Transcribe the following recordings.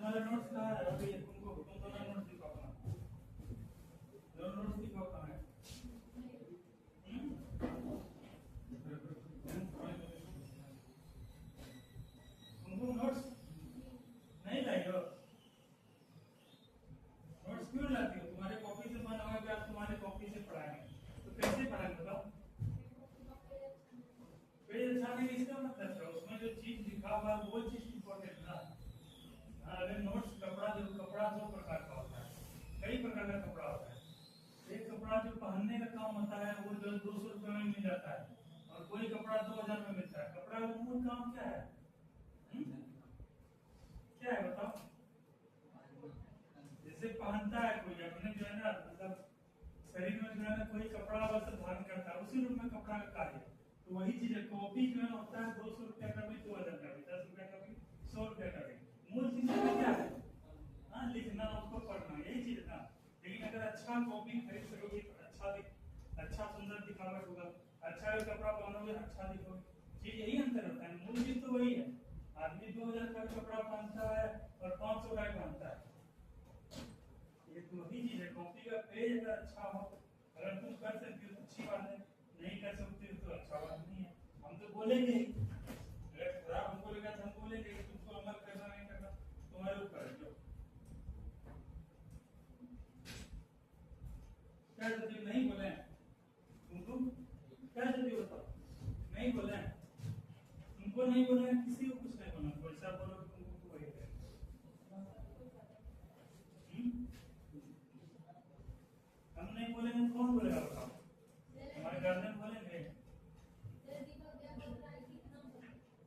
तुम्हारे नोट्स कहाँ है? अभी तुम दोनों नोट्स दिखाओ अपना। दोनों नोट्स दिखाओ कहाँ है? तुम नोट्स नहीं लाई हो? नोट्स क्यों लाती हो? तुम्हारे कॉपी से बना हुआ है, तुम्हारे कॉपी से पढ़ाएंगे तो कैसे पढ़ाएंगे बताओ? पेज अच्छा नहीं इसका मतलब है उसमें जो चीज लिखा हुआ है वो चीज इंपॉर्टेंट ना। अगर नोट्स कपड़ा दो प्रकार का होता है, कई प्रकार का कपड़ा होता है। एक कपड़ा जो पहनने का काम होता है वो जो 200 रुपये में मिल जाता है, और कोई कपड़ा 2000 में मिलता है। कपड़ा का मूल काम क्या है? क्या है बताओ? जैसे पहनता है कोई अपने जो है ना, मतलब शरीर में जो है ना कोई कपड़ा बस धारण करता है, उसी रूप में कपड़ा का कार्य है। तो वही चीज है, कॉपी जो है होता है 200 रुपया का भी, 2000 का भी, 10 रुपया का भी, 100 रुपया का भी। मूल चीज क्या है? हाँ, लिखना उसको पढ़ना, यही चीज ना। लेकिन अगर अच्छा कॉपी खरीद सकोगे तो अच्छा सुंदर दिखावट होगा। अच्छा कपड़ा पहनोगे अच्छा दिखोगे। चीज यही अंतर होता है, मूल चीज तो वही है। आदमी 2000 का कपड़ा पहनता है और 500 का पहनता है, ये तो वही चीज है। कॉपी का पेज अगर अच्छा हो, अगर तुम कर सकते हो तो अच्छी बात है, नहीं कर सकते हो तो अच्छा बात नहीं है। हम तो बोलेंगे ही, अगर खराब हमको लगा तो हम बोलेंगे कि तुमको अमल करना नहीं करना तुम्हारे ऊपर है। जो क्या जल्दी नहीं बोले तुमको, क्या जल्दी बताओ? नहीं बोले तुमको, नहीं बोले किसी को कुछ नहीं बोला, वैसा बोलो तुमको तो वही है। हम नहीं बोलेंगे कौन बोलेगा बताओ? हमारे गार्जियन बोलेंगे?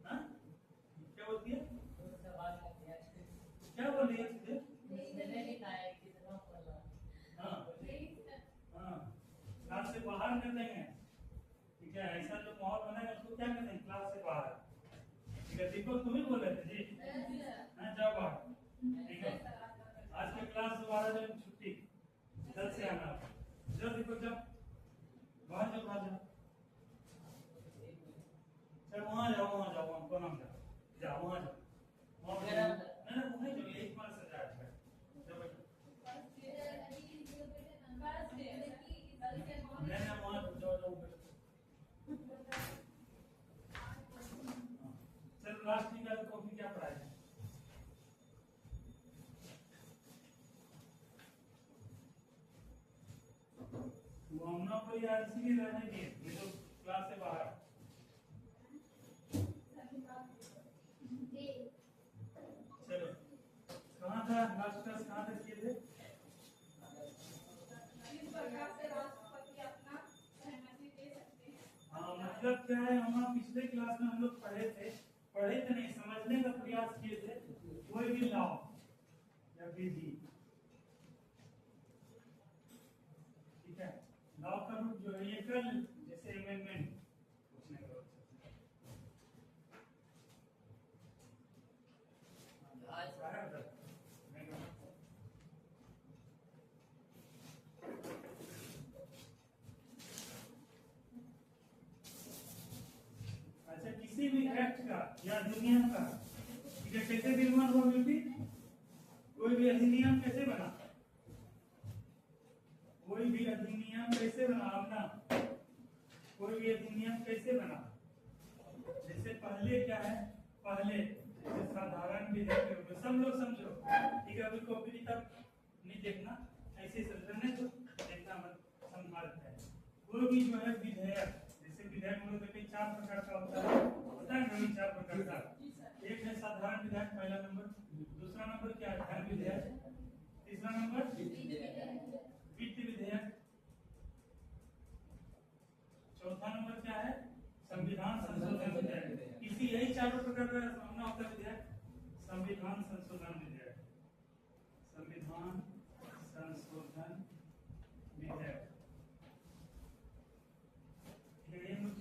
हाँ? क्या बोलती है? क्या बोल रही है? हाँ हाँ, क्लास से बाहर कर देंगे। ठीक है, ऐसा जो माहौल बनेगा उसको क्या कहते हैं? क्लास से बाहर। ठीक है, दीपक तुम ही बोल रहे थे जी? हाँ, जाओ बाहर। ठीक है, आज के क्लास से 12 दिन छुट्टी, 10 से आना। जाओ दीपक, जाओ बाहर, जाओ बाहर जाओ। चल वहाँ जाओ, वहाँ जाओ, वहाँ को नाम जाओ, जाओ वहाँ जाओ, वहाँ नहीं वहीं जाओ, एक बार सजा है। जाओ बैठो, नहीं वहाँ जाओ, जाओ बैठो। चल लास्ट निकाल, कॉपी क्या पढ़ाए? वो हम लोग को यार इसीलिए रहने दिए, ये तो क्लास से बाहर। चलो कहाँ था लास्ट क्लास, कहाँ तक किए थे? हाँ, मतलब क्या है, हम पिछले क्लास में हम लोग पढ़े थे नहीं, समझने का प्रयास किए थे। कोई भी लॉ या विधि, ठीक है, लॉ का रूप जो है ये कल, जैसे अमेंडमेंट पूछने का। अच्छा, किसी भी एक्ट का या अधिनियम का, ठीक है, कैसे निर्माण हुआ? बेटी, कोई भी अधिनियम कैसे बना? कोई भी अधिनियम कैसे बना अपना? कोई भी अधिनियम कैसे बना? जैसे पहले क्या है, पहले जैसे साधारण विधेयक के रूप में, सब लोग समझो, ठीक है? अभी कॉपी किताब नहीं देखना, ऐसे समझने तो देखना मत, समझाते हैं। कोई भी जो है विधेयक, जैसे विधेयक हम लोग देखते 4 प्रकार का होता है, पता है ना? 4 प्रकार का, एक है साधारण विधेयक, पहला नंबर। दूसरा नंबर क्या है? धन विधेयक। तीसरा नंबर वित्त विधेयक। चौथा नंबर क्या है? संविधान संशोधन विधेयक। इसी यही 4 प्रकार का सामना होता है विधेयक। संविधान संशोधन विधेयक, संविधान संशोधन विधेयक, ये हम लोग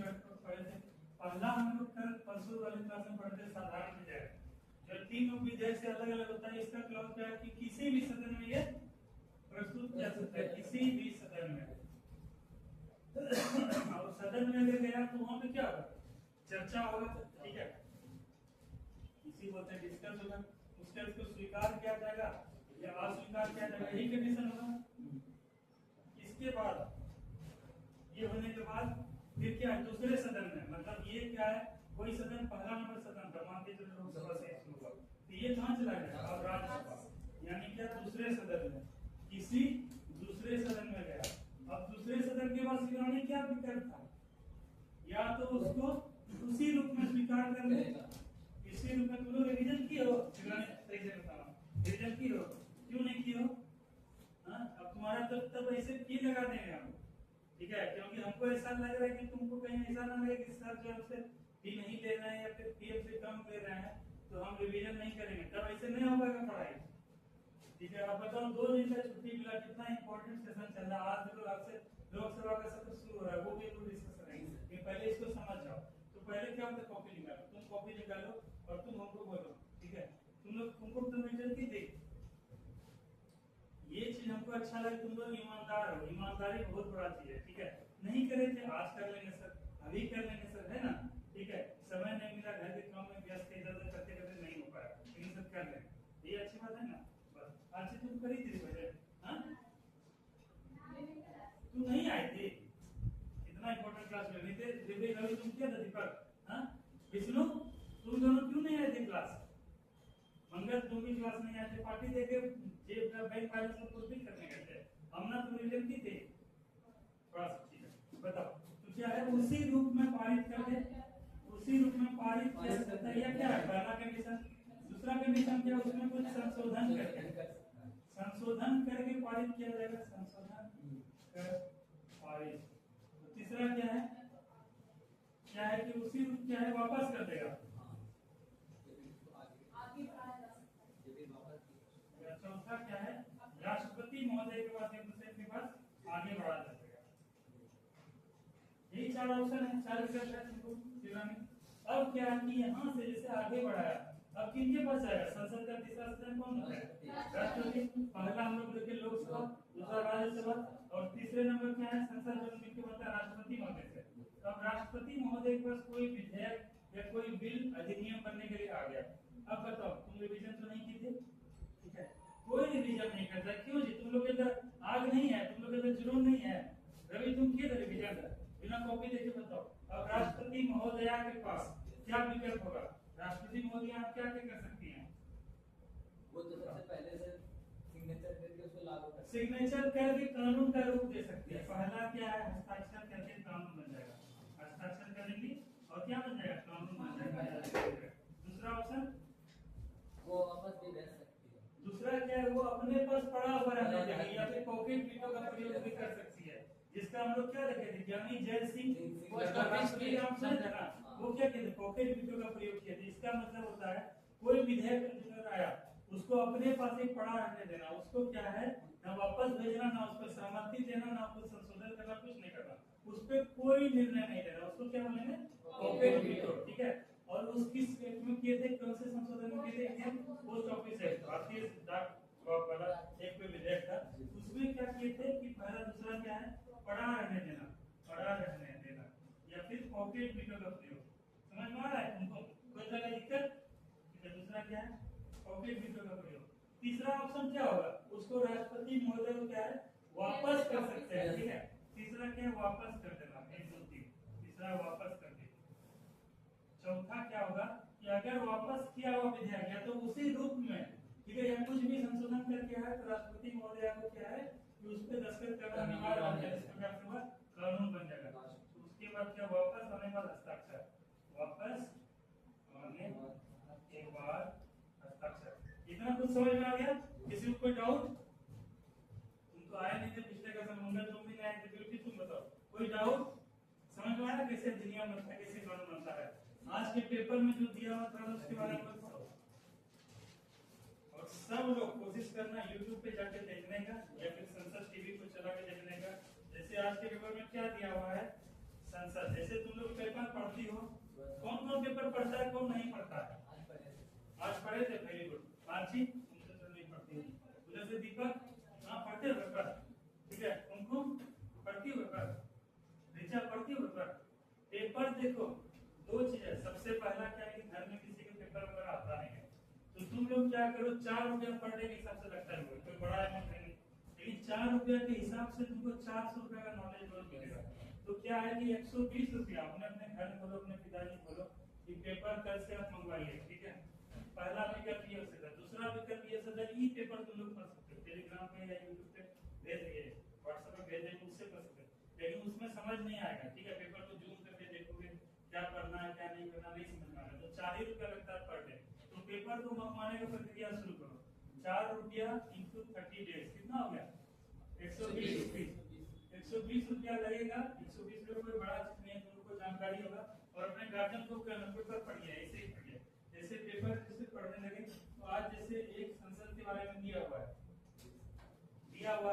पढ़े थे। पहला हम लोग कल परसों वाले क्लास में पढ़े थे साधारण विधेयक, जो तीनों विधेयक से अलग अलग होता है। इसका क्लॉज क्या है कि किसी भी सदन में ये प्रस्तुत किया सकता है, किसी भी सदन में। और सदन में अगर गया तो वहां पे क्या होगा, चर्चा होगा, ठीक है, इसी बोलते हैं डिस्कस होगा, उसके उसको स्वीकार किया जाएगा या अस्वीकार किया जाएगा, यही कंडीशन होगा। इसके बाद ये होने के बाद फिर क्या है, दूसरे सदन में, मतलब ये क्या है, कोई सदन पहला नंबर सदन था, मान लीजिए लोकसभा से शुरू हुआ, तो ये कहाँ चला गया, अब राज्यसभा, यानी क्या दूसरे सदन में, किसी दूसरे सदन में गया। अब दूसरे सदन के बाद स्वीकार क्या विकल्प था, या तो उसको उसी रूप में स्वीकार कर ले, इसी रूप में। तुम लोग रिवीजन किए हो, सही से बताना, रिवीजन किए हो, क्यों नहीं किए हो? अब तुम्हारा तब ऐसे की लगा देंगे हम, ठीक है, क्योंकि हमको ऐसा लग रहा है कि तुमको कहीं ऐसा ना लगे कि सर जो हमसे फी नहीं ले रहे हैं या फिर फी से कम ले रहे हैं तो हम रिवीजन नहीं करेंगे, तब ऐसे नहीं हो पाएगा पढ़ाई, ठीक है। अब बताओ 2 दिन का छुट्टी मिला, कितना इंपॉर्टेंट सेशन चल रहा है, आज देखो आपसे लोकसभा का सत्र शुरू हो रहा है, वो भी डिस्कस करेंगे, लेकिन पहले इसको समझ जाओ। तो पहले क्या होता है, कॉपी निकालो, तुम कॉपी निकालो और तुम हमको बोलो, ठीक है, तुम लोग तुमको तुम रिवीजन की देख, ये चीज हमको अच्छा लगे, तुम लोग ईमानदार हो, ईमानदारी बहुत बड़ा चीज है, ठीक है। नहीं करे थे आज कर लेंगे सर, अभी कर लेंगे सर, है ना, ठीक है, समय नहीं मिला, घर के काम में व्यस्त थे, इधर उधर करते करते नहीं हो पाया, लेकिन सब कर लेंगे, ये अच्छी बात है ना। बस आज से तुम करी थी वजह, हाँ तुम नहीं आए थे, इतना इंपॉर्टेंट क्लास में नहीं थे, दिव्य रवि तुम क्या था, दीपक, हाँ विष्णु, तुम दोनों क्यों नहीं आए थे क्लास, मंगल तुम भी क्लास नहीं आए थे, पार्टी देके जेब का बैंक बैलेंस को कुछ भी करने गए थे, हमने तो रिवीजन की थी थोड़ा सा, ठीक है। बताओ तो क्या है, उसी रूप में पारित कर दे, उसी रूप में पारित किया सकता है, या क्या है पहला कंडीशन। दूसरा कंडीशन क्या, उसमें कुछ संशोधन करके पारित किया जाएगा, संशोधन कर पारित। तो तीसरा क्या है कि उसी रूप क्या है वापस कर देगा, चौथा क्या है, राष्ट्रपति महोदय के पास एक दूसरे के पास आगे बढ़ा जाएगा। यही 4 ऑप्शन है, 4 विकल्प है तुमको दिलाने। अब क्या है कि यहाँ से जैसे आगे बढ़ाया, अब किनके पास आएगा, संसद का तीसरा सदन कौन होता है, राष्ट्रपति। पहला हम लोग देखे लोकसभा, दूसरा राज्यसभा, और तीसरे नंबर क्या है, संसद, जो मिलकर बनता है राष्ट्रपति महोदय से। अब राष्ट्रपति महोदय के पास कोई विधेयक या कोई बिल अधिनियम बनने के लिए आ गया। अब बताओ, तुम रिवीजन तो नहीं की थी, ठीक है, कोई रिवीजन नहीं करता, क्यों जी, तुम लोग इधर आग नहीं है, तुम लोग इधर जुनून नहीं है, रवि तुम किए थे रिवीजन बिना कॉपी देखे। बताओ अब राष्ट्रपति महोदया के पास क्या विकल्प होगा, राष्ट्रपति महोदया आप क्या क्या कर सकती हैं, वो तो सबसे पहले से सिग्नेचर करके उसको लागू कर, सिग्नेचर करके कानून का रूप दे सकती है। पहला क्या है, हस्ताक्षर करके कानून बन जाएगा, हस्ताक्षर करेंगी और क्या बन जाएगा, कानून बन जाएगा। दूसरा ऑप्शन, वो वापस भी दे सकती है। दूसरा क्या है, वो अपने पास पड़ा हुआ रहने देगी, या फिर पॉकेट वीटो का प्रयोग भी कर सकती है, जिसका हम लोग क्या देखे थे, ज्ञानी जैल सिंह वो क्या कहते, पॉकेट वीटो का प्रयोग किया था। इसका मतलब होता है कोई विधेयक लेकर आया, उसको अपने पास एक पड़ा रहने देना, उसको क्या है ना वापस भेजना, ना उस पर सहमति देना, ना कुछ संशोधन करना, कुछ नहीं करना, उस पर कोई निर्णय नहीं लेना, उसको क्या बोलेंगे, पॉकेट वीटो, ठीक है। और उसकी स्टेट में किए थे, कौन से संशोधन में किए थे, इंडियन पोस्ट ऑफिस एक्ट, भारतीय डाक वाला एक कोई विधेयक था, उसमें क्या किए थे कि पहला दूसरा क्या है, पड़ा रहने देना, पड़ा रहने देना, या फिर पॉकेट वीटो का प्रयोग। समझ में आ रहा है तुमको, कोई तरह का दिक्कत, दूसरा क्या है, पॉकेट वीटो का प्रयोग। तीसरा ऑप्शन क्या होगा, उसको राष्ट्रपति महोदय को क्या है वापस कर सकते हैं, ठीक है। तीसरा क्या है, वापस कर देना, 1 2 3, तीसरा वापस कर देना। चौथा क्या होगा कि अगर वापस किया हुआ विधेयक या तो उसी रूप में, ठीक है, या कुछ भी संशोधन करके है, तो राष्ट्रपति महोदय को क्या है कि उस पर दस्तखत करना अनिवार्य हो जाएगा, इस प्रकार से वह कानून बन जाएगा। उसके बाद क्या, वापस आने के बाद हस्ताक्षर, वापस आने के बाद हस्ताक्षर। इतना कुछ समझ में आ गया, किसी को कोई डाउट, तुम तो आए नहीं थे पिछले का मंगल, तुम भी नहीं आए थे, बिल्कुल तुम बताओ, कोई डाउट, समझ में आया कैसे अधिनियम बनता है, कैसे कानून बनता है। आज के पेपर में जो दिया हुआ था उसके बारे में बताओ, और सब लोग कोशिश करना YouTube पे जाके देखने का, या फिर संसद टीवी को चला के देखने का। जैसे आज के पेपर में क्या दिया हुआ है, संसद, जैसे तुम लोग पेपर पढ़ती हो, कौन कौन पेपर पढ़ता है, कौन नहीं पढ़ता है, आज पढ़े थे साक्षी तुमसे तो नहीं पढ़ती हो, उधर से दीपक हाँ पढ़ते हो पेपर, ठीक है, कुमकुम पढ़ती हो पेपर, ऋचा पढ़ती हो पेपर। पेपर देखो दो चीज है, सबसे पहला क्या है कि घर में किसी के पेपर वगैरह आता नहीं है, तो तुम लोग क्या करो 4 रुपया पर डे के हिसाब से लगता है, कोई बड़ा अमाउंट नहीं, लेकिन 4 रुपया के हिसाब से तुमको 400 रुपया का नॉलेज रोज मिलेगा। तो क्या है कि 120 रुपया अपने अपने घर में बोलो, अपने पिताजी बोलो कि पेपर कल से आप मंगवाइए, ठीक है। पहला विकल्प ये हो सकता है। दूसरा विकल्प ये सकता है ई पेपर तुम लोग पढ़ सकते हो, टेलीग्राम पे या यूट्यूब पे भेज दिए, व्हाट्सएप पे भेज देंगे, उससे पढ़ सकते हो, लेकिन उसमें समझ नहीं आएगा, ठीक है। पेपर को जूम करके देखोगे क्या पढ़ना है क्या नहीं करना नहीं समझ में आएगा, तो 4 ही रुपया लगता है पर डे। तो पेपर को मंगवाने का प्रक्रिया शुरू करो, 4 रुपया इंटू 30 डेज कितना हो गया 120 रुपीज, 120 रुपया लगेगा। 120 रुपये कोई बड़ा चीज नहीं है, तुम लोग को जानकारी होगा। और अपने गार्जियन को पेपर पढ़िए, ऐसे ही पढ़िए जैसे पेपर जैसे पढ़ने लगे। तो आज जैसे एक संसद के बारे में दिया हुआ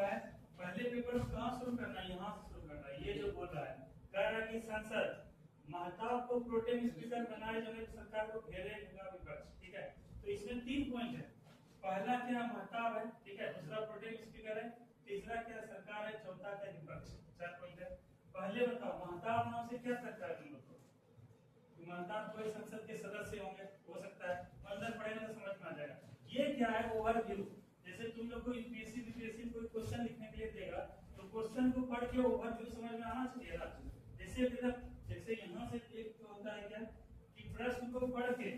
है, पहले पेपर को कहाँ शुरू करना है, यहाँ से शुरू करना है। ये जो बोल रहा है, कह रहा है कि संसद महताब को प्रोटेम स्पीकर बनाए जाने की सरकार को घेरेगा विपक्ष, ठीक है। तो इसमें 3 पॉइंट है, पहला क्या महताब है, ठीक है, दूसरा प्रोटेम स्पीकर है, तीसरा क्या सरकार है, चौथा क्या विपक्ष। 4 पॉइंट है। पहले बताओ महताब नाम से क्या सकता है तुम लोग को, महताब कोई संसद के सदस्य होंगे, हो सकता है, अंदर पढ़ेंगे तो समझ में आ जाएगा। ये क्या है ओवरव्यू, जैसे तुम लोग को यूपीएससी बीपीएससी कोई क्वेश्चन लिखने के लिए देगा तो क्वेश्चन को पढ़ के ओवरव्यू समझ में आना चाहिए ना। जैसे यहाँ से एक तो होता है क्या कि प्रश्न को पढ़ के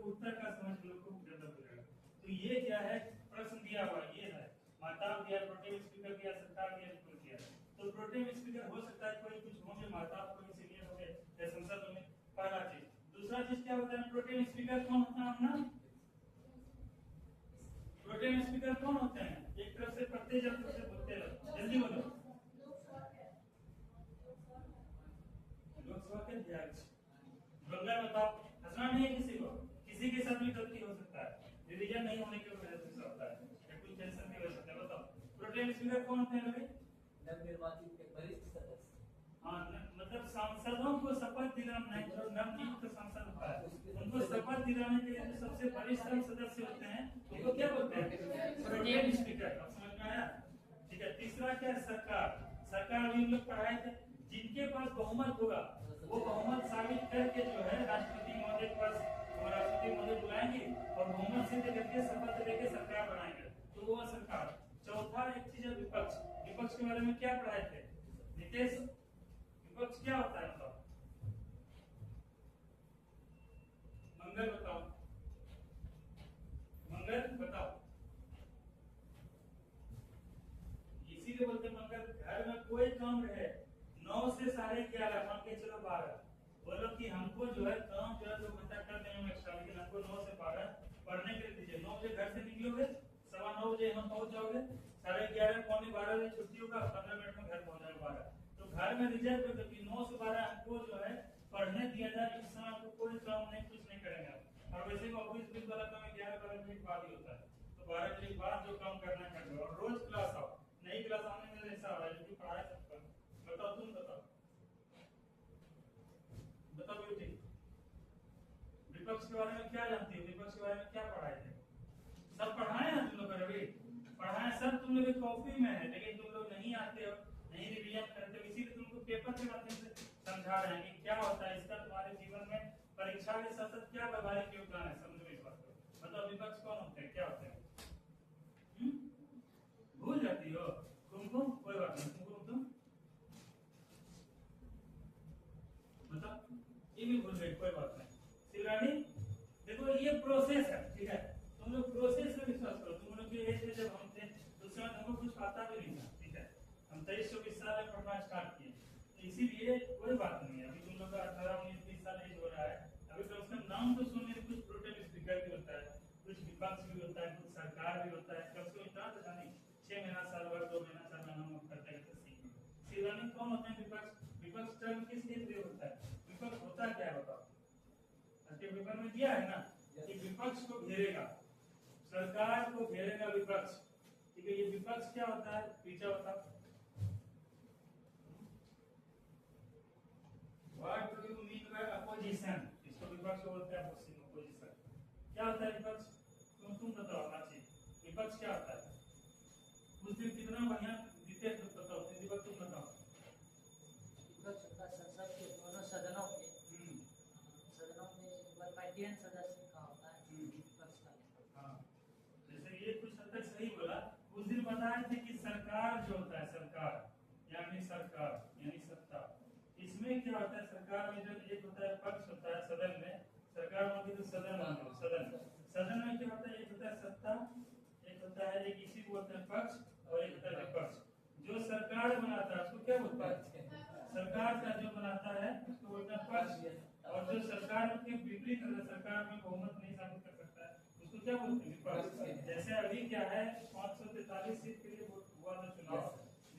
उत्तर का समझ लोग को डेवलप हो जाएगा। तो ये क्या है, प्रश्न दिया हुआ ये है, महताब दिया, प्रोटेम स्पीकर दिया, सरकार दिया, विपक्ष दिया। तो प्रोटेम स्पीकर हो सकता है कोई कुछ होंगे, महताब कोई सीनियर होंगे या संसद होंगे, पहला चीज। दूसरा चीज क्या होता है, प्रोटेम स्पीकर कौन होता है अपना, प्रोटेम स्पीकर कौन होते हैं, एक तरफ से पढ़ते जब से बोलते रहो, जल्दी बोलो। लोकसभा के अध्यक्ष, बंगला बताओ, हंसना नहीं है किसी को, किसी के साथ भी गलती हो सकता है, रिवीजन नहीं होने की वजह से होता है, या कुछ टेंशन की वजह से। बताओ प्रोटेम स्पीकर कौन होते हैं लोग, नवनिर्वाचित के वरिष्ठ सदस्य। हाँ, मतलब सांसदों को शपथ दिलाना है, जो नवनियुक्त सांसद होता है उनको शपथ दिलाने के लिए जो सबसे वरिष्ठ सदस्य होते हैं उनको क्या बोलते हैं, प्रोटेम स्पीकर। अब समझ में आया, ठीक है। तीसरा क्या है, सरकार भी हम लोग पढ़ाए थे, जिनके पास बहुमत होगा वो बहुमत साबित करके जो है राष्ट्रपति महोदय के पास राष्ट्रपति महोदय बुलाएंगे और बहुमत सिद्ध करके शपथ लेके सरकार बनाएंगे, तो वो सरकार। चौथा एक चीज है विपक्ष, विपक्ष के बारे में क्या पढ़ाए थे नितेश, विपक्ष क्या होता है मतलब, मंगल बताओ, मंगल बताओ। इसीलिए बोलते मंगल, घर में कोई काम रहे 9 से 11:30 मान के चलो 12, बोलो कि हमको जो है काम जो है 2 घंटा कर देंगे एक्स्ट्रा, लेकिन हमको 9 से 12 पढ़ने के लिए दीजिए। 9 बजे घर से निकलोगे, 9:15 बजे यहाँ पहुंच जाओगे, 11:30 पौने 12 बजे छुट्टी होगा, 15 मिनट में घर पहुंच जाओगे 12। तो घर में रिजर्व कर दो कि 9 से 12 हमको जो है पढ़ने दिया जाए, इस समय हमको कोई काम नहीं, कुछ नहीं करेंगे। और वैसे भी ऑफिस बिल वाला काम 11-12 बजे के बाद ही होता है, तो 12 बजे के बाद जो काम करना है कर लो, और रोज क्लास आओ। नई क्लास आने में ऐसा हो रहा है जो पढ़ाया सबका। बताओ तुम बताओ बेटी, विपक्ष के बारे में क्या जानती हो, विपक्ष के बारे में क्या पढ़ाए थे, सब पढ़ाए हैं तुम लोग, रवि पढ़ाए सब तुम लोग की कॉपी में है, लेकिन तुम लोग नहीं आते हो, नहीं रिवीजन करते हो, इसीलिए तुमको पेपर के माध्यम से समझा रहे हैं कि क्या होता है इसका तुम्हारे जीवन में, परीक्षा के साथ साथ क्या व्यवहारिक योगदान है, समझो इस बात को। बताओ विपक्ष कौन होते हैं, क्या होते हैं, भूल जाती हो, कुमकुम कोई बात नहीं, कुमकुम तुम बताओ, ये भी भूल गए कोई बात नहीं। शिवरानी देखो ये प्रोसेस है, ठीक है, तुम लोग प्रोसेस में विश्वास करो। तुम लोग के एज में जब हम थे उस समय हमको कुछ पता भी नहीं था, ठीक है, हम 23-24 साल में पढ़ना स्टार्ट किए, तो इसीलिए कोई बात नहीं है। अभी तुम लोग का 18-19-20 साल एज हो रहा है, अभी कम से कम नाम तो सुनने में, कुछ प्रोटेम स्पीकर भी होता है, कुछ विपक्ष भी होता है, कुछ सरकार भी होता है, कम से कम इतना तो जाने 6 महीना साल भर 2 महीना 4 महीना हम करते हैं सीख। शिवरानी कौन होते हैं विपक्ष, विपक्ष टर्म किस लिए होता है, विपक्ष होता क्या है बताओ, पेपर में दिया है ना कि विपक्ष को घेरेगा, सरकार को घेरेगा विपक्ष, ठीक है। ये विपक्ष क्या होता है, पीछे बताओ, what do you mean by opposition, इसको विपक्ष बोलते हैं, अपोजिशन क्या होता है विपक्ष, तुम बताओ राशि विपक्ष क्या होता है? उस दिन कितना बढ़िया जीते तो बताओ, दीपक तुम बताओ। विपक्ष होता है संसद के दोनों सदनों के सदनों में 1/10 सदस्य का होता है विपक्ष का। हाँ, जैसे ये कुछ हद तक सही बोला। उस दिन बताए थे कि सरकार जो होता है, सरकार यानी सत्ता, इसमें क्या होता है? सरकार में जो एक होता है पक्ष होता है सदन में, सरकार में तो सदन में क्या होता है? एक होता है सत्ता, एक होता है एक इसी को बोलते हैं पक्ष, और एक होता है विपक्ष। जो सरकार बनाता है उसको क्या बोलता है? सरकार का जो बनाता है उसको बोलते हैं पक्ष, और जो सरकार के विपरीत सरकार में बहुमत नहीं साबित कर सकता है उसको क्या बोलते हैं? विपक्ष। जैसे अभी क्या है 543 सीट के लिए हुआ था चुनाव,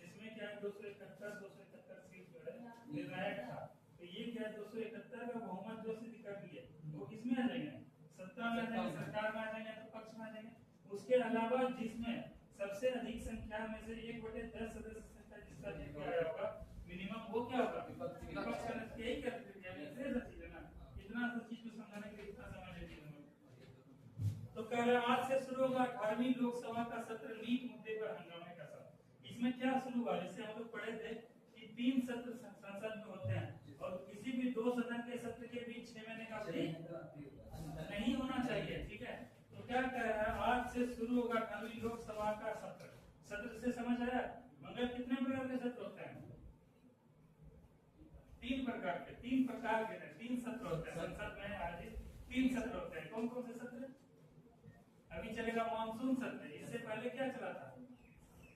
जिसमें क्या है 271 सीट जो है निर्णायक था। तो ये क्या है 271 का बहुमत जो सिद्ध कर लिए, वो किसमें आ जाएंगे? सत्ता में आ जाएंगे, सरकार में आ जाएंगे, तो पक्ष में आ जाएंगे। उसके अलावा जिसमें सबसे अधिक संख्या में से 1/10 सदस्य संख्या जिसका जीत के आया होगा मिनिमम, वो क्या होगा? विपक्ष का। यही कहते हैं चीज है ना, इतना सा चीज को समझाने के लिए इतना समय लेती है। तो कह रहे आज से शुरू होगा 18वीं लोकसभा का सत्र नीट मुद्दे पर हंगामे का सत्र। इसमें क्या शुरू हुआ? जैसे हम लोग पढ़े थे कि 3 सत्र संसद में होते हैं और किसी भी 2 सदन के सत्र के बीच 6 महीने का अवधि नहीं होना चाहिए, ठीक है। तो क्या कह रहा है? आज से शुरू होगा 18वीं लोकसभा का सत्र। सत्र से समझ आया? मगर कितने प्रकार के सत्र होते हैं? 3 प्रकार के 3 सत्र होते हैं संसद में आयोजित। 3 सत्र होते हैं। कौन कौन से सत्र? अभी चलेगा मानसून सत्र, इससे पहले क्या चला था?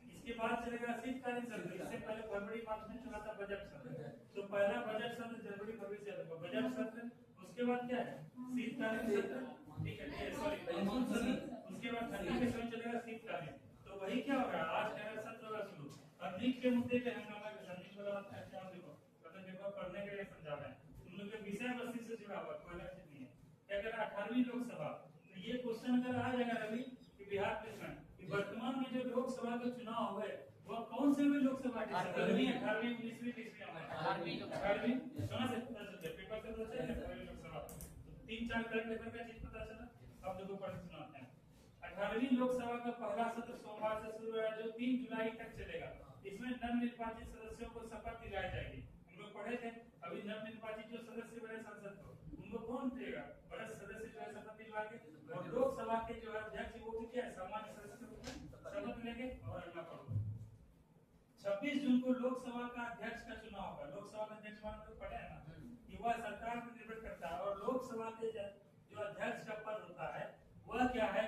इसके बाद चलेगा शीतकालीन सत्र, इससे पहले फरवरी मार्च में चला था बजट सत्र। तो पहला बजट सत्र जनवरी फरवरी से चलेगा बजट सत्र। उसके बाद क्या है? शीतकालीन सत्र, ठीक है, सॉरी मानसून सत्र। उसके बाद ठंडी के समय चलेगा शीतकालीन। तो वही क्या होगा? आज का सत्र होगा शुरू। अब नीट के मुद्दे पे हंगामा के साथ नीट वाला बात है। क्या देखो मतलब पेपर पढ़ने के लिए समझा रहे हैं, तुम लोग के विषय वस्तु से जुड़ा हुआ कोई अलग चीज नहीं है। क्या कह रहा है? 18वीं लोकसभा। तो ये क्वेश्चन अगर आ जाएगा रवि कि बिहार में कि वर्तमान में जो लोकसभा के चुनाव हुए वो कौन से हुए? लोकसभा के 17वीं 18वीं 19वीं 20वीं 18वीं कहां से पता चलता है? पेपर से पता चलता है 18वीं लोकसभा। 3-4 करंट अफेयर का चीज पता चला। अब देखो पढ़ सुनाते हैं। 18वीं लोकसभा का पहला सत्र सोमवार से शुरू है जो 3 जुलाई तक चलेगा। इसमें नवनिर्वाचित सदस्यों को शपथ दिलाई जाएगी। हम लोग पढ़े थे अभी नवनिर्वाचित जो सदस्य बने संसद को उनको कौन देगा? बड़े सदस्य जो है शपथ दिलवाएंगे। और लोकसभा के जो है अध्यक्ष वो भी क्या है? सामान्य सदस्य शपथ लेंगे। और अगला पढ़ो 26 जून को लोकसभा का अध्यक्ष का चुनाव होगा। लोकसभा का अध्यक्ष मान लोग पढ़े हैं ना कि वह सरकार पर निर्भर करता है। और लोकसभा के जो अध्यक्ष का पद होता है वह क्या है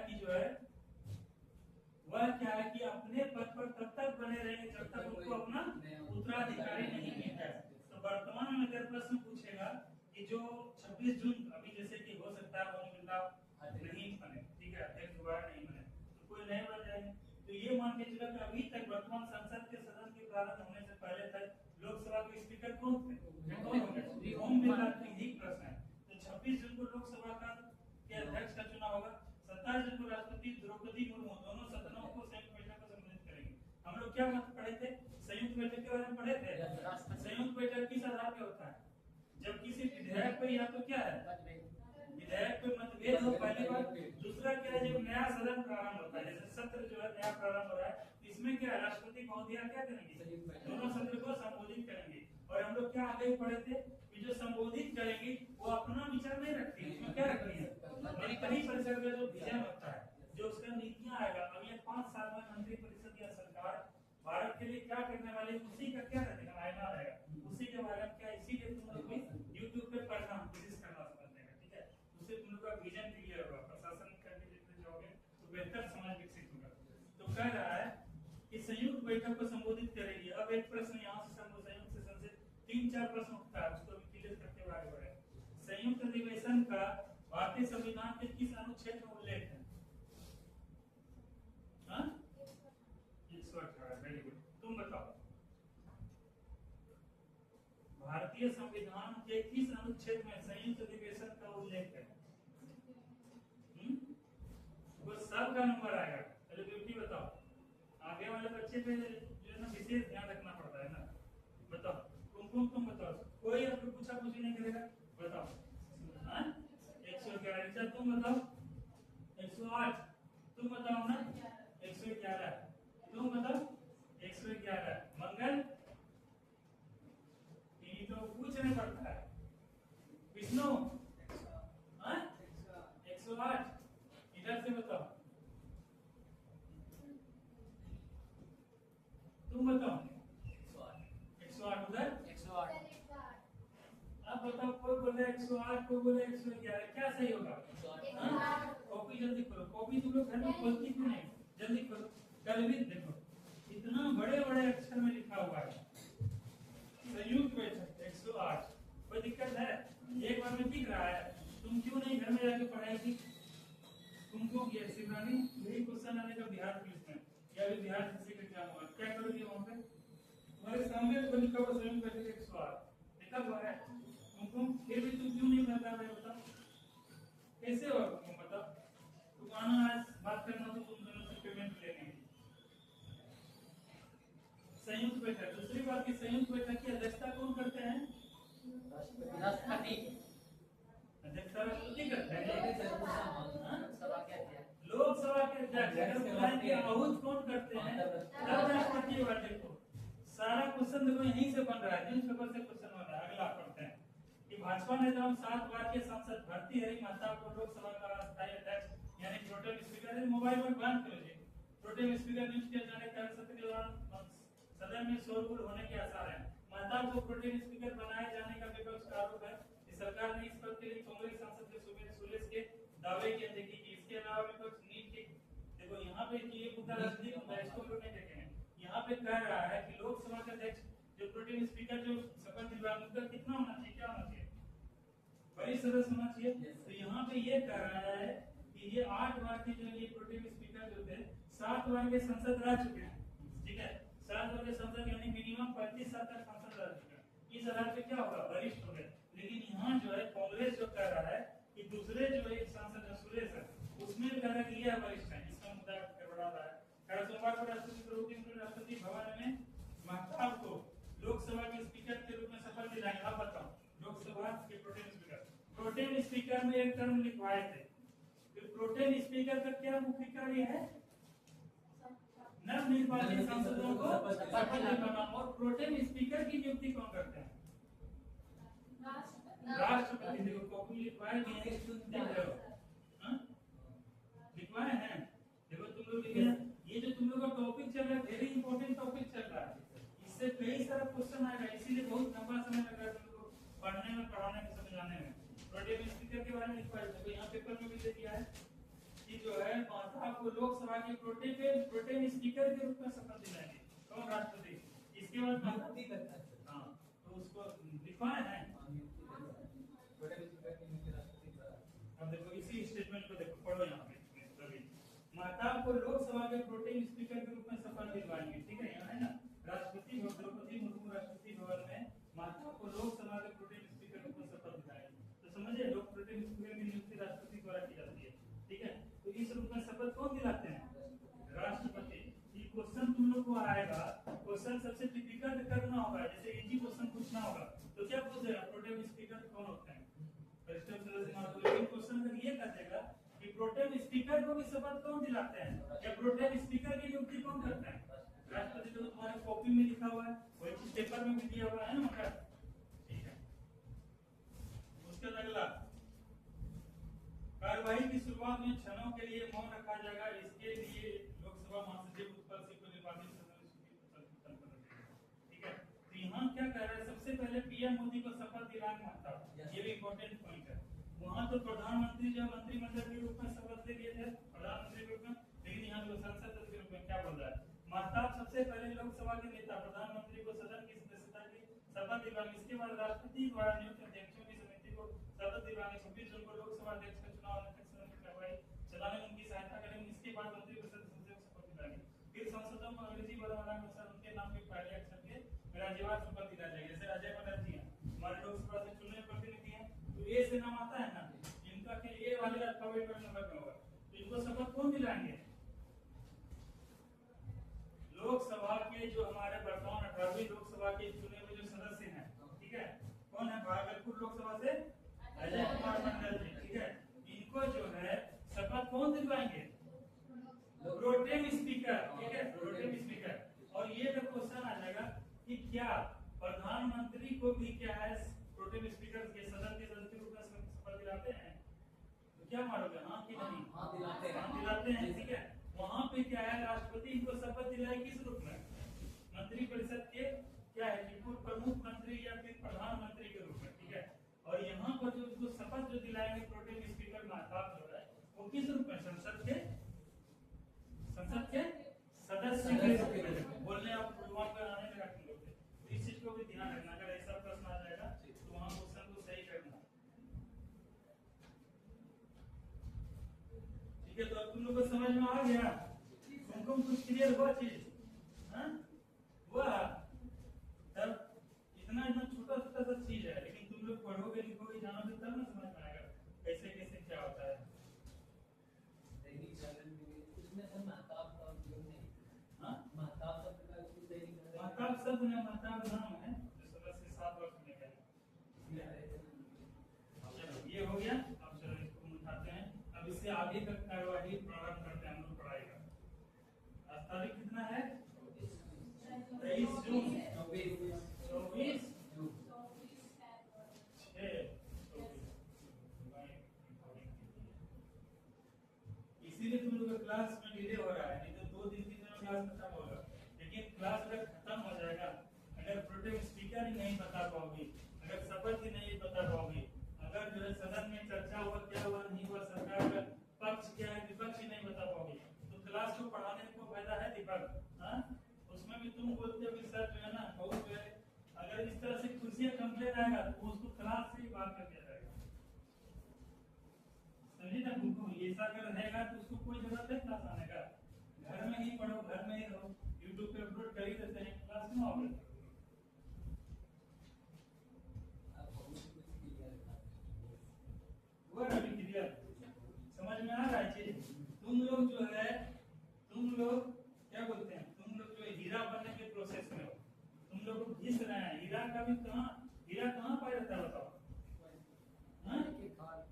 कि अपने पद पर तब तक बने रहेंगे जब तक उनको अपना उत्तराधिकारी नहीं मिलता है। तो वर्तमान में अगर प्रश्न पूछेगा कि जो 26 जून अभी जैसे कि हो सकता है ओम बिरला नहीं बने, ठीक है, अध्यक्ष दोबारा नहीं बने तो कोई नए बन जाएंगे। तो ये मान के चलो कि अभी तक वर्तमान संसद के सदन के प्रारंभ होने से पहले तक लोकसभा के स्पीकर कौन थे? ओम बिरला। ठीक प्रश्न है। तो 26 जून को लोकसभा का के अध्यक्ष का चुनाव होगा। 27 जून को राष्ट्रपति द्रौपदी मुर्मू दोनों सदनों को संयुक्त बैठक को संबोधित करेंगे। हम लोग क्या बात पढ़े थे? संयुक्त बैठक के बारे में पढ़े थे। संयुक्त बैठक किस आधार पे होता है? जब किसी विधेयक पे या तो क्या है विधेयक पे मतभेद हो पहली बार। दूसरा क्या है? जब नया सदन प्रारंभ होता है, जैसे सत्र जो है नया प्रारंभ हो रहा है, इसमें क्या है? राष्ट्रपति महोदया क्या करेंगे? दोनों सत्र को संबोधित करेंगे। और हम लोग क्या आगे पढ़े थे कि जो संबोधित करेंगी वो अपना विचार नहीं रखती है, उसमें क्या रखती है? मंत्री परिषद का जो विजन होता है, जो उसका नीतियां आएगा। अब ये 5 साल में मंत्री परिषद या सरकार भारत के लिए क्या करने वाली है उसी का क्या रहेगा? आईना रहेगा। उसी के बारे में क्या इसीलिए तुम लोग भी YouTube पे पढ़ना कोशिश करना समझने का, ठीक है। उससे तुम लोग का विजन क्लियर होगा। प्रशासन करके जितने जाओगे तो बेहतर समाज विकसित होगा। तो कह रहा है कि संयुक्त बैठक को संबोधित करेगी। अब एक प्रश्न यहाँ से संयुक्त सेशन से 3-4 प्रश्न उठता है, उसको भी क्लियर करते हुए आगे बढ़े। संयुक्त अधिवेशन का भारतीय संविधान के किस अनुच्छेद में उल्लेख है? 118। Very good. तुम बताओ भारतीय संविधान के किस अनुच्छेद में संयुक्त अधिवेशन का उल्लेख है? वो सब का नंबर आएगा। एलिजिबिलिटी बताओ। आगे वाले बच्चे पे जो है ना विशेष ध्यान रखना पड़ता है ना। बताओ तुम बताओ। कोई आपको पूछा पूछी नहीं करेगा। बताओ 111। तुम बताओ 108। तुम बताओ ना 111, तुम बताओ 111, मंगल ये तो पूछने पड़ता है। विष्णु हाँ 108, इधर से बताओ, तुम बताओ 108 उधर, 108, अब बताओ कोई बोले 108, कोई बोले 111, क्या सही होगा? हाँ? कॉपी जल्दी करो, कॉपी तुम लोग घर में खोलती क्यों नहीं? जल्दी करो, कल भी देखो इतना बड़े बड़े अक्षर में लिखा हुआ है संयुक्त बैठक 108, कोई दिक्कत है? एक बार में दिख रहा है, तुम क्यों नहीं घर में जाके पढ़ाई थी? तुमको ये शिवरानी यही क्वेश्चन आने का बिहार पुलिस में या भी बिहार एसएससी का एग्जाम हुआ, क्या करोगे वहाँ पे? तुम्हारे सामने तो लिखा हुआ संयुक्त बैठक 108 लिखा हुआ है, तुम फिर भी तुम क्यों नहीं बता रहे? बताओ कैसे होगा? तुम बताओ, तुम आना आज बात करना तो तुम दोनों से पेमेंट लेंगे। संयुक्त बैठक, दूसरी बात की संयुक्त बैठक की अध्यक्षता कौन करते हैं? राष्ट्रपति, अध्यक्षता राष्ट्रपति करते हैं। लोकसभा के अध्यक्ष, लोकसभा के अध्यक्ष अगर बुलाएं कि आहूत कौन करते हैं? तब राष्ट्रपति वाले को। सारा क्वेश्चन देखो यहीं से बन रहा है, न्यूज पेपर से क्वेश्चन बन रहा है। अगला पढ़ते हैं कि भाजपा नेता एवं 7 बार के सांसद भर्ती हरि महता को लोकसभा का अस्थायी अध्यक्ष यानी प्रोटेम स्पीकर, मोबाइल में बंद करो जी, प्रोटेम स्पीकर नियुक्त किए जाने के सत्र के दौरान सदन में शोरगुल होने के आसार हैं। महता को प्रोटेम स्पीकर बनाए जाने का विपक्ष का आरोप है कि सरकार ने इस पद के लिए कांग्रेस सांसद के सुरेश के दावे की अनदेखी की। इसके अलावा विपक्ष नीट के देखो यहाँ पे ये मुद्दा राजनीतिक मुद्दा, इसको लोग नहीं देखे हैं। यहाँ पे कह रहा है कि लोकसभा के अध्यक्ष जो प्रोटेम स्पीकर जो शपथ दिलवाने उनका कितना होना चाहिए, क्या होना चाहिए? वरिष्ठ सदस्य होना चाहिए। तो यहाँ पे ये कह रहा है कि ये 8 बार के जो ये प्रोटेम स्पीकर जो थे 7 बार के संसद रह चुके हैं, ठीक है? 7 बार के संसद यानी मिनिमम 35 साल तक संसद रह चुके हैं। इस आधार पे क्या होगा? वरिष्ठ हो गए। लेकिन यहाँ जो है कांग्रेस जो कह रहा है कि दूसरे जो एक सांसद सुरेश है उसमें कह रहा है कि ये वरिष्ठ है, इसका मुद्दा गड़बड़ा रहा है। सोमवार को राष्ट्रपति भवन में महताब को लोकसभा के स्पीकर के रूप में शपथ दिलाएंगे। आप बताओ, लोकसभा के प्रोटेम स्पीकर में एक टर्म लिखवाए थे, तो प्रोटेम स्पीकर का क्या मुख्य कार्य है? नव निर्वाचित सांसदों को शपथ दिलाना। और प्रोटेम स्पीकर की नियुक्ति कौन करते हैं? राष्ट्रपति। देखो कॉपी लिखवाए नहीं है, देख रहे हो? लिखवाए हैं, देखो तुम लोग लिखे हैं। ये जो तुम लोग का टॉपिक चल रहा है वेरी इंपॉर्टेंट टॉपिक चल रहा है, इससे कई सारा क्वेश्चन आएगा, इसीलिए बहुत लंबा समय लग रहा है तुम लोग पढ़ने में, पढ़ाने में, समझाने में। प्रोटेम स्पीकर के बारे में लिखवाए थे, तो यहाँ पेपर में भी दे दिया है कि जो है महता को लोकसभा के प्रोटेम स्पीकर के रूप में शपथ दिलाएंगे कौन? राष्ट्रपति। इसके बाद नियुक्ति करता है। हाँ तो उसको लिखवाए हैं। अब देखो इसी स्टेटमेंट को देखो, पढ़ो यहाँ पे सभी। महता को लोकसभा के प्रोटेम स्पीकर के रूप में शपथ दिलवाएंगे, ठीक है? यहाँ है ना राष्ट्रपति द्रौपदी मुर्मू राष्ट्रपति भवन में महता को लोकसभा के प्रोटेम स्पीकर के रूप में शपथ दिलाएंगे। तो समझिए लोक प्रोटेम स्पीकर की नियुक्ति राष्ट्रपति द्वारा की जाती है, ठीक है? तो इस रूप में शपथ कौन दिलाते हैं? राष्ट्रपति। ये क्वेश्चन तुम लोग को आएगा, क्वेश्चन सबसे डिफिकल्ट करना होगा, जैसे इजी क्वेश्चन पूछना होगा तो क्या पूछेगा? प्रोटेम स्पीकर कौन होते हैं? लेकिन क्वेश्चन अगर ये कर देगा कि प्रोटेम स्पीकर को भी शपथ कौन दिलाते हैं या प्रोटेम स्पीकर की नियुक्ति कौन करते हैं? राष्ट्रपति। जो तुम्हारे कॉपी में लिखा हुआ है वही चीज पेपर में भी दिया हुआ है ना, ठीक है? उसके बाद अगला कार्यवाही की शुरुआत में क्षणों के लिए मौन रखा जाएगा। इसके लिए लोकसभा महासचिव उत्पल सिंह को निर्वाचित ठीक है? तो यहाँ क्या कह रहा है? सबसे पहले पीएम मोदी को शपथ दिलाना महत्व, ये भी इम्पोर्टेंट पॉइंट है। वहाँ तो प्रधानमंत्री जो मंत्रिमंडल के रूप में शपथ ले लिए थे, प्रधानमंत्री के रूप में, लेकिन यहाँ जो संसद के रूप में क्या बोल रहा है? महताब सबसे पहले लोकसभा के नेता प्रधानमंत्री को सदन की सदस्यता की शपथ दिलाएंगे। इसके बाद राष्ट्रपति द्वारा नियुक्त अध्यक्षों की समिति को शपथ दिलाएंगे। 26 जून को लोकसभा अध्यक्ष का चुनाव कार्रवाई चलाने में उनकी सहायता करेंगे। इसके बाद मंत्रिपरिषद सदस्यों को शपथ दिलाएंगे। फिर सांसदों को अंग्रेजी वर्णमाला के अनुसार उनके नाम के पहले अक्षर के राज्यवार शपथ दिलाया जाएगा। जैसे अजय बनर्जी हैं, हमारे लोकसभा से चुने प्रतिनिधि हैं, तो ए से नाम आता है ना, इनका के ए वाले अल्फाबेट नंबर में होगा, तो इनको शपथ कौन दिलाएंगे? लोकसभा के जो हमारे वर्तमान 18वीं लोकसभा के चुने हुए जो सदस्य हैं, ठीक है? कौन है? भागलपुर लोकसभा से अजय कुमार मंडल जी, ठीक है? इनको जो है शपथ कौन दिलवाएंगे? तो क्या मारोगे, हाँ कि नहीं? हाँ दिलाते हैं। हाँ दिलाते हैं, ठीक है। वहाँ पे क्या है, राष्ट्रपति इनको शपथ दिलाई किस रूप में? मंत्रिपरिषद के क्या है कि पूर्व प्रमुख मंत्री या फिर प्रधानमंत्री के रूप में, ठीक है। और यहाँ पर जो इनको शपथ जो दिलाएंगे प्रोटेम स्पीकर महताब जो है, वो किस रूप में? संसद के सदस्य के रूप में। बोलने आप दिमाग में आने लगा तुम लोग के। तो इस चीज को भी ध्यान रखना, अगर ऐसा प्रश्न आ जाएगा तो वहाँ क्वेश्चन को सही करना, ठीक है। तो अब तुम लोग को समझ में आ गया, तुमको कुछ क्लियर हुआ चीज? हाँ हुआ। तब इतना छोटा छोटा सा चीज है, लेकिन तुम लोग पढ़ोगे लिखोगे जानोगे तब ना समझ में आएगा कैसे कैसे क्या होता है। दैनिक जागरण में उसमें सर महताब का उपयोग नहीं। हाँ महताब शब्द का उपयोग दैनिक जागरण में महताब शब्द में महताब नाम है जो समय से 7 वर्ष में गया। चलो ये हो गया। अब चलो इसको हम उठाते हैं। अब इससे आगे का कार्यवाही प्रारंभ करते हैं हम लोग पढ़ाई का। आज तारीख कितना है? 23 जून 24 इसीलिए तुम लोग का क्लास में डिले हो रहा है, नहीं तो 2 दिन 3 दिन में क्लास खत्म होगा। लेकिन क्लास अगर खत्म हो जाएगा, अगर प्रोटेम स्पीकर ही नहीं बता पाओगे, अगर शपथ ही नहीं बता पाओगे, अगर जो है सदन में चर्चा हुआ क्या हुआ नहीं हुआ, सरकार का पक्ष क्या है विपक्ष ही नहीं बता पाओगे, तो क्लास को पढ़ाने को फायदा है दीपक? हाँ उसमें भी तुम बोलते हो कि सर जो है ना बहुत जो है, अगर इस तरह से कुर्सियां कंप्लेन आएगा तो उसको क्लास से ही बाहर कर दिया जाएगा, समझे ना? तुमको ऐसा अगर रहेगा तो उसको कोई जरूरत है क्लास आने का, घर में ही पढ़ो, घर में ही रहो, यूट्यूब पे अपलोड कर ही देते हैं, क्लास क्यों आओगे? वो अभी क्लियर समझ में आ रहा है चीज? तुम लोग जो है, तुम लोग क्या बोलते हैं, तुम लोग जो हीरा बनने के प्रोसेस में हो, तुम लोग घिस रहे हैं। हीरा का भी हीरा कहाँ पाया जाता है बताओ?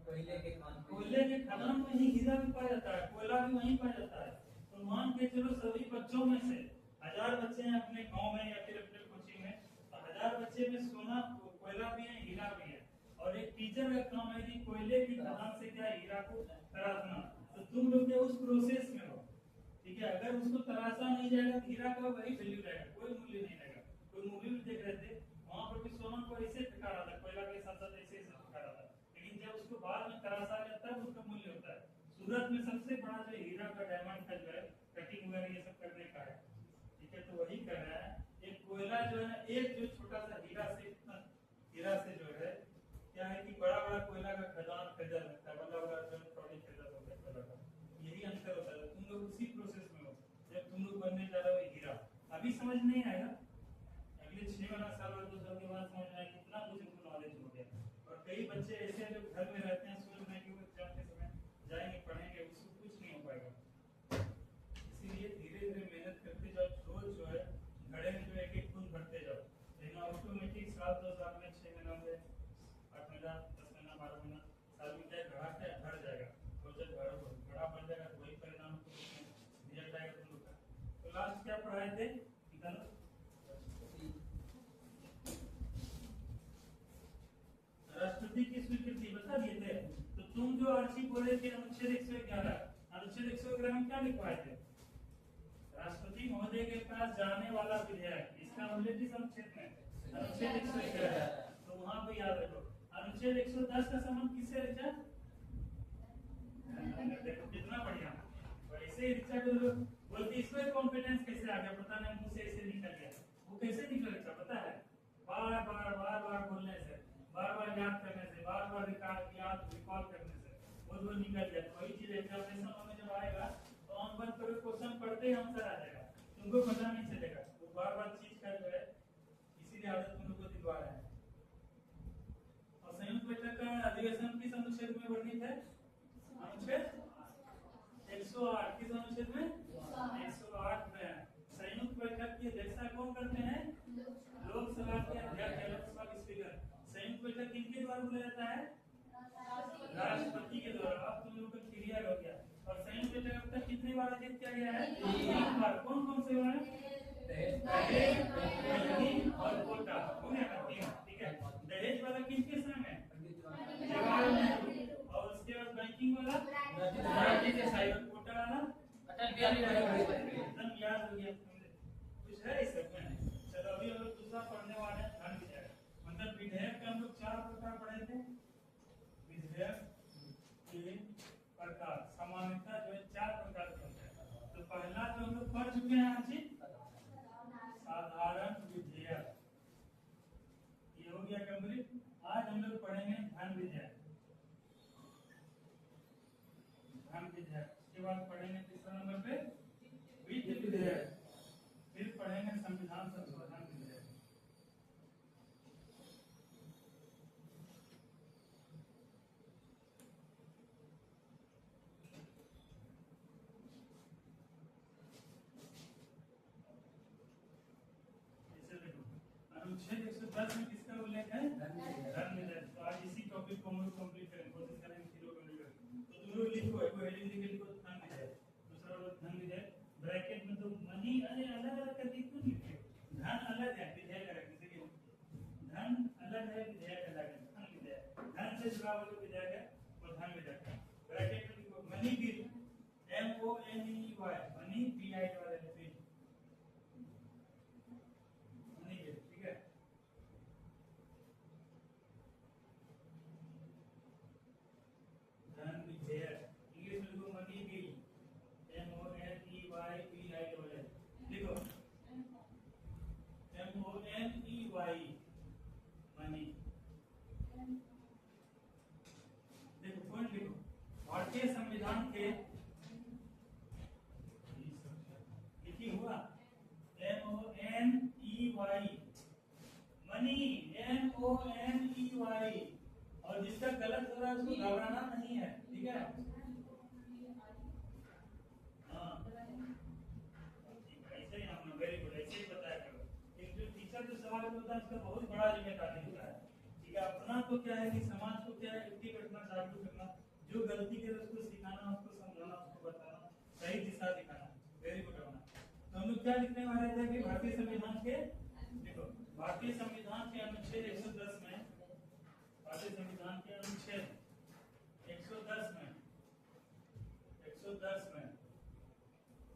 कोयले के खदान में ही हीरा भी पाया जाता है, कोयला भी वहीं पाया जाता है। तो मान के चलो सभी बच्चों में से 1000 बच्चे हैं अपने गांव में या फिर अपने कोचिंग में, तो 1000 बच्चे में सोना कोयला भी है, हीरा भी है, और एक टीचर का काम है कि कोयले की खदान से क्या हीरा को तराशना। तो तुम लोग के उस प्रोसेस में हो, ठीक है। अगर उसको तराशा नहीं जाएगा तो हीरा का वही वैल्यू रहेगा, कोई मूल्य नहीं रहेगा। कोई मूवी भी देख रहे थे, वहां पर भी सोना को ऐसे फेंका रहा था, कोयला के साथ साथ ऐसे ऐसे फेंका रहा था, लेकिन जब उसको बाद में तराशा जाता है उसका मूल्य होता है। सूरत में सबसे बड़ा जो हीरा का डायमंड का जो है कटिंग वगैरह ये सब करने का है, ठीक है। तो वही कर रहा है। एक कोयला जो है ना, एक जो छोटा सा हीरा से जो है क्या है कि बड़ा बड़ा कोयला का खदान खरीदा लगता है, बड़ा बड़ा जो ट्रॉली खरीदा होता है कोयला का, यही अंतर होता है। तुम लोग उसी प्रोसेस में हो जब तुम लोग बनने जा रहे हो हीरा। अभी समझ नहीं आएगा, अगले 6 साल और 2 साल के बाद समझ आएगा, कितना कुछ इनको नॉलेज हो गया। और कई बच्चे ऐसे जो घर में रहते हैं सोच रहे हैं कि वो एग्जाम के समय जाएंगे पढ़ेंगे, उसको कुछ नहीं हो पाएगा। इसीलिए धीरे धीरे मेहनत करते जाओ, रोज जो है घड़े में जो एक एक खून भरते जाओ, लेकिन ऑटोमेटिक साल 2 साल में 6 महीना में 8 महीना 10 महीना 12 महीना साल में क्या घड़ा क्या भर जाएगा। और जब घड़ा भर जाएगा तो वही परिणाम रिजल्ट आएगा तुम लोग का। तो लास्ट क्या पढ़ाए थे निकालो, राष्ट्रपति की स्वीकृति बता दिए थे। तो तुम जो आर्ची बोले थे अनुच्छेद 111, अनुच्छेद 111 में क्या लिखवाए थे? राष्ट्रपति महोदय के पास जाने वाला विधेयक, इसका उल्लेख इस अनुच्छेद में अनुच्छेद 111। तो वहां पे याद रखो। अनुच्छेद 110 का संबंध किससे ऋचा? देखो कितना बढ़िया, वैसे ही ऋचा को बोलती इसमें कॉन्फिडेंस कैसे आ गया पता नहीं, मुंह से ऐसे निकल गया। वो कैसे निकल ऋचा पता है? बार बार बोलने से, बार बार याद करने से, बार बार रिकॉल करने से वो निकल गया। तो वही चीज एग्जामिनेशन में जब आएगा तो ऑन वन पर क्वेश्चन पढ़ते ही आंसर आ जाएगा, तुमको पता नहीं चलेगा। वो बार बार चीज का जो है इसीलिए आदत तुम लोग को दिलवा रहे हैं। और संयुक्त बैठक का अधिवेशन किस अनुच्छेद में वर्णित है? अनुच्छेद 108। किस अनुच्छेद में? 108 में। संयुक्त बैठक की अध्यक्षता कौन करते हैं? लोकसभा के अध्यक्ष, लोकसभा के स्पीकर। संयुक्त बैठक किनके द्वारा बुलाया जाता है? राष्ट्रपति के द्वारा। अब तुम लोग का क्लियर हो गया। और संयुक्त बैठक अब तक कितनी बार आयोजित किया गया है? 3 बार। कौन कौन से बार? दहेज और कोटा हो गया ना 3, ठीक है। दहेज वाला किसके समय में? जवाहरलाल नेहरू। और उसके बाद बैंकिंग वाला मोरारजी देसाई और कोटा वाला अटल बिहारी वाजपेयी। एकदम याद हो गया कुछ है इस सब में। चलो अभी हम लोग दूसरा पढ़ने वाले हैं धन विधेयक। मतलब विधेयक के हम लोग 4 प्रकार पढ़े थे। विधेयक के प्रकार सामान्यतः जो है 4 प्रकार के होते हैं। तो पहला जो हम लोग पढ़ चुके हैं आज साधारण विधेयक, ये हो गया कंप्लीट। आज हम लोग पढ़ेंगे धन विधेयक। धन विधेयक उसके बाद पढ़ेंगे तीसरा नंबर पे वित्त विधेयक, फिर पढ़ेंगे संविधान संशोधन विधेयक। इसे देखो अनुच्छेद 110 में किसका उल्लेख है? धन विधेयक। तो आज इसी टॉपिक को हम लोग कंप्लीट करेंगे, कोशिश करेंगे कि लोग कंप्लीट करें। तो तुम लोग लिखो, एक हेडिंग लिख के लिखो धन विधेयक, दूसरा वाला धन विधेयक, ब्रैकेट में तो मनी अरे अलग अलग करके क्यों लिखते हो? धन अलग है विधेयक अलग है। जैसे कि धन अलग है विधेयक अलग है। धन विधेयक धन से जुड़ा हुआ जो विधेयक है वो धन विधेयक है। ब्रैकेट में लिखो money bill, MONEY, money BIL वाले बिल, मनी बिल, ठीक है। धन विधेयक इंग्लिश में लिखो मनी बिल, MONEYBIL, लिखो MONEY मनी। देखो पॉइंट लिखो, भारतीय संविधान के लिखी हुआ MONEY मनी, MONEY। और जिसका गलत हो रहा है उसको घबराना नहीं है, ठीक है। हाँ ऐसे ही हम वेरी गुड, ऐसे ही बताया करो। एक जो टीचर जो सवाल होता है उसका बहुत बड़ा जिम्मेदारी होता है, ठीक है। अपना तो क्या है कि समाज को क्या है एक्टिव रखना, जागरूक करना, जो गलती करे उसको सिखाना, उसको समझाना, उसको बताना, सही दिशा दिखाना, वेरी गुड होना। तो हम लोग क्या लिखने वाले थे कि भारतीय संविधान के, देखो भारतीय संविधान के अनुच्छेद 110 में, भारतीय संविधान के अनुच्छेद 110 में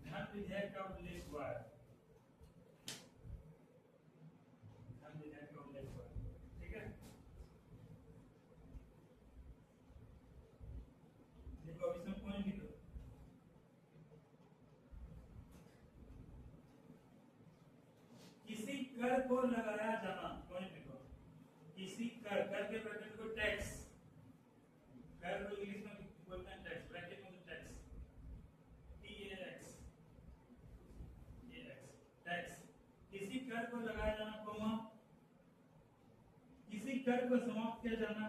धन विधेयक का उल्लेख हुआ है। धन विधेयक का उल्लेख हुआ है, ठीक है। देखो अभी सब पॉइंट लिखो। किसी कर को लगाया जाना, पॉइंट लिखो। किसी कर, कर के ब्रैकेट को टैक्स, कर को इंग्लिश में बोलते हैं टैक्स, ब्रैकेट में तो टैक्स, TAX, टैक्स। किसी कर को लगाया जाना, कोमा, किसी कर को समाप्त किया जाना,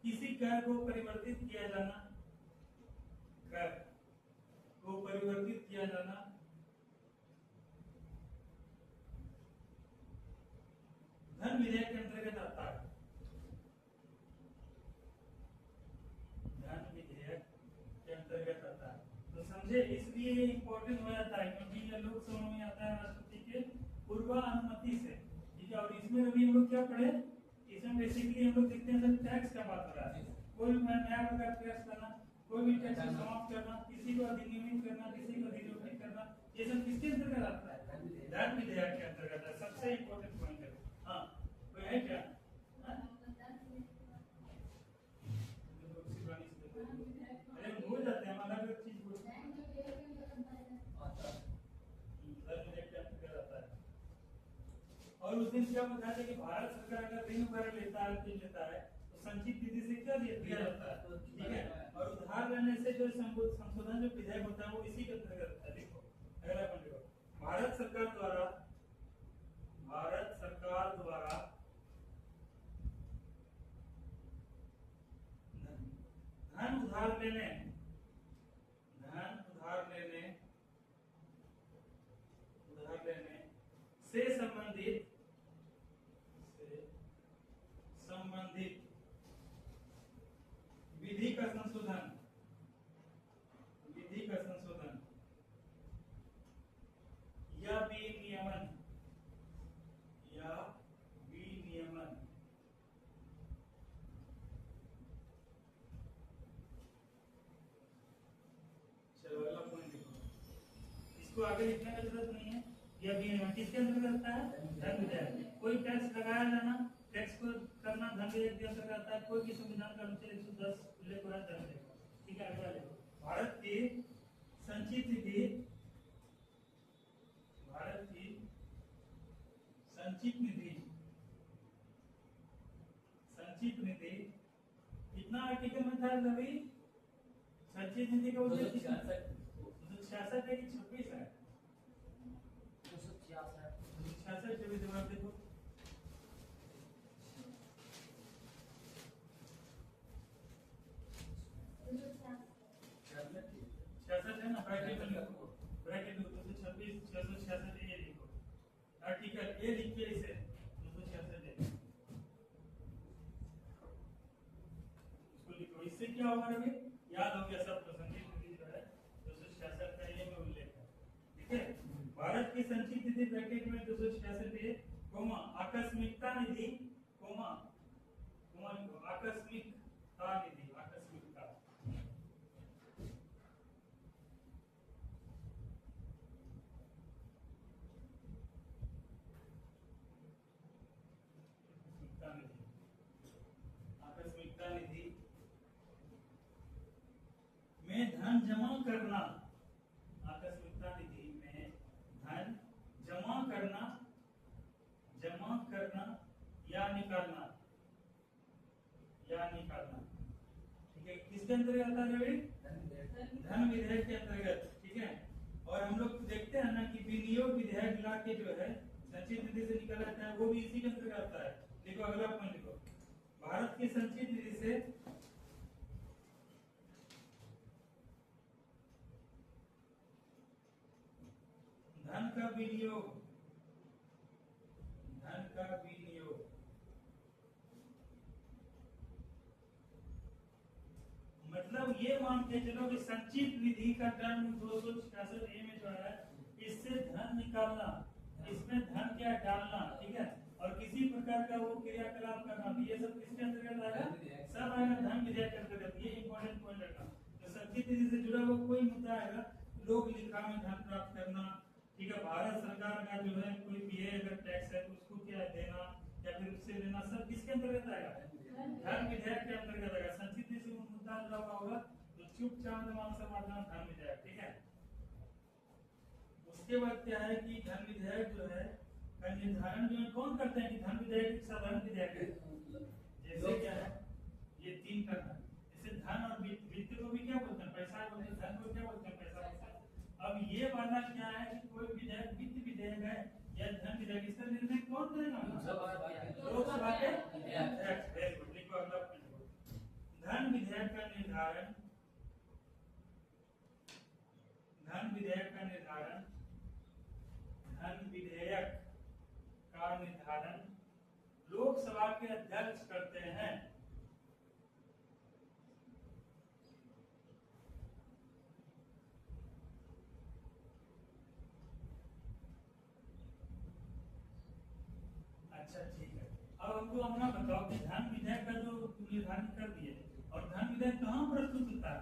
किसी कर को परिवर्तित किया जाना, कर को परिवर्तित किया जाना, धन विधेयक के अंतर्गत आता है। धन विधेयक के अंतर्गत आता है, तो समझे, इसलिए ये इंपॉर्टेंट हो जाता है क्योंकि ये लोकसभा में आता है राष्ट्रपति के पूर्वानुमति से, ठीक है। और इसमें अभी हम लोग क्या पढ़े, इसमें बेसिकली हम लोग देखते हैं टैक्स का बात हो रहा है। कोई नया प्रकार टैक्स लाना, कोई भी टैक्स समाप्त करना, किसी को अधिनियमित करना, किसी को अधिनियमित करना, ये सब किसके अंतर्गत आता है? धन विधेयक के अंतर्गत है। सबसे इंपॉर्टेंट पॉइंट है। हाँ कोई है क्या? अरे भूल जाते हैं, हम अलग अलग चीज भूलते हैं। और उस दिन क्या बताया था कि भारत सरकार अगर ऋण वगैरह लेता है तो संचित निधि से क्या दिया जाता है, ठीक है। और उधार लेने से जो संशोधन जो विधेयक होता है वो इसी के अंतर्गत है। देखो अगला पॉइंट देखो, भारत सरकार द्वारा धन उधार लेने से संबंधित विधि का संशोधन या विनियमन इसको आगे लिखने की जरूरत नहीं है। ये अभी किसके अंतर्गत आता है? धन विधेयक। कोई टैक्स लगाया जाना, टैक्स को करना धन विधेयक के अंतर्गत आता है। कोई भी संविधान का अनुच्छेद 110 उल्लेख हो रहा है धन विधेयक। ठीक है, अगला देखो। भारत की संचित निधि, भारत की संचित निधि, संचित निधि कितना आर्टिकल में था रवि? संचित निधि का उद्देश्य 266 है कि 26 है? 266 जब जवाब देखो। छियासठ है ना, ब्रैकेट में लिखो, ब्रैकेट में 226 666 ये लिखो, आर्टिकल ए लिख के इसे 266 इसको लिखो। इससे क्या होगा रवि? याद हो गया सब संचित निधि जो है 266 का ये में उल्लेख है। ठीक है, भारत की संचित निधि ब्रैकेट में 266 है, कोमा आकस्मिकता निधि, कोमा कोमा आकस्मिकता निधि, आकस्मिकता आकस्मिकता निधि में धन जमा करना, आकस्मिकता निधि में धन जमा करना, जमा करना या निकालना, या निकालना। ठीक है, किसके अंतर्गत आता है रवि? धन विधेयक के अंतर्गत। ठीक है, और हम लोग देखते हैं ना कि विनियोग विधेयक ला के जो है संचित निधि से निकाला जाता है, वो भी इसी के अंतर्गत आता है। देखो अगला पॉइंट लिखो, भारत की संचित निधि से धन का विनियोग, धन का विनियोग मतलब ये मान के चलो कि संचित निधि का टर्म 266 ए में जो है इससे धन निकालना, इसमें धन क्या डालना। ठीक है, और किसी प्रकार का वो क्रियाकलाप करना, ये सब किसके अंतर्गत आएगा? सब आएगा धन विधेयक के अंतर्गत। ये इंपॉर्टेंट पॉइंट रखना। तो संचित निधि से जुड़ा हुआ कोई मुद्दा आएगा, लोक लिखा में धन प्राप्त करना। ठीक है, भारत सरकार का जो है कोई भी अगर टैक्स है तो उसको क्या देना या फिर उससे लेना, सब किसके अंतर्गत आएगा? धन विधेयक के अंतर्गत आएगा। संचित निधि से मुद्दा जुड़ा हुआ होगा तो चुपचाप दिमाग से मारना धन विधेयक। ठीक है, उसके बाद क्या है कि धन विधेयक जो है का निर्धारण जो है कौन करते हैं कि धन विधेयक एक साधारण विधेयक है। जैसे क्या है, ये तीन करना, जैसे धन और वित्त को भी क्या बोलते हैं? पैसा बोलते हैं। धन को क्या बोलते हैं? पैसा बोलते हैं। अब ये वाला क्या है कि कोई विधेयक वित्त विधेयक है या धन विधेयक, इसका निर्णय कौन करेगा? लोकसभा के अध्यक्ष। वेरी गुड, लिखो अगला पॉइंट। धन विधेयक का निर्धारण, धन विधेयक का निर्धारण, धन विधेयक का निर्धारण लोकसभा के अध्यक्ष करते हैं। अच्छा ठीक है, अब हमको अपना बताओ कि धन विधेयक का जो निर्धारण कर दिए और धन विधेयक कहाँ प्रस्तुत होता है?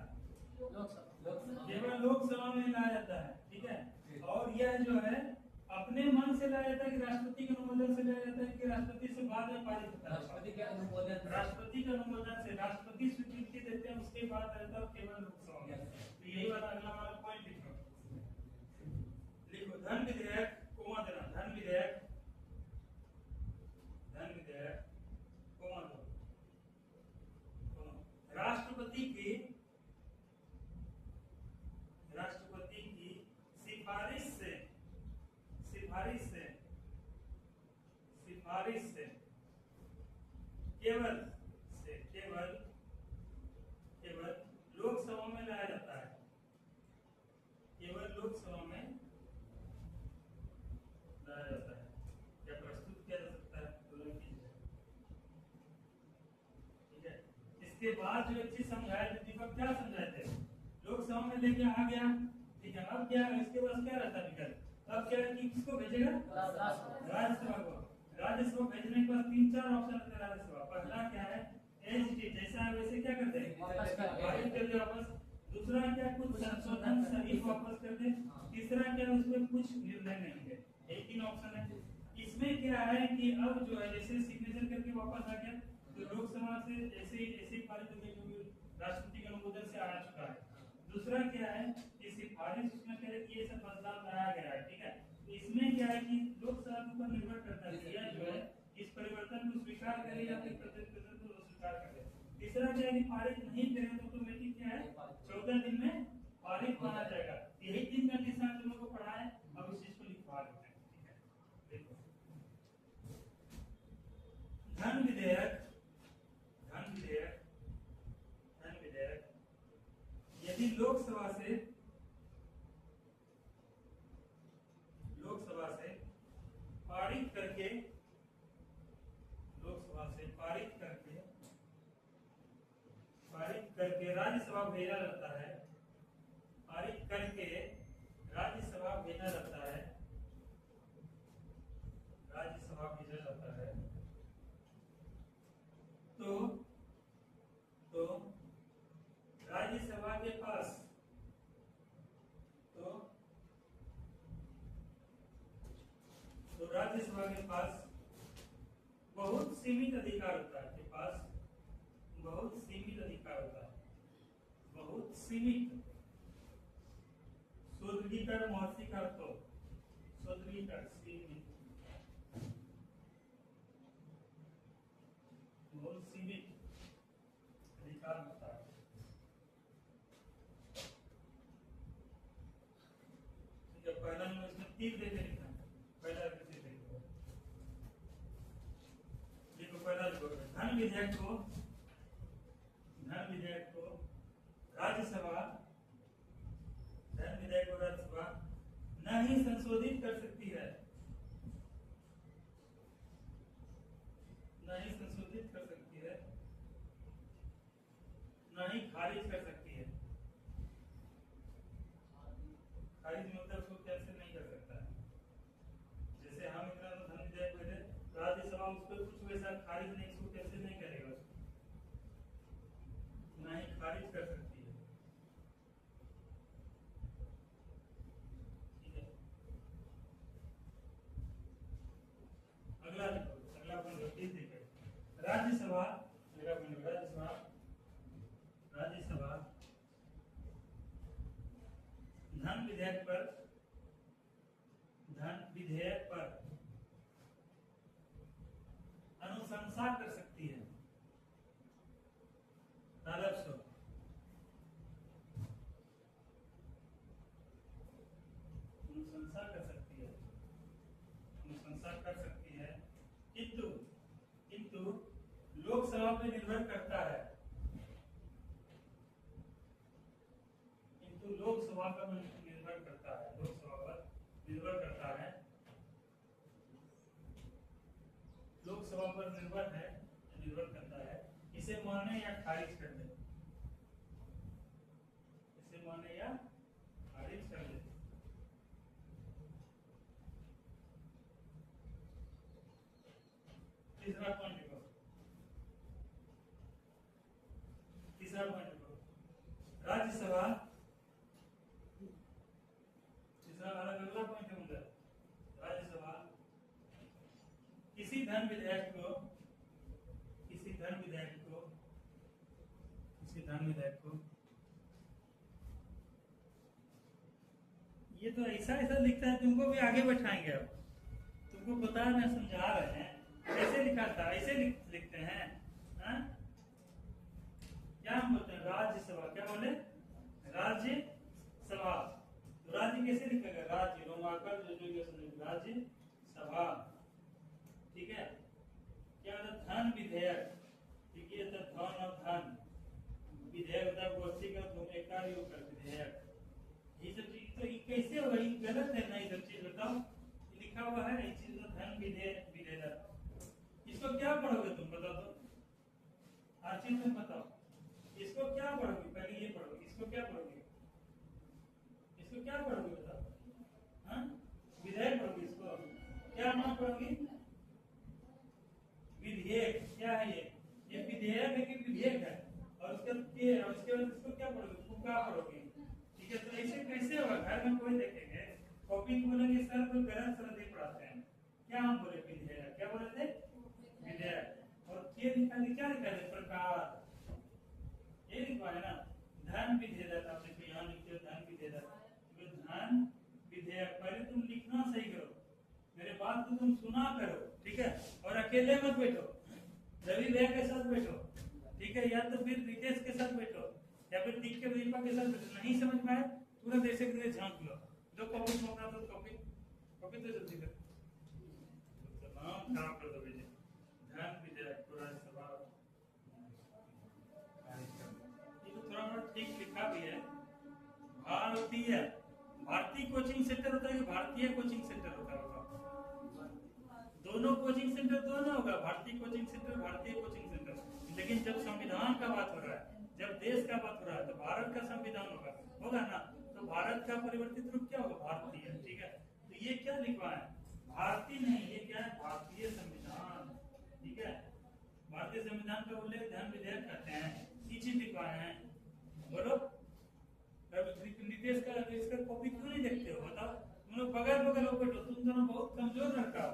केवल लोकसभा में लाया जाता है। ठीक है, और यह जो है अपने मन से लाया जाता है कि राष्ट्रपति के अनुमोदन से लाया जाता है कि राष्ट्रपति से बाद में पारित होता है? राष्ट्रपति के अनुमोदन, राष्ट्रपति के अनुमोदन से, राष्ट्रपति स्वीकृति देते हैं उसके बाद रहता है केवल लोकसभा में। तो यही वाला अगला वाला पॉइंट लिखो, लिखो धन विधेयक कोमा देना, धन विधेयक, धन विधेयक कोमा दो, राष्ट्रपति की, राष्ट्रपति की सिफारिश से, सिफारिश से, सिफारिश से केवल से केवल केवल लोकसभा में लाया जाता है, केवल लोकसभा में लाया जाता है या प्रस्तुत किया जा सकता है, दोनों चीज है। ठीक है, इसके बाद जो एक चीज समझाए थे दीपक, क्या समझाए थे? लोकसभा में लेके आ गया। ठीक है, अब क्या इसके पास क्या रहता है विकल्प? अब क्या है कि किसको भेजेगा? राज्यसभा को। राज्यसभा भेजने के बाद 3-4 ऑप्शन रहते हैं राज्यसभा। पहला क्या है? एसटी, जैसा है वैसे क्या करते हैं? वापस कर दे वापस। दूसरा क्या, कुछ संशोधन सही वापस कर दे। तीसरा क्या, उसको अब जो है जैसे सिग्नेचर करके वापस आ गया, तो लोकसभा से ऐसे ही पारित हो गया, जो राष्ट्रपति के अनुमोदन से आ चुका है। दूसरा क्या है कि सिफारिश उसमें कह रहे कि ये सब बदलाव लाया गया है, ठीक है। तो इसमें क्या है कि लोकसभा के ऊपर निर्भर करता है यह जो है इस परिवर्तन को स्वीकार करे या फिर प्रतिनिधित्व को स्वीकार करे। तीसरा क्या है कि पारित नहीं करें तो ऑटोमेटिक क्या है 14 दिन में पारित माना जाएगा। यही 3 कंडीशन आप लोगों को पढ़ा है, अब इस चीज को लिखवा देते हैं, ठीक है। देखो धन विधेयक यदि लोकसभा से पारित करके राज्यसभा भेजा जाता है, पारित करके राज्यसभा भेजा जाता है, तो राज्यसभा के पास बहुत सीमित अधिकार होता है, बहुत सीमित अधिकार होता है, बहुत सीमित। सुदृढ़ीकरण महर्षि का तो सुदृढ़ीकरण सीमित, बहुत सीमित अधिकार होता है। ठीक है, पहला नंबर इसमें तीर देके लिखना, पहला किसी देखो, देखो पहला देखो धन विधेयक को राज्यसभा नहीं संशोधित कर सकती है, नहीं संशोधित कर सकती है, नहीं खारिज कर सकती है। खारिज मतलब उसको कैंसिल नहीं कर सकता है। जैसे हम इतना धन विधेयक भेजे, राज्यसभा उस पर कुछ वैसा खारिज नहीं, इसको कैंसिल नहीं करेगा, नहीं खारिज कर सकती है। राज्यसभा धन विधेयक पर अनुशंसा कर सकती है। अनुशंसा कर सकती है, किंतु लोकसभा पर निर्भर करता है, लोकसभा पर निर्भर करता है, निर्भर करता है, इसे माने या खारिज कर दे, तीसरा पॉइंट देखो, राज्यसभा अगला पॉइंट है, राज्यसभा किसी धन विधेयक को ये तो ऐसा लिखता है, तुमको भी आगे बैठाएंगे। अब तुमको बता रहे, समझा रहे हैं कैसे लिखा था, ऐसे लिखते हैं। क्या हम बोलते हैं राज्यसभा, क्या बोले राज्यसभा। तो राज्य कैसे लिखेगा, राज्य रोमाकर राज्यसभा, ठीक है। क्या होता है धन विधेयक, ठीक है, तो धन और धन विधेयक होता है गोष्ठीगत होने का विधेयक। ये सब चीज तो ये कैसे होगा, ये गलत है ना, ये सब चीज बताओ, लिखा हुआ है इस चीज में धन विधेयक। इसको क्या पढ़ोगे तुम, बताओ तो, हर चीज में बताओ, इसको क्या पढ़ोगे, पहले ये पढ़ोगे, इसको क्या पढ़ोगे, बताओ। हाँ विधेयक पढ़ोगे, इसको क्या नाम पढ़ोगे, विधेयक। क्या है ये विधेयक है कि विधेयक है, और उसके बाद इसको क्या पढ़ोगे, क्या पढ़ोगे, ठीक है। तो ऐसे कैसे होगा, घर में कोई देखेंगे कॉपी को बोलेंगे सर तो गलत शब्द पढ़ाते हैं, क्या हम बोले विधेयक, क्या बोले थे विधेयक। और ये लिखा है, क्या लिखा है? प्रकार, ये लिखवा है ना, धन विधेयक। आप देखो यहाँ लिखते हो धन विधेयक, तो धन विधेयक। पहले तुम लिखना सही करो, मेरे बात को तुम सुना करो, ठीक है? और अकेले मत बैठो, रवि भैया के साथ बैठो, ठीक है? या तो फिर रितेश के साथ बैठो, या फिर दीपा के साथ बैठो। नहीं समझ में आए तुरंत ऐसे करके झांक लो। जो कॉपी छोड़ना तो कॉपी तो जल्दी कर, तो नाम खराब कर दो बेटे। धन विधेयक को राज्यसभा, ये तो थोड़ा बहुत ठीक लिखा भी है। भारतीय कोचिंग सेंटर होता है कि भारतीय कोचिंग सेंटर होता है? दोनों कोचिंग सेंटर दोनों होगा, भारतीय कोचिंग सेंटर, भारतीय कोचिंग सेंटर। लेकिन जब संविधान का बात हो रहा है, जब देश का बात हो रहा है, तो भारत का संविधान होगा ना, तो भारत का परिवर्तित रूप क्या होगा? भारतीय, ठीक है? तो ये क्या लिखवा है? भारतीय नहीं, ये क्या है? भारतीय संविधान, ठीक है? भारतीय संविधान का उल्लेख धन विधेयक करते हैं, ये चीज लिखवाए हैं। बोलो, नीतीश का इसका कॉपी क्यों नहीं देखते हो? बताओ, तुम लोग बगल बगल हो बैठो, तुम दोनों बहुत कमजोर लड़का हो,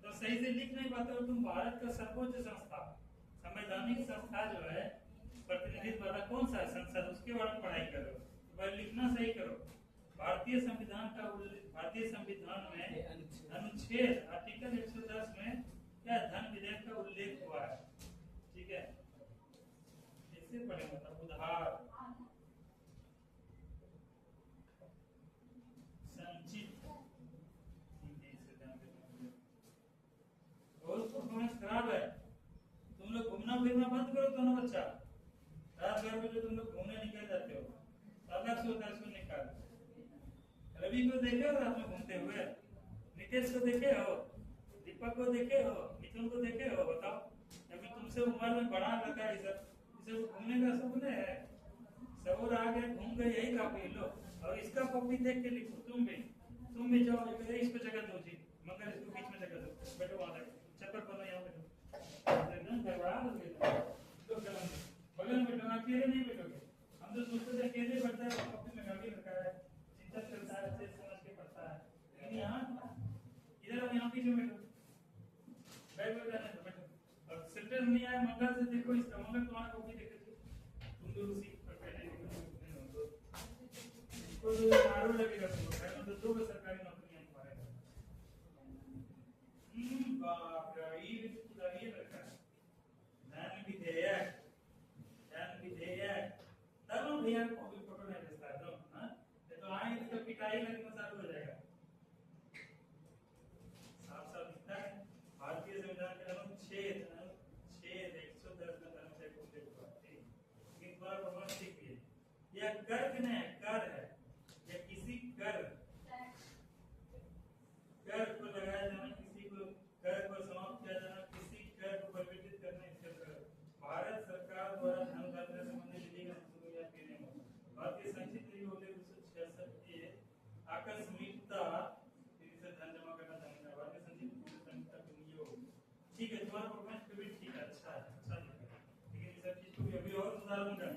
तो सही से लिख नहीं पाते हो। तुम भारत का सर्वोच्च संस्था, संवैधानिक संस्था जो है, प्रतिनिधित्व वाला कौन सा है? संसद, उसके बारे में पढ़ाई करो, तो लिखना सही करो। भारतीय संविधान का भारतीय संविधान में अनुच्छेद आर्टिकल 110 में क्या धन विधेयक का उल्लेख हुआ है, ठीक है? इससे पढ़े मतलब उधार, परफॉर्मेंस खराब है। तुम लोग घूमना फिरना बंद करो दोनों बच्चा। रात 11 बजे तुम लोग घूमने निकल जाते हो, अलग से होता है, इसको निकाल। रवि को देखे हो रात में घूमते हुए? नितेश को देखे हो? दीपक को देखे हो? मिथुन को देखे हो? बताओ, अभी तुमसे उम्र में बड़ा लड़का है, इसे घूमने का सपने है, सबूर आ गए, घूम गए, यही काफी लो। और इसका कॉपी देख के लिखो, तुम भी जाओ, इसको जगह दो जी, मगर इसको बीच में जगह दो, बैठो वहां तक, चक्कर पड़ना यहाँ बैठो, एकदम गड़बड़ा दोगे तो बगल में बैठो, अकेले नहीं बैठोगे। हम तो सोचते थे अकेले बैठता है, कॉपी में गाड़ी रखा है, चिंता करता है, सोच समझ के पढ़ता है, लेकिन यहाँ इधर हम यहाँ पीछे बैठो, बैठ जाने दो, बैठो। और सेंटर नहीं आया, मंगल से देखो, इसका मंगल तुम्हारा कॉपी देखो, तुम दोनों सीट पर बैठे हो, इसको मारो लगेगा तुमको, मतलब 2 सरकारी नौकरियां तुम्हारे बाप रे, ये रखा है धन विधेयक, धन विधेयक। तब हम भैया कॉपी फोटो नहीं भेजता है तो, हाँ? तो आए इसका पिटाई लगना चालू हो जाएगा। साफ साफ लिखता है भारतीय संविधान के अनुच्छेद 110 में धन विधेयक को उल्लेख हुआ है। लेकिन थोड़ा प्रमाण देखिए, यह कर नहीं है, कर है, यह किसी कर को लगाया जाना, किसी को कर को समाप्त किया जाना, किसी कर को परिवर्तित करना, इसके भारत सरकार द्वारा धन खाते से संबंधित विधि का संशोधन या पीने में भारतीय संचित निधि उल्लेख 266 के आकस्मिकता से धन जमा करना चाहिए। भारतीय संचित संहिता के नियम, ठीक है, तुम्हारा परफॉर्मेंस भी ठीक है, अच्छा है, अच्छा है, लेकिन इस सब चीज को भी अभी और सुधार दूंगा,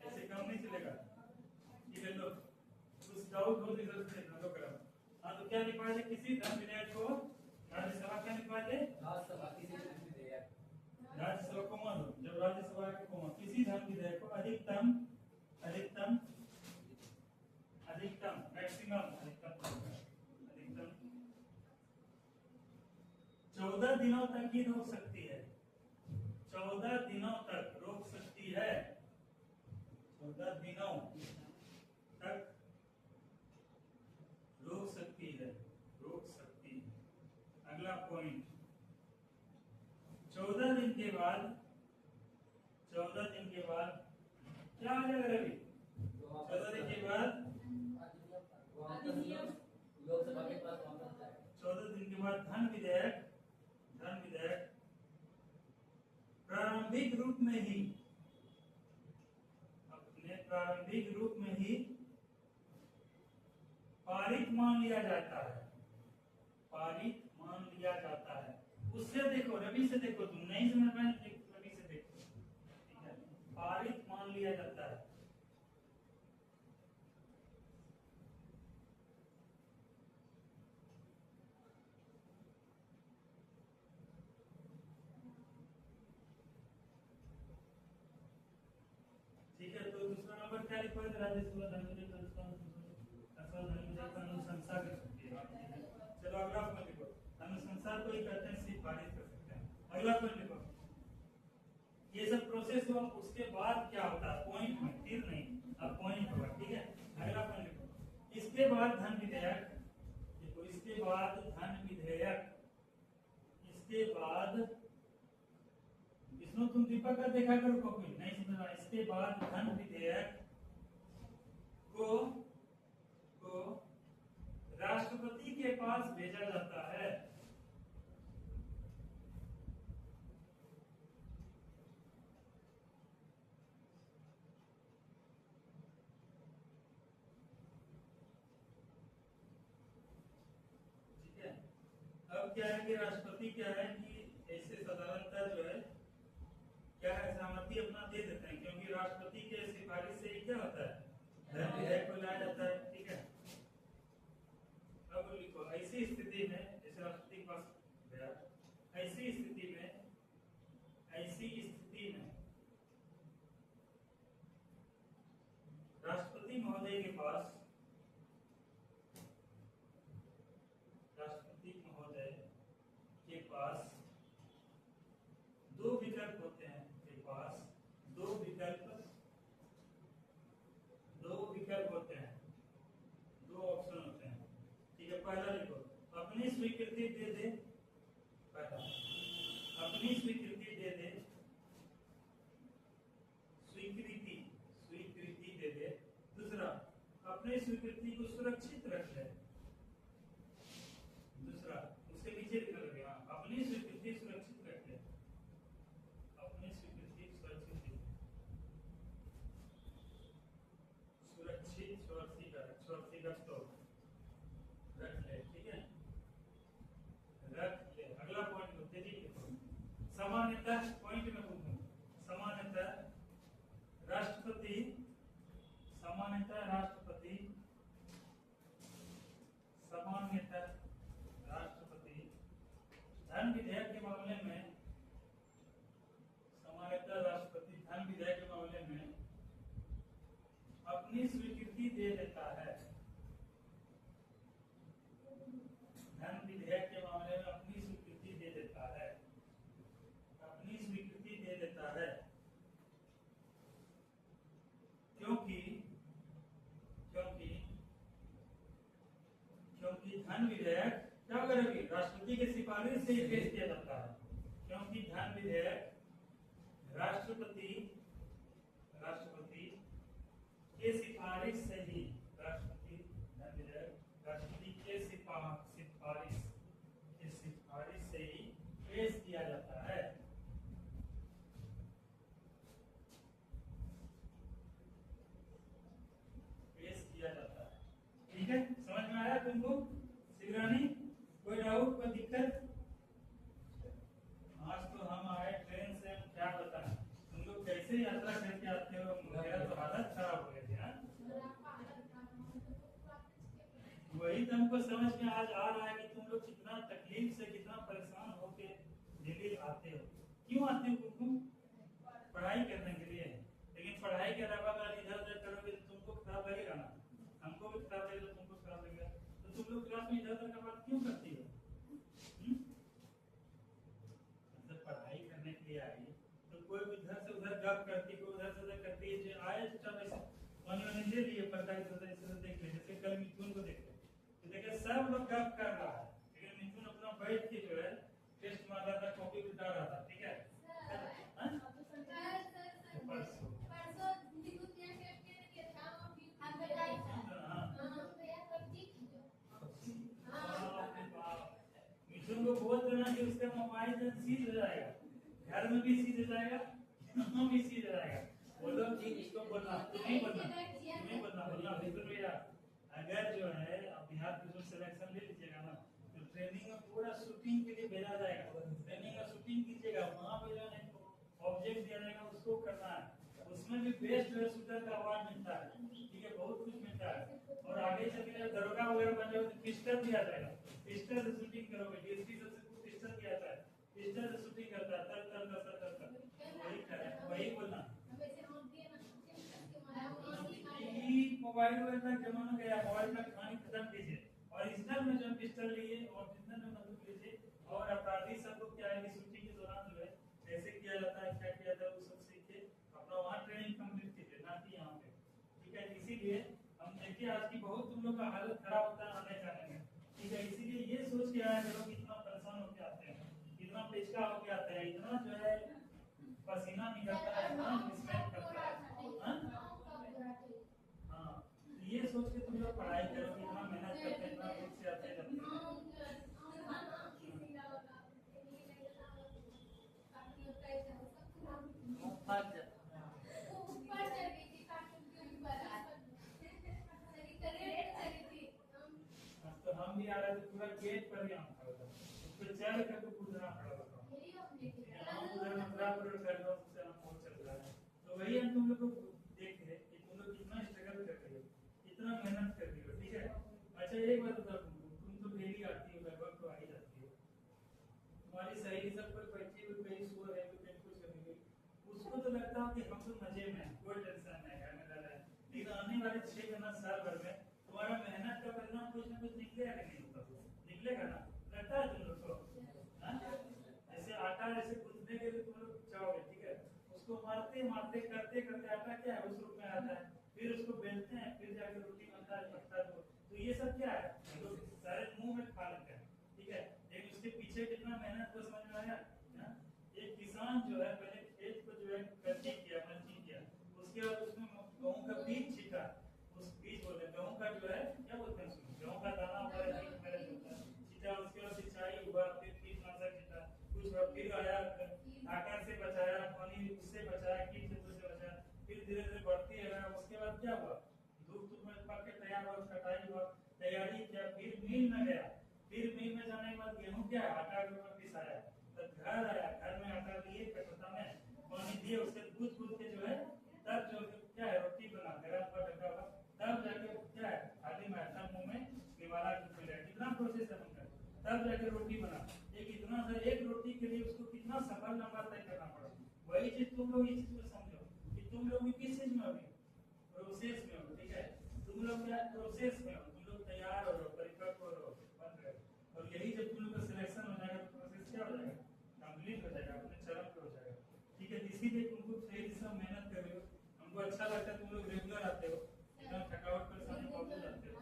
ऐसे काम नहीं चलेगा। ये लो, कुछ डाउट हो तो इधर से लो करो। हाँ, तो क्या लिखवा है? किसी धन विधेयक को राज्यसभा, क्या लिखवा है? राज्यसभा किसी धन विधेयक, राज्यसभा को मान लो, जब राज्यसभा के को किसी धन विधेयक को अधिकतम मैक्सिमम अधिकतम 14 दिनों तक ही रोक सकती है, 14 दिनों तक रोक सकती है, 14 दिनों तक रोक सकती है, रोक सकती है। अगला पॉइंट, 14 दिन के बाद, 14 दिन के बाद क्या आ जाएगा रवि? 14 दिन के बाद लोकसभा के पास वापस जाएगा। 14 दिन के बाद धन विधेयक प्रारंभिक रूप में ही, अपने प्रारंभिक रूप में ही पारित मान लिया जाता है, पारित मान लिया जाता है। उससे देखो, रवि से देखो, तुम नहीं समझ में, रवि से देखो, ठीक है? पारित मान लिया जाता है। क्या लिखा है राजेश बोला धनंजय अनुशंसा कर सकती है। चलो अगला पॉइंट लिखो, अनुशंसा को ही कहते हैं सिफारिश कर सकते हैं। अगला पॉइंट लिखो, ये सब प्रोसेस हुआ, उसके बाद क्या होता है पॉइंट में, तीर नहीं अब पॉइंट होगा, ठीक है। अगला पॉइंट लिखो, इसके बाद धन विधेयक, देखो इसके बाद धन विधेयक, इसके बाद विष्णु तुम दीपक का देखा करो कॉपी नहीं समझ रहा। इसके बाद धन विधेयक को राष्ट्रपति के पास भेजा जाता है। ठीक है, अब क्या है कि राष्ट्रपति क्या है कि ऐसे साधारणतः जो है क्या है सहमति अपना दे देते हैं, क्योंकि राष्ट्रपति के सिफारिश से ही क्या होता है धन विधेयक को लाया जाता है, ठीक है। अब लिखो, ऐसी स्थिति में जैसे राष्ट्रपति के पास गया, ऐसी स्थिति में राष्ट्रपति महोदय के पास दो विकल्प होते हैं, के पास दो विकल्प होते हैं, दो ऑप्शन होते हैं, ठीक है। पहला लिखो, अपनी स्वीकृति दे दे, पहला अपनी स्वीकृति दे दे, स्वीकृति दे दे। दूसरा, अपनी स्वीकृति को सुरक्षित रख ले। दूसरा, उसके नीचे लिखा लगेगा अपनी स्वीकृति सुरक्षित रख ले, अपनी स्वीकृति सुरक्षित तो रख ले, ठीक है, रख ले। अगला पॉइंट को तेजी लिखो, सामान्यतः पॉइंट में पूछूं, सामान्यतः राष्ट्रपति धन विधेयक के मामले में, सामान्यतः राष्ट्रपति धन विधेयक के मामले में अपनी स्वीकृति दे देता है। धन विधेयक के मामले में अपनी स्वीकृति दे देता है, अपनी स्वीकृति दे देता है, क्योंकि धन विधेयक क्या करेगी, राष्ट्रपति के सिफारिश से ही पेश किया जाता है, क्योंकि धन विधेयक राष्ट्रपति के सिफारिश से ही, राष्ट्रपति धन विधेयक राष्ट्रपति के सिफारिश से ही पेश किया जाता है। ठीक है, समझ में आया तुमको शिवरानी? कोई डाउट, कोई दिक्कत? आज तो हम आए ट्रेन से, हम क्या बताएं तुम लोग कैसे यात्रा करके आते हो, मेरा तो हालत खराब हो गई थी। वही तो हमको समझ में आज आ रहा है कि तुम लोग कितना तकलीफ से, कितना परेशान होके दिल्ली आते हो। क्यों आते हो तुम? पढ़ाई करने के लिए, लेकिन पढ़ाई के अलावा अगर इधर उधर करोगे तो तुमको खराब लगेगा ना, हमको भी खराब लगेगा, तुमको खराब लगेगा। तो तुम लोग क्लास में इधर उधर का बात क्यों करती हो? मतलब पढ़ाई करने के लिए आई तो कोई इधर से उधर गप करती, कोई उधर से उधर करती है। आए चुपचाप ऐसे मनोरंजन ले लिए, पढ़ाई से देख ले। जैसे कल मिथुन को देखते तो देखे सब लोग गप कर रहा है, लेकिन मिथुन अपना बैठ के जो है टेस्ट मार रहा था, कॉपी उठा रहा था, ठीक है। मिथुन को बोल देना कि उसका मोबाइल से सीज हो जाएगा, घर में भी सीज हो जाएगा, यहाँ भी सीज हो जाएगा। बोलो कि इसको बोलना, नहीं बोलना मिथुन भैया। अगर जो है अब बिहार पुलिस सिलेक्शन ले लीजिएगा ना, तो ट्रेनिंग में पूरा शूटिंग के लिए भेजा जाएगा, ट्रेनिंग में शूटिंग कीजिएगा, वहाँ पे जो है ऑब्जेक्ट दिया जाएगा, उसको करना है। उसमें भी बेस्ट जो है शूटर का अवार्ड मिलता है, ठीक है, बहुत कुछ मिलता है। और आगे चल के दरोगा वगैरह बन जाओ तो पिस्टल दिया जाएगा, पिस्टल से शूटिंग करोगे, डीएसपी से पिस्टल दिया जाता है, पिस्टल से शूटिंग करता है, तर वही करना, वही बोलना। मोबाइल वोबाइल का जमाना गया, मोबाइल का कहानी खत्म कीजिए। ओरिजिनल में जो पिस्टल लिए, ओरिजिनल में बंदूक लीजिए, और अपराधी सबको क्या है कि शूटिंग के दौरान जो है कैसे किया जाता है, क्या किया जाता है, वो सब सीखिए, अपना वहाँ ट्रेनिंग कंप्लीट कीजिए, ना कि यहाँ पे। ठीक है, इसीलिए हम देखिए आज की बहुत तुम लोग का हालत खराब होता है आने जाने में। ठीक है, इसीलिए ये सोच के आया करो कितना परेशान होके आते हैं, कितना पिचका होके आते हैं, इतना जो है पसीना निकलता है, इतना मिसमैच करता है। हाँ, तो ये सोच के तुम लोग पढ़ाई करो, कितना मेहनत करते हैं, इतना दूर से आते जाते हैं। फट जाता तो हम भी आ रहे थे, पूरा गेट पर ही आना पड़ा था, उस पर चढ़ करके कूदना पड़ा था। हम उधर मथुरापुर कर रहा हूँ, उससे हम पहुंच चल रहा है। तो वही हम तुम लोग को देख रहे कि तुम लोग कितना स्ट्रगल कर रही हो, कितना मेहनत कर रही हो। ठीक है, अच्छा एक बात बताओ, तुम तो डेली आती हो, लगभग तो आ ही जाती हो, तुम्हारी सहेली सब पर बैठी हुई कहीं सो रहे हो, कहीं कुछ कर रही हो, उसको तो लगता है कि हम तो मजे में हैं, कोई टेंशन नहीं, घर में रह रहे हैं। लेकिन आने वाले 6 महीना साल भर में तुम्हारा मेहनत का परिणाम कुछ ना कुछ निकलेगा कि नहीं होगा, निकलेगा ना, लगता है तुम लोग को? हाँ? जैसे आटा जैसे गूंथने के लिए तुम लोग चाहोगे, ठीक है, उसको मारते मारते करते करते आटा क्या है उस रूप में आता है, फिर उसको बेलते हैं, फिर जाके रोटी बनता है, पकता है। तो ये सब क्या है, तो सारे मुंह में खा लेते हैं। ठीक है, लेकिन उसके पीछे कितना मेहनत को समझ में आया। एक किसान जो है पहले खेत को जो है कच्ची किया, मल्चिंग किया, उसके बाद उसमें गेहूं का बीज छिटा, उस बीज बोलते हैं गेहूं का जो है क्या बोलते हैं उसको, गेहूं का दाना वगैरह बीज वगैरह होता है, छिटा, उसके बाद सिंचाई हुआ, फिर कीटनाशक छिटा, कुछ बाद फिर आया, आकार से बचाया, पानी उससे बचाया, कीट से बचाया, फिर धीरे धीरे बढ़ती है। उसके बाद क्या हुआ, धूप धूप में पक के तैयार हुआ, कटाई हुआ, तैयारी किया, फिर मिल में गया, फिर मिल में जाने के बाद गेहूं क्या आटा के ऊपर पिसाया, तब घर आया, घर में आटा लिए, कटोता में पानी दिए, उससे गूंथ गूंथ के जो है तब जो क्या है रोटी बना, गरम पर ढका हुआ, तब जाके क्या है थाली में आटा मुंह में निवाला कितना प्रोसेस है उनका, तब जाके रोटी बना। एक इतना सा एक रोटी के लिए उसको कितना सफर लंबा तय करना पड़ा। वही चीज तुम लोग इस चीज को समझो कि तुम लोग भी किस चीज में हो, प्रोसेस में हो। ठीक है, तुम लोग क्या प्रोसेस में हो, तुम लोग तैयार हो, परिपक्व हो, बन रहे हो, और यही जब तुम लोग का सिलेक्शन हो जाएगा तो प्रोसेस क्या हो जाएगा, कंप्लीट हो जाएगा, अपने चरम पे हो जाएगा। ठीक है, इसीलिए तुमको सही दिशा मेहनत कर रहे हो, हमको अच्छा लगता है, तुम लोग रेगुलर आते हो, इतना थकावट परेशानी बावजूद आते हो।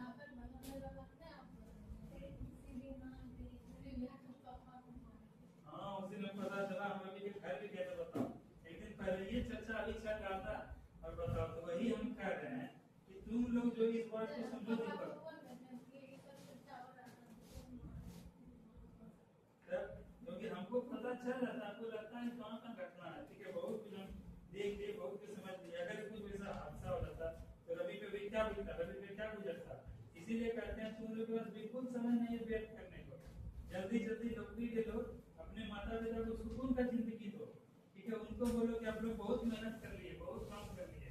हाँ, उसी दिन पता चला, हम अभी के घर भी गए थे, बताओ एक दिन पहले ये चर्चा अभी चल रहा था। और बताओ, तो वही हम कह रहे हैं कि तुम लोग जो इस बात को समझो दीपक, क्योंकि हमको पता चल रहा था, आपको लगता है कहाँ का घटना है। ठीक है, बहुत कुछ हम देख लिए, बहुत कुछ समझ लिए, अगर कुछ ऐसा हादसा हो जाता तो रवि पे भी क्या बीतता, रवि पे क्या गुजरता। इसीलिए कहते हैं तुम लोग के पास बिल्कुल समय नहीं है व्यर्थ करने को, जल्दी जल्दी नौकरी ले लो, अपने माता पिता को सुकून का जिंदगी दो। ठीक है, उनको बोलो कि आप लोग बहुत मेहनत कर लिए, बहुत काम कर लिए,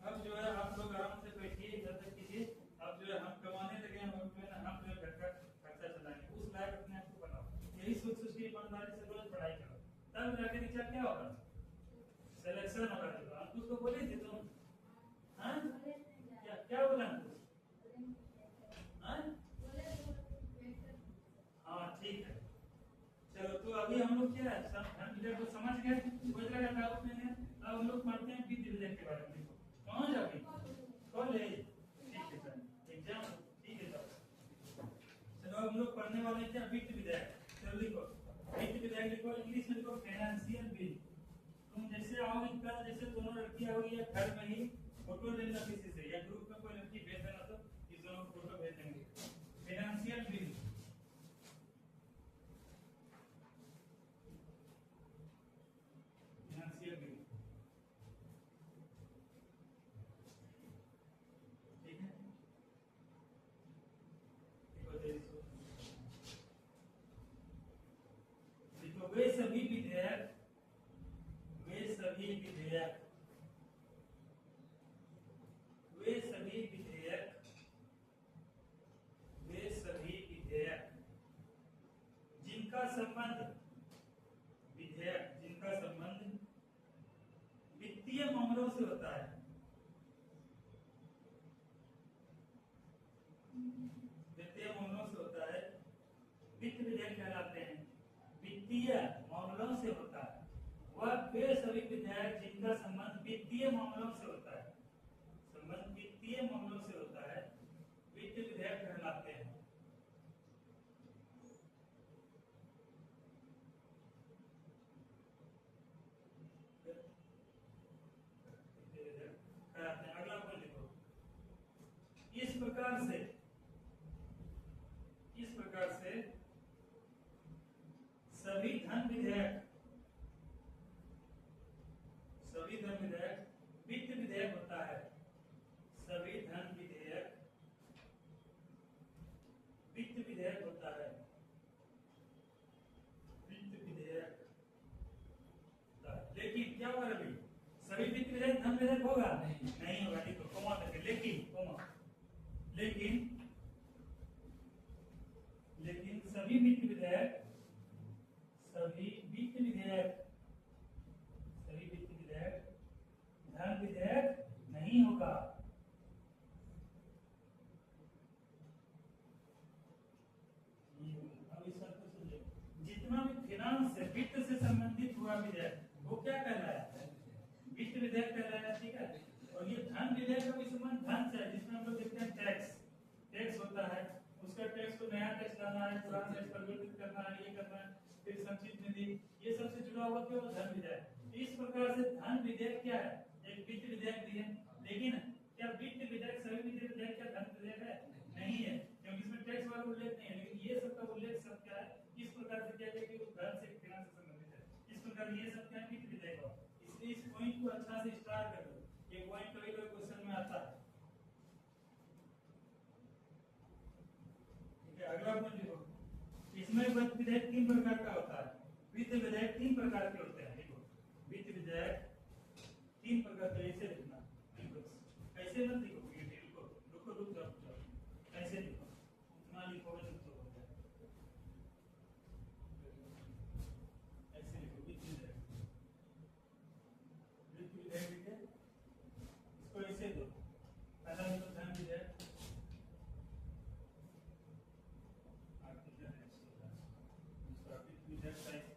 अब जो है आप लोग आराम से बैठिए, इधर तक कीजिए, अब जो है हम कमाने लगे, हम जो है ना हम जो है घर का खर्चा चलाएंगे, उस लायक अपने आप को बनाओ। यही सोच सोच के ईमानदारी से रोज पढ़ाई करो, तब जाके रिजल्ट क्या होगा, सिलेक्शन होगा। जो अंकुश को बोले थे तुम, हाँ क्या क्या बोला अंकुश, हाँ ठीक है, चलो। तो अभी हम लोग क्या है तो समझ गए, कोई तरह का डाउट नहीं है। अब हम लोग पढ़ते हैं फिर डिवीजन के बारे में। कहाँ जाओगे, कॉलेज, ठीक है सर, एग्जाम, ठीक है सर। चलो हम लोग पढ़ने वाले थे वित्त विधायक, चलो लिखो वित्त विधायक लिखो, इंग्लिश में लिखो फाइनेंशियल बिल। तुम जैसे आओगे कल, जैसे दोनों लड़कियां होगी या घर में ही फोटो ले लेना किसी से, या ग्रुप में कोई लड़की भेज देना, तो इस दोनों फोटो भेज देंगे। फाइनेंशियल बिल, फाइनेंशियल बिल, ठीक है, देखो वे सभी विधेयक वित्तीय मामलों से होता है, वित्त विधेयक कहलाते हैं। वित्तीय मामलों से होता है वह वे सभी विधेयक जिनका संबंध वित्तीय मामलों से होता है, संबंध वित्तीय मामलों से होता है, वित्त विधेयक कहलाते हैं। अगला पॉइंट लिखो। इस प्रकार से सभी धन विधेयक वित्त विधेयक होता है। सभी धन विधेयक वित्त विधेयक होता है। वित्त विधेयक होता है। लेकिन क्या होगा अभी? सभी वित्त विधेयक धन विधेयक होगा? नहीं होगा। देखो कोमा करके, लेकिन सभी वित्त विधेयक धन विधेयक नहीं होगा। अब इस बात को समझो, जितना भी फिनांस से वित्त से संबंधित हुआ विधेयक वो क्या कहलाया? वित्त विधेयक कहलाया, ठीक है। और ये धन विधेयक का भी संबंध धन से है, जिसमें हम लोग देखते हैं टैक्स होता है, उसका टैक्स को नया टैक्स लाना है, पुराना टैक्स परिवर्तित करना है, ये करना है, फिर संचित निधि, ये सबसे जुड़ा हुआ क्यों? धन विधेयक। इस प्रकार से धन विधेयक क्या है? एक वित्त विधेयक भी है। लेकिन क्या वित्त विधेयक सभी वित्त विधेयक क्या धन विधेयक है? नहीं है, क्योंकि इसमें टैक्स वाला उल्लेख नहीं है। लेकिन ये सब का उल्लेख सब क्या है? इस प्रकार से क्या है कि वो धन से फिनांस से संबंधित है। इस प्रकार ये सब क्या है? वित्त विधेयक। इसलिए इस पॉइंट को अच्छा से स्टार कर दो। ये पॉइंट कभी कभी क्वेश्चन में आता है। ठीक है, अगला पॉइंट लिखो। इसमें वित्त विधेयक 3 प्रकार का होता है। वित्त विधेयक 3 प्रकार के होते हैं। देखो वित्त विधेयक 3 प्रकार के। ऐसे लिखना, ऐसे मत लिखो, रुक जाओ, ऐसे लिखो, उतना लिखोगे तो हो जाएगा। ऐसे लिखो वित्त विधेयक लिखे, इसको ऐसे दो। पहला लिखो धन विधेयक, दूसरा वित्त विधेयक साइज का,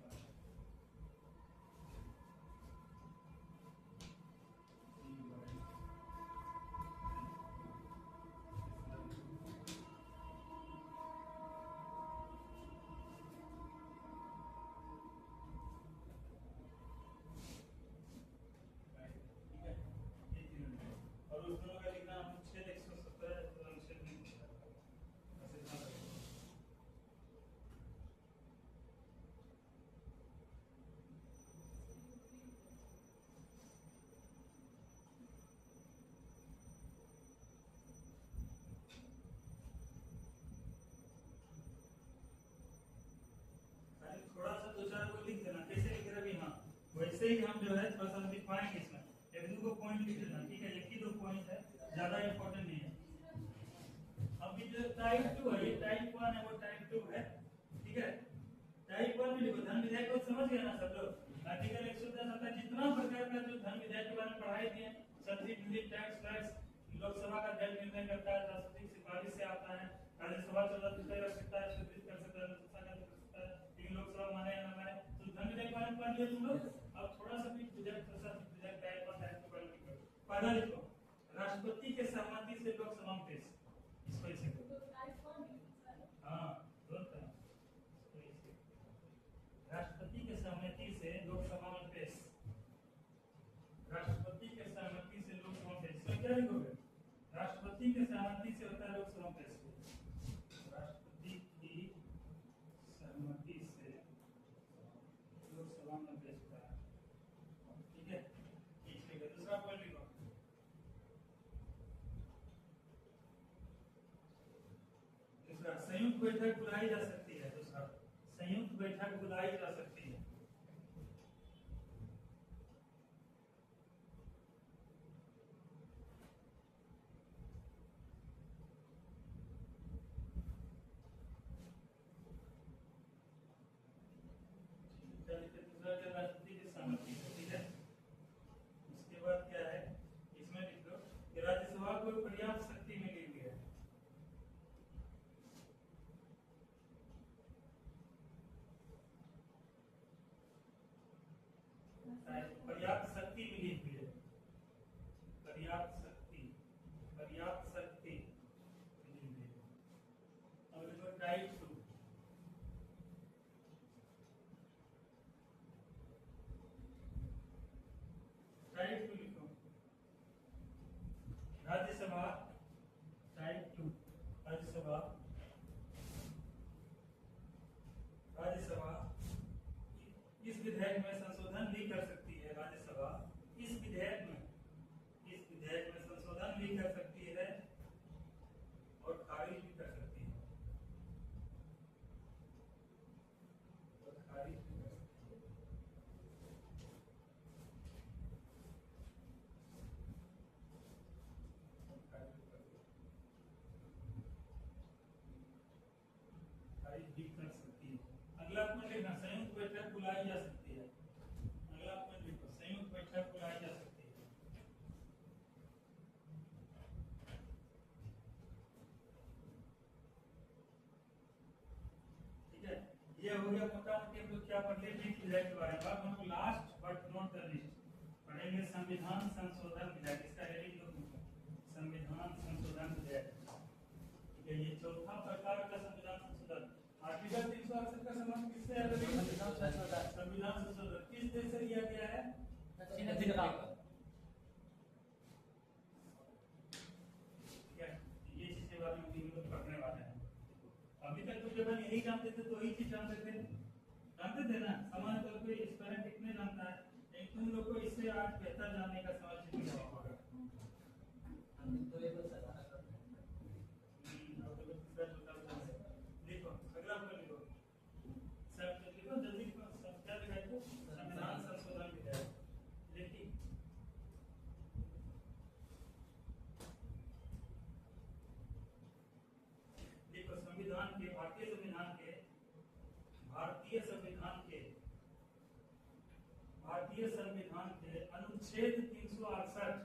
थोड़ा सा 2-4 को लिख देना। कैसे लिख रहे? हाँ वैसे ही हम जो है थोड़ा सा लिखवाएंगे इसमें। 1-2 पॉइंट लिख देना, ठीक है। 1-2 पॉइंट है, ज्यादा इंपॉर्टेंट नहीं है। अभी जो टाइप 2 है, ये टाइप 1 है, वो टाइप 2 है, ठीक है। टाइप 1 में लिखो धन विधेयक को समझ गए ना सब लोग? आर्टिकल 110 आता है, जितना प्रकार का जो धन विधेयक के बारे में पढ़ाई दिए, संचित निधि, टैक्स, लोकसभा का जज निर्णय करता है, राष्ट्रपति की सिफारिश से आता है, राज्यसभा 14 विषय रख सकता है, स्वीकृत कर सकता है, लोकसभा माने या ना माने। तो धन विधेयक बारे में पढ़ लिया तुम लोग। अब थोड़ा सा भी विधेयक टाइप 1 टाइप 2 बारे में लिखो। पहला लिखो राष्ट्रपति के सहमति से लोकसभा में पेश। इसको ऐसे करो। हाँ राष्ट्रपति के सहमति से लोकसभा में पेश। राष्ट्रपति के सहमति से लोकसभा में पेश। इसमें क्या लिखोगे? राष्ट्रपति के सहमति से होता है लोकसभा में पेश। राष्ट्रपति की सहमति से लोकसभा में पेश होता है, ठीक है। दूसरा पॉइंट लिखो। दूसरा संयुक्त बैठक बुलाई जा सकती है। दूसरा संयुक्त बैठक बुलाई जा सकती है। राष्ट्रपति की सहमति, ठीक है। उसके बाद क्या है? इसमें लिख दो कि राज्यसभा को पर्याप्त शक्ति मिली हुई है। राज्यसभा टाइप 2 राज्यसभा इस विधेयक में संशोधन भी कर सकती है। राज्यसभा इस विधेयक में संशोधन भी कर सकती है और खारिज भी कर सकती है खारिज भी कर सकती है। अगला पॉइंट लिखना, संयुक्त बैठक बुलाई जा सकती है। अगला पॉइंट लिखो, संयुक्त बैठक बुलाई जा सकती है। ठीक है, ये हो गया मोटा मोटी हम लोग क्या पढ़ लिए विधेयक के बारे में। अब हम लोग last but not the least पढ़ेंगे संविधान संशोधन विधेयक। इसका हेडिंग लोग संविधान संशोधन विधेयक। ठीक है, ये चौथा प्रकार का संविधान संशोधन। आर्टिकल 368 का संबंध किससे है? संविधान संशोधन किस देश से लिया गया है? दक्षिण अफ्रीका। ठीक है, ये चीज के बारे में हम लोग पढ़ने वाले हैं। अभी तक तो केवल यही जानते थे, दो ही चीज जानते थे ना। सामान्य तौर पे इस पर कितने जानता है, लेकिन तुम लोग को इससे आज बेहतर जानने का समझ नहीं होगा। तो ये बस साधारण करते हैं। लिखो, अगला पर लिखो, सब लिखो जल्दी, सब क्या लिखा है? संविधान संशोधन विधेयक। लिखिए, देखो संविधान के, भारतीय संविधान के अनुच्छेद 368,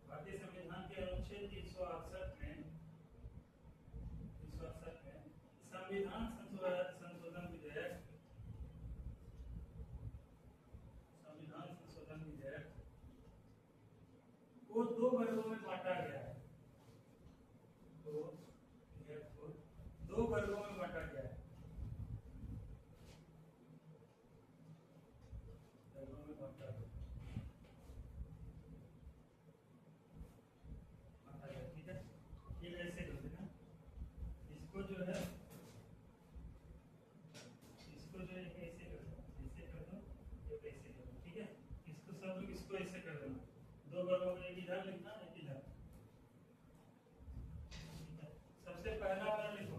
भारतीय संविधान के अनुच्छेद 368 में संविधान संशोधन विधेयक को दो वर्गों में बांटा गया है। दो वर्गों में बांटा गया है। ठीक है, ये ऐसे कर देना। इसको जो है ऐसे कर दो, ऐसे कर दो, ऐसे कर दो। ठीक है, इसको सब लोग इसको ऐसे कर देना। दो वर्गों में, एक इधर लिखना, एक इधर। सबसे पहला वाला लिखो,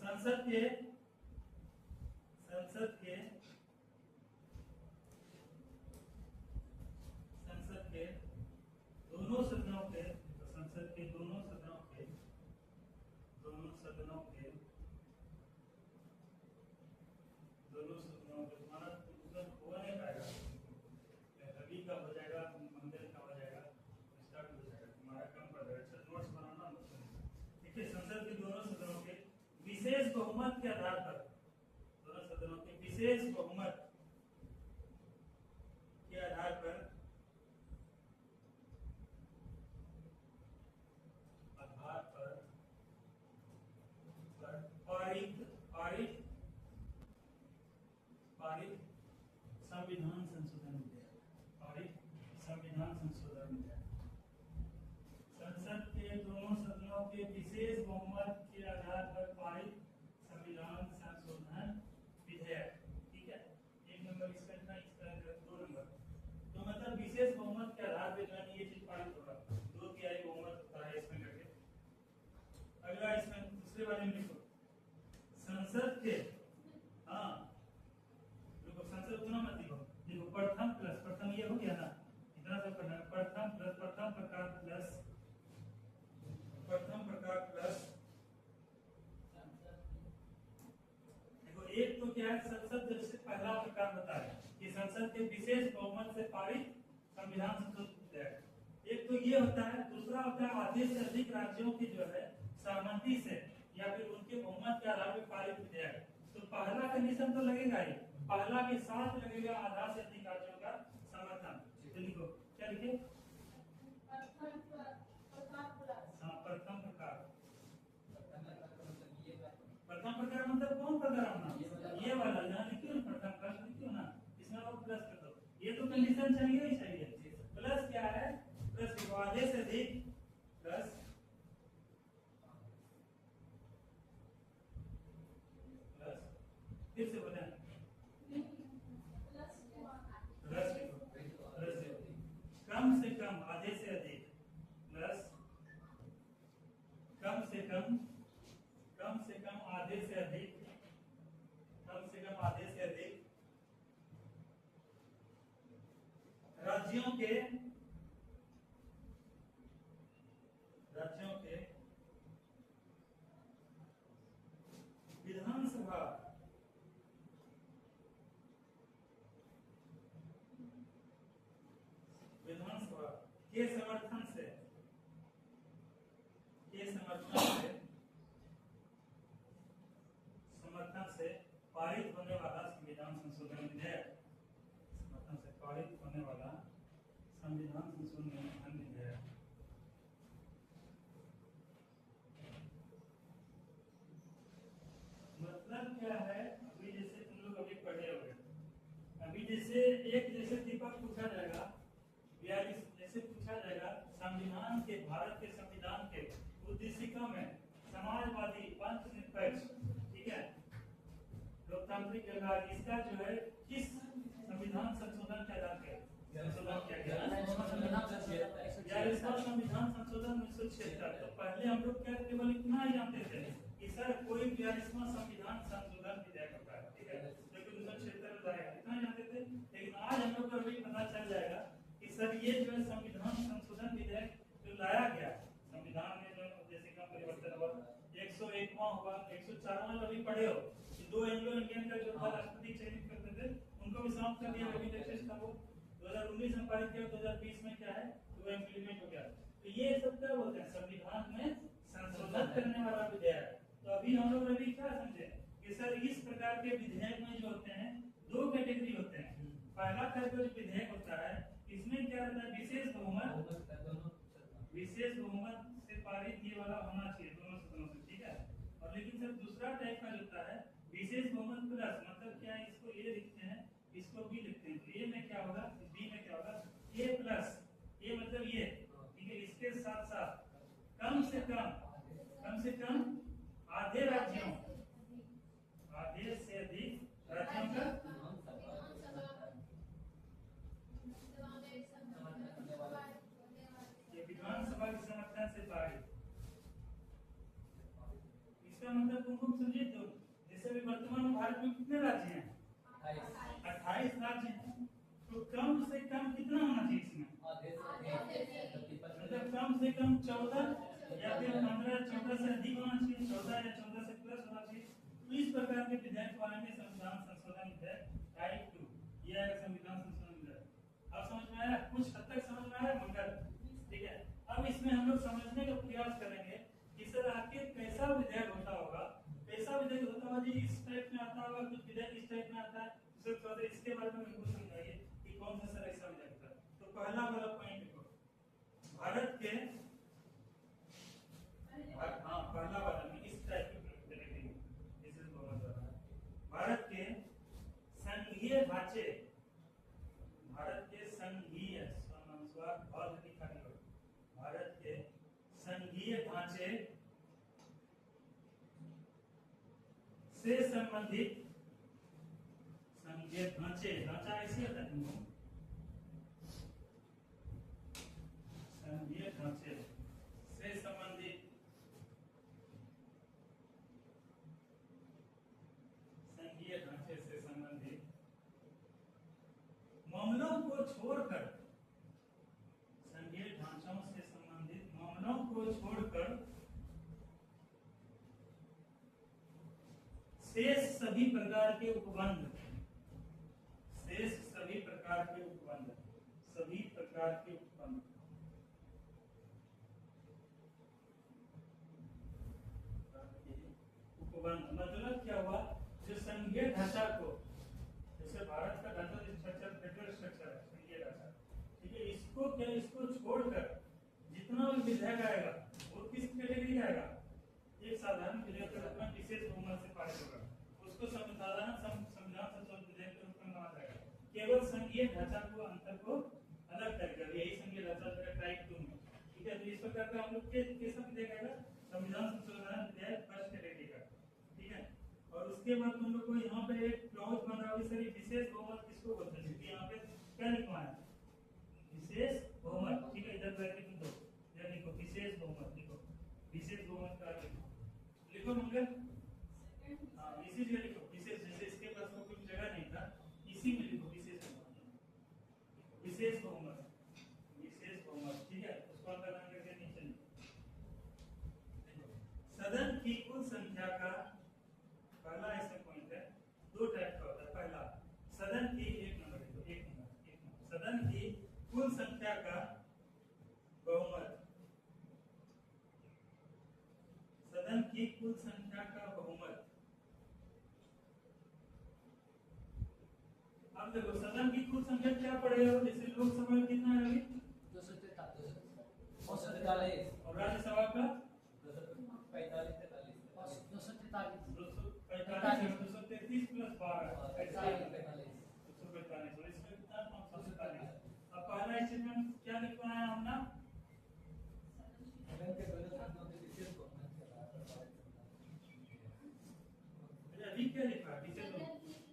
संसद के दोनों सदनों के तुम्हारा हुआ नहीं पाएगा। रवि का हो जाएगा, मंगल का हो जाएगा, स्टार्ट हो जाएगा, तुम्हारा कम पड़ जाएगा। नोट्स बनाना देखिए, संसद के दोनों सदनों के विशेष बहुमत के आधार पर, दोनों सदनों के विशेष बहुमत के आधार पर पारित संविधान संशोधन विधेयक। संसद के दोनों सदनों के विशेष बहुमत के आधार पर पारित संविधान संशोधन विधेयक। ठीक है, एक नंबर इसका इतना, इसका 2 नंबर। तो मतलब विशेष बहुमत के आधार पर जो ये चीज पारित होगा, 2/3 बहुमत होता है इसमें करके। अगला इसमें दूसरे वाले में लिखो, संसद के, हाँ देखो संसद उतना मत लिखो, देखो प्रथम ये हो गया ना, इतना सब करना है। प्रथम प्रकार प्लस देखो, एक तो क्या है, संसद जैसे पहला प्रकार बता है कि संसद के विशेष बहुमत से पारित संविधान संशोधन विधेयक। एक तो ये होता है, दूसरा होता है आधे से अधिक राज्यों की जो है सहमति से या फिर उनके बहुमत के आधार पर पारित विधेयक। तो पहला कंडीशन तो लगेगा ही, पहला के साथ लगेगा आधा से अधिक राज्यों का समर्थन। तो लिखो, क्या लिखे? प्रथम प्रकार मतलब कौन प्रकार होना? ये वाला यहाँ लिखियो ना, प्रथम प्लस लिखियो ना, इसमें और प्लस कर दो। ये तो कंडीशन चाहिए ही चाहिए। प्लस क्या है, प्लस आधे से अधिक प्लस प्लस फिर से बोले प्लस कम से कम आधे से अधिक प्लस कम से कम आधे से अधिक राज्यों के विधानसभा के समर्थन से पारित होने वाला संविधान संशोधन विधेयक, मतलब क्या है, अभी जैसे तुम लोग अभी पढ़े हुए, अभी जैसे दीपक पूछा जाएगा या जैसे पूछा जाएगा संविधान के, भारत के संविधान के उद्देशिका में समाजवादी, पंथनिरपेक्ष, ठीक है, लोकतांत्रिक व्यवहार, इसका जो है किस संविधान संशोधन के आधार पर संशोधन किया गया, संविधान संशोधन 1976। तो पहले हम लोग क्या केवल इतना ही जानते थे कि सर कोई 42वां संविधान संशोधन विधेयक होता है, ठीक है, जो कि 1976 में लाया, इतना जानते थे। लेकिन आज हम लोग को अभी पता चल जाएगा कि सर ये जो है संविधान संशोधन विधेयक जो लाया गया, संविधान में जो उद्देशिका परिवर्तन हुआ, 101वां हुआ, 104वां अभी पढ़े हो, 2 एंग्लो इंडियन का जो था राष्ट्रपति चयनित करते थे, उनको भी समाप्त कर दिया, अभी लेटेस्ट था वो 2019 में पारित किया, 2020 में क्या है वो इम्प्लीमेंट हो गया। तो ये सब क्या बोलते हैं, संविधान में संशोधन करने वाला विधेयक। तो अभी हम लोग अभी क्या समझे कि सर इस प्रकार के विधेयक में जो होते हैं 2 कैटेगरी होते हैं। पहला टाइप का जो विधेयक होता है, इसमें क्या रहता है, विशेष बहुमत से पारित ये वाला होना चाहिए दोनों सदनों से, ठीक है। और लेकिन सर दूसरा टाइप का जो होता है विशेष बहुमत प्लस, मतलब क्या है, इसको ए लिखते हैं, इसको बी लिखते हैं। तो ए में क्या होगा, बी में क्या होगा, ए प्लस, ये मतलब ये, ठीक है, इसके साथ साथ कम से कम आधे राज्यों, आधे से अधिक राज्यों का ये विधानसभा के समर्थन से पारित। इसका मतलब तुम समझे, तो जैसे अभी वर्तमान में भारत में कितने राज्य हैं, 28 राज्य हैं। तो कम से कम कितना होना चाहिए इसमें, मतलब कम से कम 14 या फिर 15, 14 से अधिक होना चाहिए, 14 या 14 से प्लस होना चाहिए। तो इस प्रकार के विधेयक वाले में संविधान संशोधन विधेयक टाइप 2, ये है संविधान संशोधन विधेयक। अब समझ में आया, कुछ हद तक समझ में आया मंगल, ठीक है। अब इसमें हम लोग समझने का प्रयास करेंगे कि सर आखिर कैसा विधेयक होता होगा, कैसा विधेयक होता होगा जी, इस टाइप में आता होगा, कुछ विधेयक इस टाइप में आता है। सर थोड़ा इसके बारे में हमको समझाइए कि कौन सा सर ऐसा विधेयक होता है। तो पहला वाला पॉइंट देखो, भारत के, हाँ पहला वाला में इस टाइप के भारत के संघीय ढांचे, भारत के संघीय ढांचे से संबंधित, संघीय ढांचा ऐसे होता है, संघीय ढांचे से संबंधित, मामलों को छोड़कर, संघीय ढांचों से संबंधित मामलों को छोड़कर शेष सभी प्रकार के उपबंध, मतलब क्या हुआ, जो संघीय ढांचा को, जैसे भारत का ढांचा स्ट्रक्चर, फेडरल स्ट्रक्चर है, संघीय ढांचा, ठीक है, इसको क्या, इसको छोड़कर जितना भी विधेयक आएगा वो किस कैटेगरी का आएगा, एक साधारण विधेयक के रूप में विशेष बहुमत से पारित होगा, उसको संविधान संशोधन विधेयक के रूप में माना जाएगा। केवल संघीय ढांचा को अंतर्गत इस प्रकार का हम लोग के एजुकेशन विधेयक आएगा, संविधान संशोधन विधेयक फर्स्ट कैटेगरी का, ठीक है। और उसके बाद तुम लोग को यहाँ पे एक क्लॉज बन रहा है, सर विशेष बहुमत किसको बोलते हैं? यहाँ पे क्या लिखवा है? विशेष बहुमत, ठीक है। इधर ब्रैकेट में दो, या लिखो विशेष बहुमत, लिखो विशेष बहुमत का लिखो मंगल, हाँ इसी जगह लिखो विशेष, जैसे इसके पास तो कुछ जगह नहीं था, इसी में लिखो विशेष बहुमत, विशेष बहुमत, विशेष बहुमत, ठीक है। उसको अंदर करके नीचे सदन की कुल संख्या का पहला ऐसे पॉइंट है, दो टाइप का होता है। पहला सदन की, एक नंबर देखो, एक नंबर सदन की कुल संख्या का बहुमत, सदन की कुल संख्या का बहुमत। अब देखो सदन की कुल संख्या क्या पड़ेगा, जैसे लोकसभा में कितना है अभी? 243 और राज्यसभा का 245 233 प्लस 12 245 245, और इसमें कितना 547। अब पहला स्टेटमेंट क्या लिखना है हमने? अभी क्या लिखा है?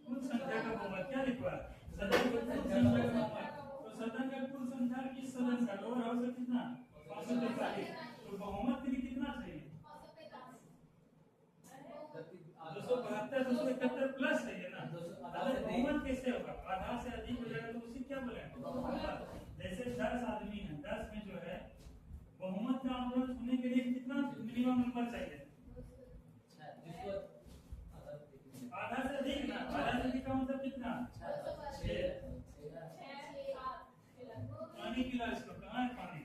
कुल संख्या का बहुमत क्या लिखा है? सदन की कुल संख्या का बहुमत। तो सदन का कुल संख्या किस सदन का लोअर हाउस में कितना? 543। तो बहुमत के लिए कितना चाहिए? 272 271 प्लस चाहिए ना। अगर बहुमत कैसे होगा? आधा से अधिक हो जाएगा तो उसी क्या बोलेंगे? जैसे 10 आदमी हैं, 10 में जो है बहुमत का आंदोलन सुनने के लिए कितना मिनिमम नंबर चाहिए? आधा से अधिक ना, आधा से अधिक का मतलब कितना? 6। पानी पिला इसको, कहाँ है पानी?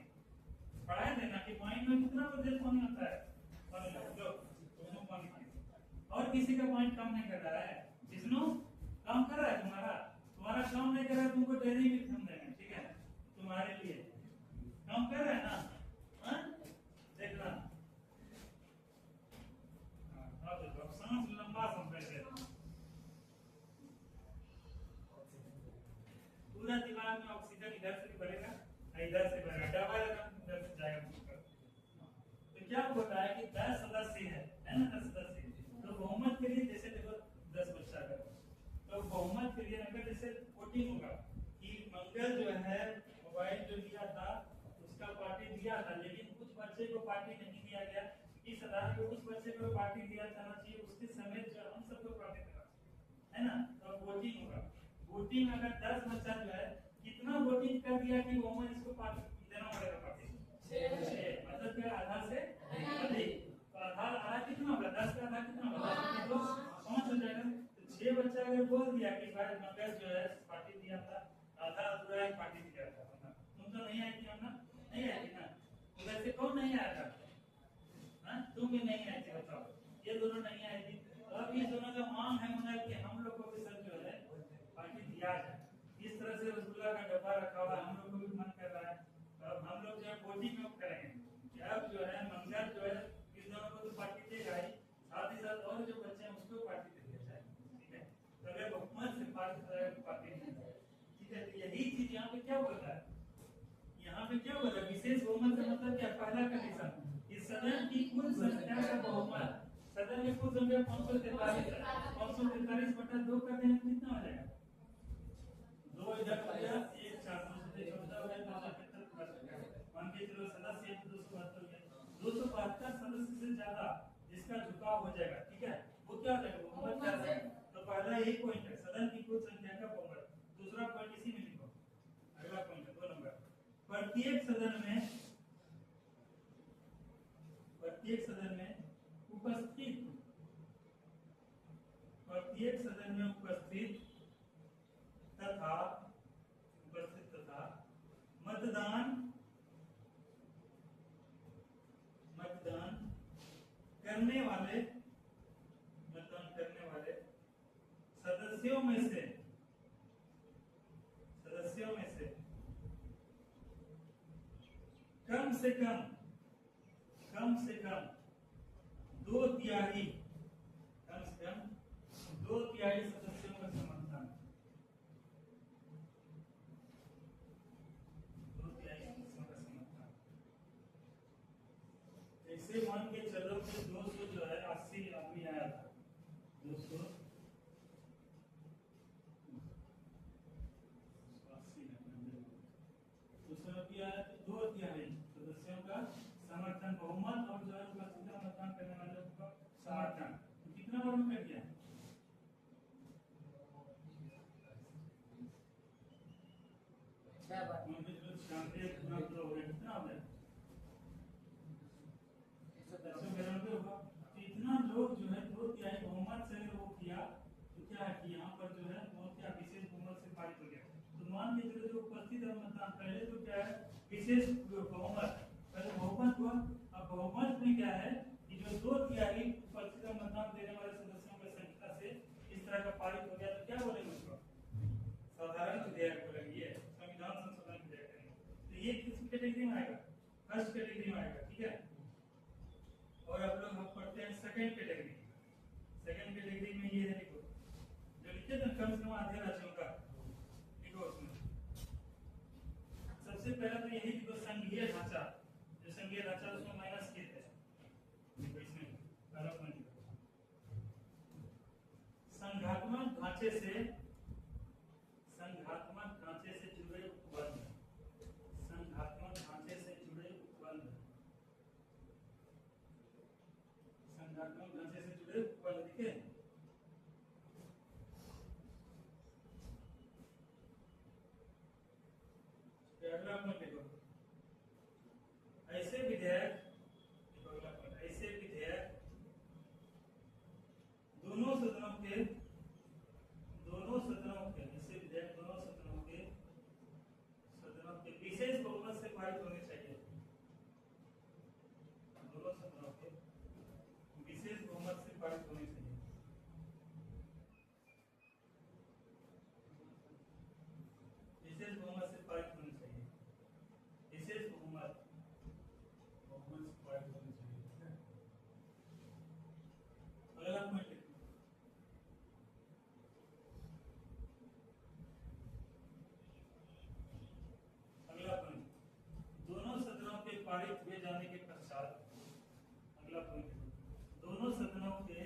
पढ़ाए थे ना कि पानी में कितना प्रतिशत पानी होता है? पानी लो, दोनों पानी पियो। और किसी का पॉइंट कम नहीं कर रहा है, विष्णु काम कर रहा है तुम्हारा, तुम्हारा काम नहीं कर रहा है, तुमको डेयरी मिल्क हम देंगे, ठीक है, तुम्हारे लिए काम कर रहा है ना? देखना सांस लंबा समझे, पूरा दिमाग में ऑक्सीजन इधर से भरेगा, इधर से भरेगा, डबल इधर से जाएगा। तो क्या होता है कि 10 सदस्य है ना, 10 सदस्य, तो बहुमत के लिए जैसे देखो 10 बच्चा का, तो बहुमत के लिए अगर जैसे वोटिंग होगा कि मंगल जो है मोबाइल जो लिया था उसका पार्टी दिया था, लेकिन कुछ बच्चे को पार्टी नहीं दिया गया, इस आधार पर उस बच्चे को पार्टी दिया जाना चाहिए, उसके समेत जो हम सबको पार्टी देना है ना। तो वोटिंग होगा, वोटिंग में अगर 10 बच्चा जो है कितना वोटिंग कर दिया कि बहुमत इसको पार्टी देना पड़ेगा, पार्टी 6, मतलब क्या आधा से अधिक। तो आधा कितना होगा? 10 का आधा कितना होगा? 5 हो जाएगा। तो 6 बच्चा अगर बोल दिया कि भाई मंगल जो है पार्टी दिया था, आधा अधूरा एक पार्टी दिया था, तुम तो नहीं आई थी, हम ना नहीं आई थी ना, तो वैसे कौन नहीं आया था? तुम भी नहीं आई थी, बताओ, ये दोनों नहीं आई थी। अब ये दोनों का मांग है मंगल कि हम लोग को भी सर जो है पार्टी दिया जाए। इस तरह से रसगुल्ला का डब्बा रखा हुआ है, हम लोग को भी मन कर रहा है, अब हम लोग जो है वोटिंग में करेंगे कि अब जो है मंगल जो है इस दोनों को तो पार्टी देगा ही, साथ ही साथ और जो बच्चे हैं उसको पार्टी दे दिया जाए, ठीक है। तो अगर बहुमत से पार्टी नहीं है, ठीक है। तो यही चीज यहाँ पे क्या बोल रहा है, यहाँ पे क्या बोल रहा है? विशेष बहुमत का मतलब क्या? पहला कंडीशन इस सदन की कुल संख्या का बहुमत, सदन की कुल संख्या 543 है, 543 बटा 2 कर देंगे कितना हो जाएगा? 2 इधर हो गया, 1 4 14 हो गया, 275 मान के चलो सदस्य 272 हो गया, 272 सदस्य से ज्यादा जिसका झुकाव हो जाएगा, ठीक है, वो क्या हो जाएगा? बहुमत क्या जाएगा? तो पहला यही पॉइंट है, सदन की कुल संख्या का बहुमत। दूसरा पॉइंट इसी में लिखो, अगला पॉइंट है 2 नंबर, प्रत्येक सदन में उपस्थित तथा मतदान करने वाले सदस्यों में से कम से कम 2 तिहाई सदस्यों का समर्थन, 2 तिहाई सदस्यों का समर्थन, जैसे मान के चलो कि 200 जो है 80 आदमी आया था 200 200 किया है तो 2 तिहाई सदस्यों का समर्थन बहुमत और जो है उपस्थित मतदान करने वालों का समर्थन तो कितना बार में कर दिया 6 बार कितना हो गया कितना हो गया 193 होगा तो इतना लोग जो है 2 तिहाई बहुमत से वो किया तो क्या है कि यहाँ पर जो है वो क्या विशेष बहुमत से पारित हो गया तो मान के चलो जो उपस्थित है मतदान पहले तो क्या है विशेष बहुमत पहले बहुमत हुआ अब बहुमत में क्या है कि जो 2 तिहाई उपस्थित मतदान देने वाले सदस्यों की संख्या से इस तरह का पारित हो गया तो क्या बोलेंगे उसको साधारण विधेयक बोलेंगे ये संविधान संशोधन विधेयक तो ये किस कैटेगरी में आएगा फर्स्ट कैटेगरी में आएगा ठीक है और अब लोग हम पढ़ते हैं सेकंड कैटेगरी में ये है देखो जो लिखे थे कम से कम आधे राज्यों का देखो उसमें सबसे पहला तो यही देखो संघीय ढांचा जो संघीय ढांचा उसमें माइनस किए थे देखो इसमें पहला पॉइंट संघात्मक ढांचे से जुड़े उपबंध संघात्मक ढांचे से जुड़े उपबंध संघात्मक ढांचे से जुड़े उपबंध लिखे अगला पॉइंट देखो ऐसे विधेयक देखो अगला पॉइंट ऐसे विधेयक दोनों सदनों के ऐसे विधेयक दोनों सदनों के विशेष बहुमत से पारित होने चाहिए दोनों सदनों के विशेष बहुमत से पारित होने चाहिए विशेष बहुमत से पारित होने चाहिए विशेष बहुमत से पारित होने चाहिए अगला पॉइंट अगला पॉइंट दोनों सदनों के पारित हुए जाने के पश्चात अगला पॉइंट दोनों सदनों के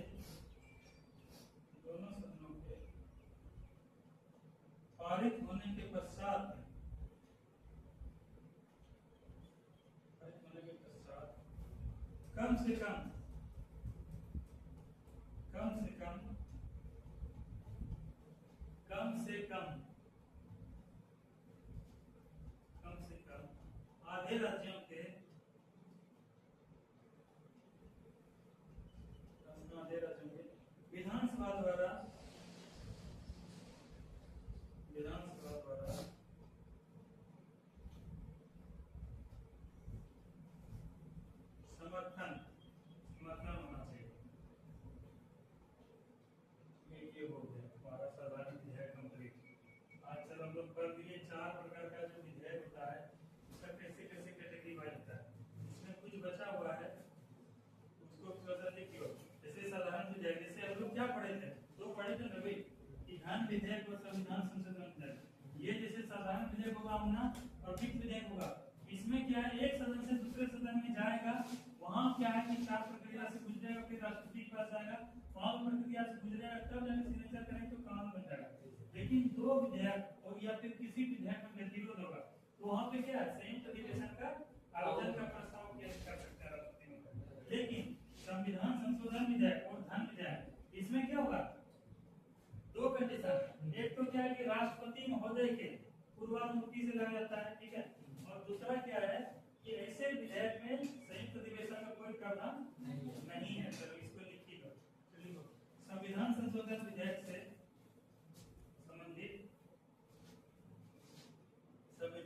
पारित होने के पश्चात कम से कम आधे राज्यों के विधानसभा द्वारा समर्थन होना चाहिए ये हो गया हमारा साधारण विधेयक कंप्लीट आज चलो हम लोग पढ़ लिए 4 प्रकार का जो विधेयक होता है उसका कैसे कैटेगरी वाइज होता है इसमें कुछ बचा हुआ है उसको थोड़ा सा देखिए जैसे साधारण विधेयक जैसे हम लोग क्या पढ़े थे 2 पढ़े थे नवी कि धन विधेयक और संविधान संशोधन विधेयक ये जैसे साधारण विधेयक होगा अपना और वित्त विधेयक होगा इसमें क्या है एक सदन से दूसरे सदन में जाएगा वहां क्या है कि 4 प्रक्रिया से गुजरेगा फिर राष्ट्रपति के पास जाएगा वहां प्रक्रिया से गुजरेगा तब जाके सिग्नेचर करेंगे तो कानून बन जाएगा लेकिन 2 विधेयक और या फिर किसी विधेयक में गतिरोध होगा तो वहां पे क्या है संयुक्त अधिवेशन का आवेदन का प्रस्ताव पेश कर सकते हैं राष्ट्रपति में लेकिन संविधान संशोधन विधेयक और धन विधेयक इसमें क्या होगा 2 कंडीशन एक तो क्या है कि राष्ट्रपति महोदय के पूर्वानुमति से लगा जाता है ठीक है और दूसरा क्या है कि ऐसे विधेयक में संयुक्त अधिवेशन में कोई प्रावधान नहीं है चलो इसको लिखिए चलिए संविधान संशोधन विधेयक से संबंधित तथ्य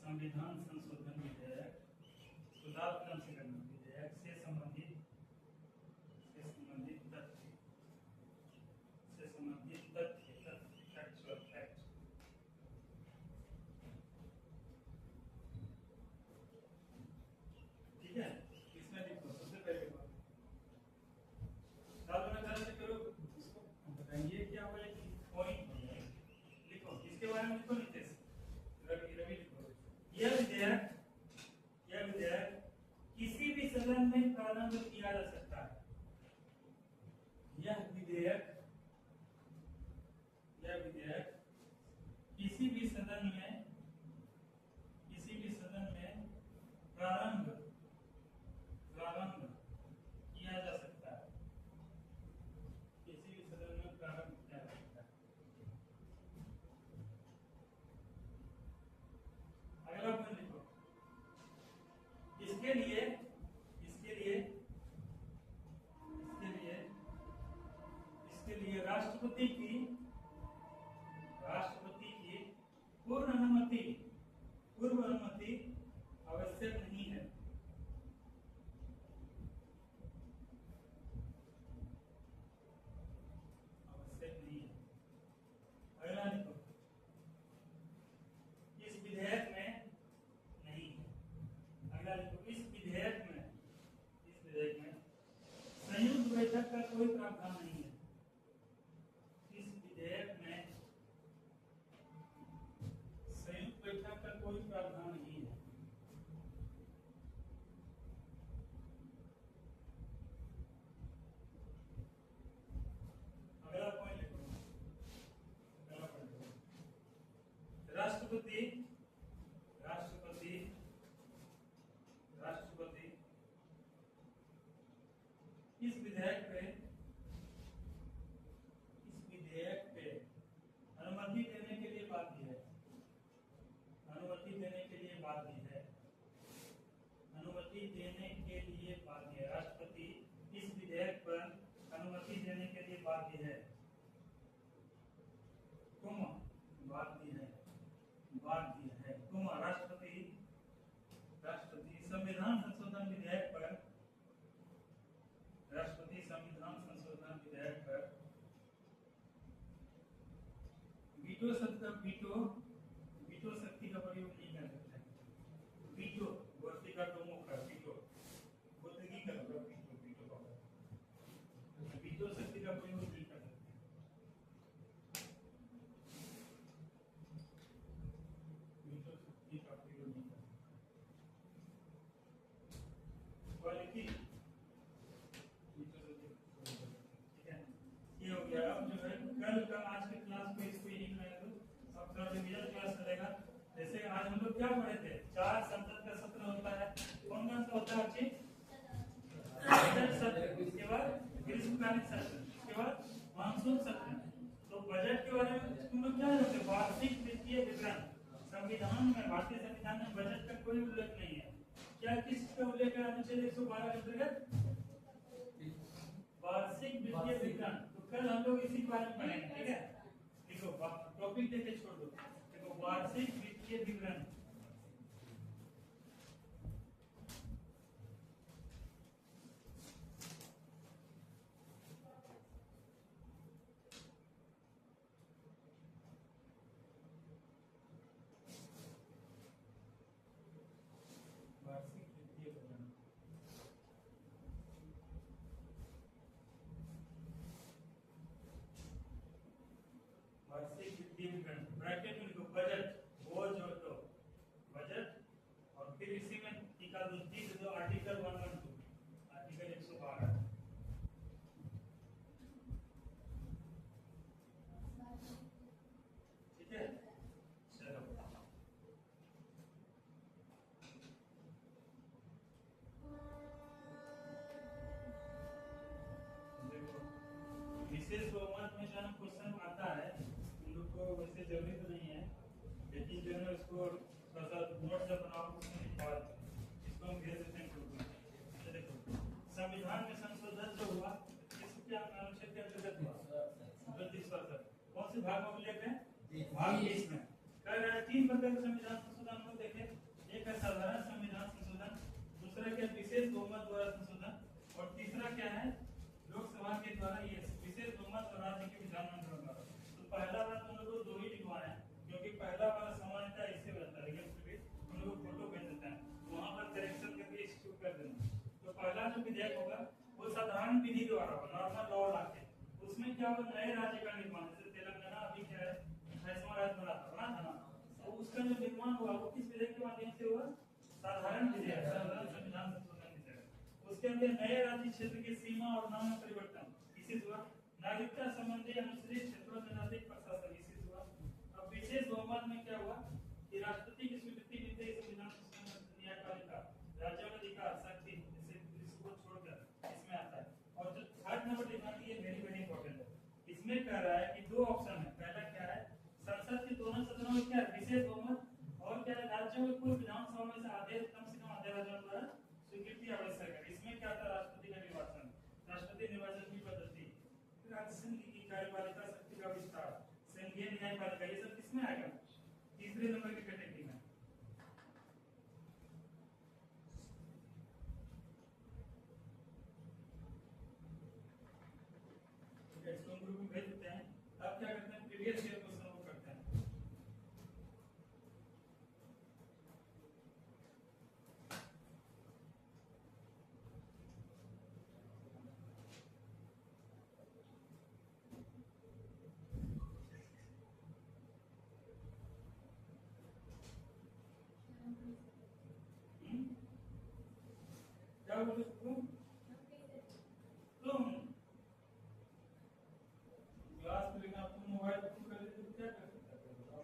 संविधान संशोधन विधेयक सुधार क्रम से करना विधेयक से संबंधित तथ्य फैक्चुअल फैक्ट ठीक है इसमें देखो सबसे पहले से करो इसको बताइए क्या हुआ कि पॉइंट लिखो इसके बारे में लिखो नितेश रवि लिखो यह विधेयक पूर्व अनुमति आवश्यक नहीं है। आवश्यक नहीं है। अगला लिखो, इस विधेयक में नहीं है। अगला लिखो, इस विधेयक में संयुक्त बैठक का कोई प्रावधान नहीं है। इस विधेयक में संयुक्त बैठक का कोई प्रावधान नहीं है। अगला पॉइंट लिखो, राष्ट्रपति इस विधेयक पे अनुमति देने के लिए बाध्य है। अनुमति देने के लिए बाध्य है। अनुमति देने के लिए बाध्य है। राष्ट्रपति इस विधेयक पर अनुमति देने के लिए बाध्य है। राष्ट्रपति संविधान संशोधन विधेयक पर वीटो शक्ति का प्रयोग नहीं कर सकते। वीटो वर्ती का तो मुख है, वीटो बोतगी का मतलब वीटो शक्ति का प्रयोग नहीं कर सकते। वीटो शक्ति का प्रयोग नहीं कर सकते। क्वालिटी ठीक है, ये हो गया। अब जो है कल का आज के क्लास में इसको यही बनाया तो अब थोड़ा रिवीजन क्लास चलेगा। जैसे आज हम लोग क्या पढ़े थे, 4 संसद का सत्र होता है। कौन कौन सा होता है अच्छी? बजट सत्र, उसके बाद ग्रीष्मकालीन सत्र, उसके बाद मानसून सत्र। तो बजट के बारे में तुम लोग क्या जानते हो? वार्षिक वित्तीय विवरण। संविधान में, भारतीय संविधान में बजट का कोई उल्लेख नहीं है। क्या किस का उल्लेख है? अनुच्छेद 112 के अंतर्गत वार्षिक वित्तीय विवरण। कल हम लोग इसी बारे में पढ़ेंगे, ठीक है? देखो टॉपिक देके छोड़ दो। देखो वार्षिक वित्तीय विवरण, वार्षिक वित्तीय विवरण। वार्षिक वित्तीय विवरण ब्रैकेट में लिखो बजट, वो जोड़ दो बजट, और फिर इसी में टीका दो आर्टिकल 112, आर्टिकल 112। ठीक है, चलो देखो, विशेष बहुमत में जो है क्वेश्चन आता है, उन लोग को वैसे जरूरी तो नहीं है, लेकिन जो है उसको थोड़ा सा नोट से बनाओ, उसमें लिखा है, इसको हम भेज देते हैं ग्रुप में। देखो संविधान में संशोधन जो हुआ किस क्या अनुच्छेद के अंतर्गत हुआ? 32वां। कौन से भाग में उल्लेख है? भाग 20 में। कह रहा है 3 प्रकार के संविधान संशोधन को देखें। एक है साधारण संविधान संशोधन, दूसरा क्या विशेष बहुमत द्वारा संशोधन, और तीसरा क्या है लोकसभा के द्वारा ये विशेष बहुमत और राज्य के विधानमंडल द्वारा। तो पहला बार तुम लोग को 2 ही लिखवाना है, क्योंकि पहला वाला सामान्यतः ऐसे बनता है, लेकिन फिर हम लोग फोटो भेज देते हैं, वहां पर करेक्शन करके एक्सक्यूट कर देना। तो पहला जो विधेयक होगा वो साधारण विधि द्वारा होगा, नॉर्मल लॉ लाके। उसमें क्या होगा, नए राज्य का निर्माण। जैसे तेलंगाना अभी क्या है 28वां राज्य बना था ना, तो उसका जो निर्माण हुआ वो किस विधेयक के माध्यम से हुआ? साधारण विधेयक, साधारण संविधान संशोधन विधेयक। उसके अंदर नए राज्य क्षेत्र की सीमा और नाम में परिवर्तन, इसी हुआ। नागरिकता संबंधी अनुसूचित क्षेत्रों में नागरिक प्रशासन, इसी हुआ। अब विशेष बहुमत में क्या हुआ कि राष्ट्रपति की स्वीकृति मिलते ही संविधान न्यायपालिका राज्यों का अधिकार शक्ति, इसको छोड़कर इसमें आता है। और जो 3rd नंबर लिखना है, ये वेरी वेरी इंपॉर्टेंट है। इसमें कह रहा है कि 2 ऑप्शन है। पहला क्या है, संसद के दोनों सदनों में क्या है? विशेष बहुमत, और क्या है, राज्यों में कुल विधानसभा में से आधे, कम से कम आधे राज्यों द्वारा स्वीकृति आवश्यक है। इसमें क्या था? राष्ट्रपति का निर्वाचन, राष्ट्रपति निर्वाचन की पद्धति, राज्य संघ की कार्यपालिका शक्ति का विस्तार, संघीय न्यायपालिका, ये सब किसमें आएगा? तीसरे नंबर की कैटेगरी में। क्या बोले तुम क्लास में लेकिन तुम मोबाइल पर कर लेते तो क्या कर सकते थे बताओ।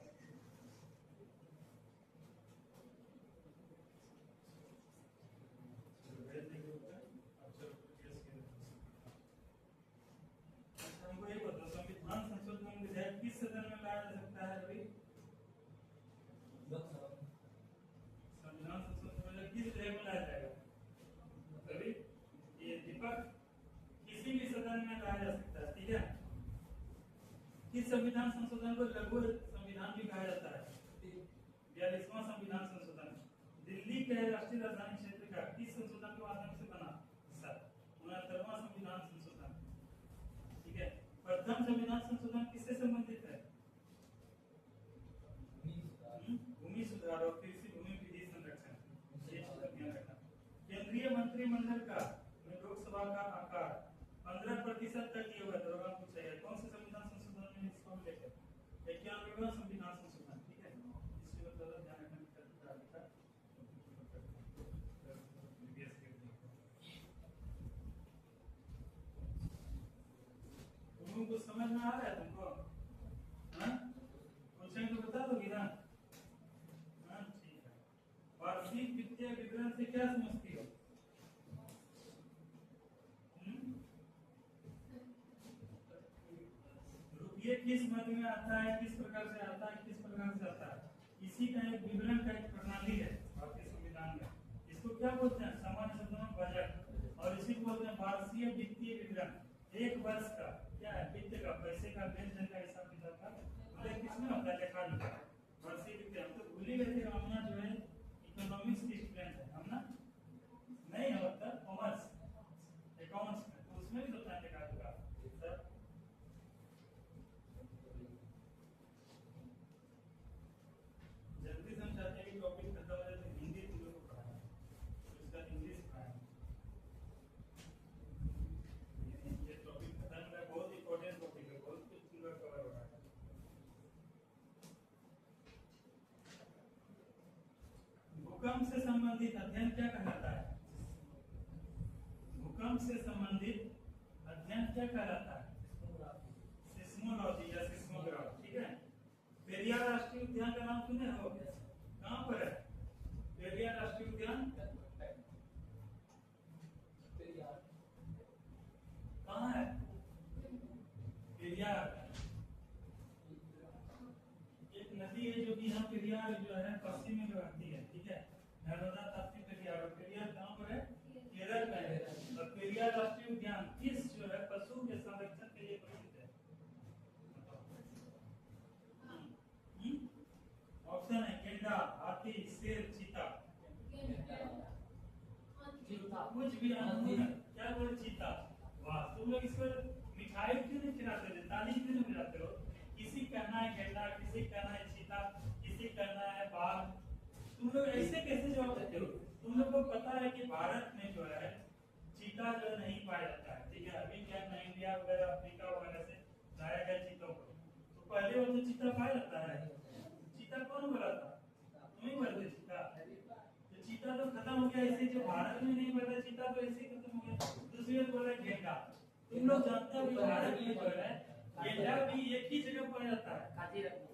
भेज देंगे होता है अब चलो केस के हमको ये बताओ संविधान संशोधन विधेयक किस सदन में लाया जा सकता है अभी लोकसभा में। संविधान संशोधन विधेयक किस विधेयक में लाया जाएगा रवि ये दीपक किसी भी सदन में लाया जा सकता है ठीक है। किस संविधान संशोधन को लघु संविधान भी कहा जाता है 42वां संविधान संशोधन दिल्ली के राष्ट्रीय राजधानी क्षेत्र का किस संशोधन के माध्यम से बना सर 69वां संविधान संशोधन ठीक है। प्रथम संविधान संशोधन किससे संबंधित है भूमि सुधार और कृषि भूमि विधि संरक्षण ये चीज का ध्यान रखना। केंद्रीय मंत्रिमंडल का लोकसभा का आकार 15% तक ये हुआ दरोगा पूछा गया कौन से संविधान संशोधन में इसको हम लेते हैं 91वां संविधान संशोधन ठीक है। इससे मतलब ध्यान रखना का तुमको समझ में आ रहा है तुमको हाँ पूछेंगे तो बता दोगे ना हाँ ठीक है। वार्षिक वित्तीय विवरण से क्या समझती हो रुपये किस मद में आता है किस प्रकार से आता है किस प्रकार से आता है इसी का एक विवरण का एक प्रणाली है भारतीय संविधान में। इसको क्या बोलते हैं सामान्य शब्दों में बजट और इसी को बोलते हैं वार्षिक वित्तीय विवरण एक वर्ष का क्या है वित्त का पैसे का लेन देन का हिसाब किताब का मतलब किसमें होता है लेखा जोखा वार्षिक वित्तीय। हम तो भूल ही गए थे हमना जो है इकोनॉमिक्स की स्टूडेंट है हम ना नहीं है मतलब कॉमर्स अकाउंट्स में तो उसमें भी होता है लेखा जोखा सर। जल्दी से हम चाहते हैं कि टॉपिक खत्म हो जाए तो हिंदी तुम लोग को पढ़ाना तो इसका इंग्लिश पढ़ाना ये टॉपिक खत्म है बहुत इंपॉर्टेंट टॉपिक है बहुत कुछ तुम लोग कवर हो रहा है। भूकंप से संबंधित अध्ययन क्या कहलाता है भूकंप से संबंधित अध्ययन क्या कहलाता है सिस्मोलॉजी या सिस्मोग्राफ ठीक है। पेरियार राष्ट्रीय उद्यान का नाम सुने हो कहाँ पर है पेरियार राष्ट्रीय उद्यान कहाँ है पेरियार एक नदी है जो कि यहाँ पेरियार जो है पश्चिम में बहती है ठीक है। नर्मदा ताप्ती पेरियार और पेरियार कहाँ पर है केरल में है। और पेरियार राष्ट्रीय उद्यान किस जो है पशु के संरक्षण के लिए प्रसिद्ध है ऑप्शन है गेंडा हाथी शेर चीता कुछ भी अनमोल क्या बोले चीता वाह तुम लोग इसको मिठाई क्यों नहीं खिलाते थे ताली क्यों नहीं बजाते हो किसी कहना है गेंडा किसी कहना है चीता किसी कहना है बाघ तुम लोग ऐसे कैसे जवाब देते हो। तुम लोग को पता है कि भारत में जो है चीता जो नहीं पाया जाता है ठीक है। अभी क्या इंडिया वगैरह अफ्रीका वगैरह से लाया गया चीतों को तो पहले वो तो चीता पाया जाता है चीता कौन बोला था तुम ही बोलते चीता तो चीता तो खत्म हो गया इसे जो भारत में नहीं बोला चीता तो ऐसे ही खत्म हो गया। दूसरी बात बोला गेंडा तुम लोग जानते हो कि भारत में जो है गेंडा भी एक ही जगह पाया जाता है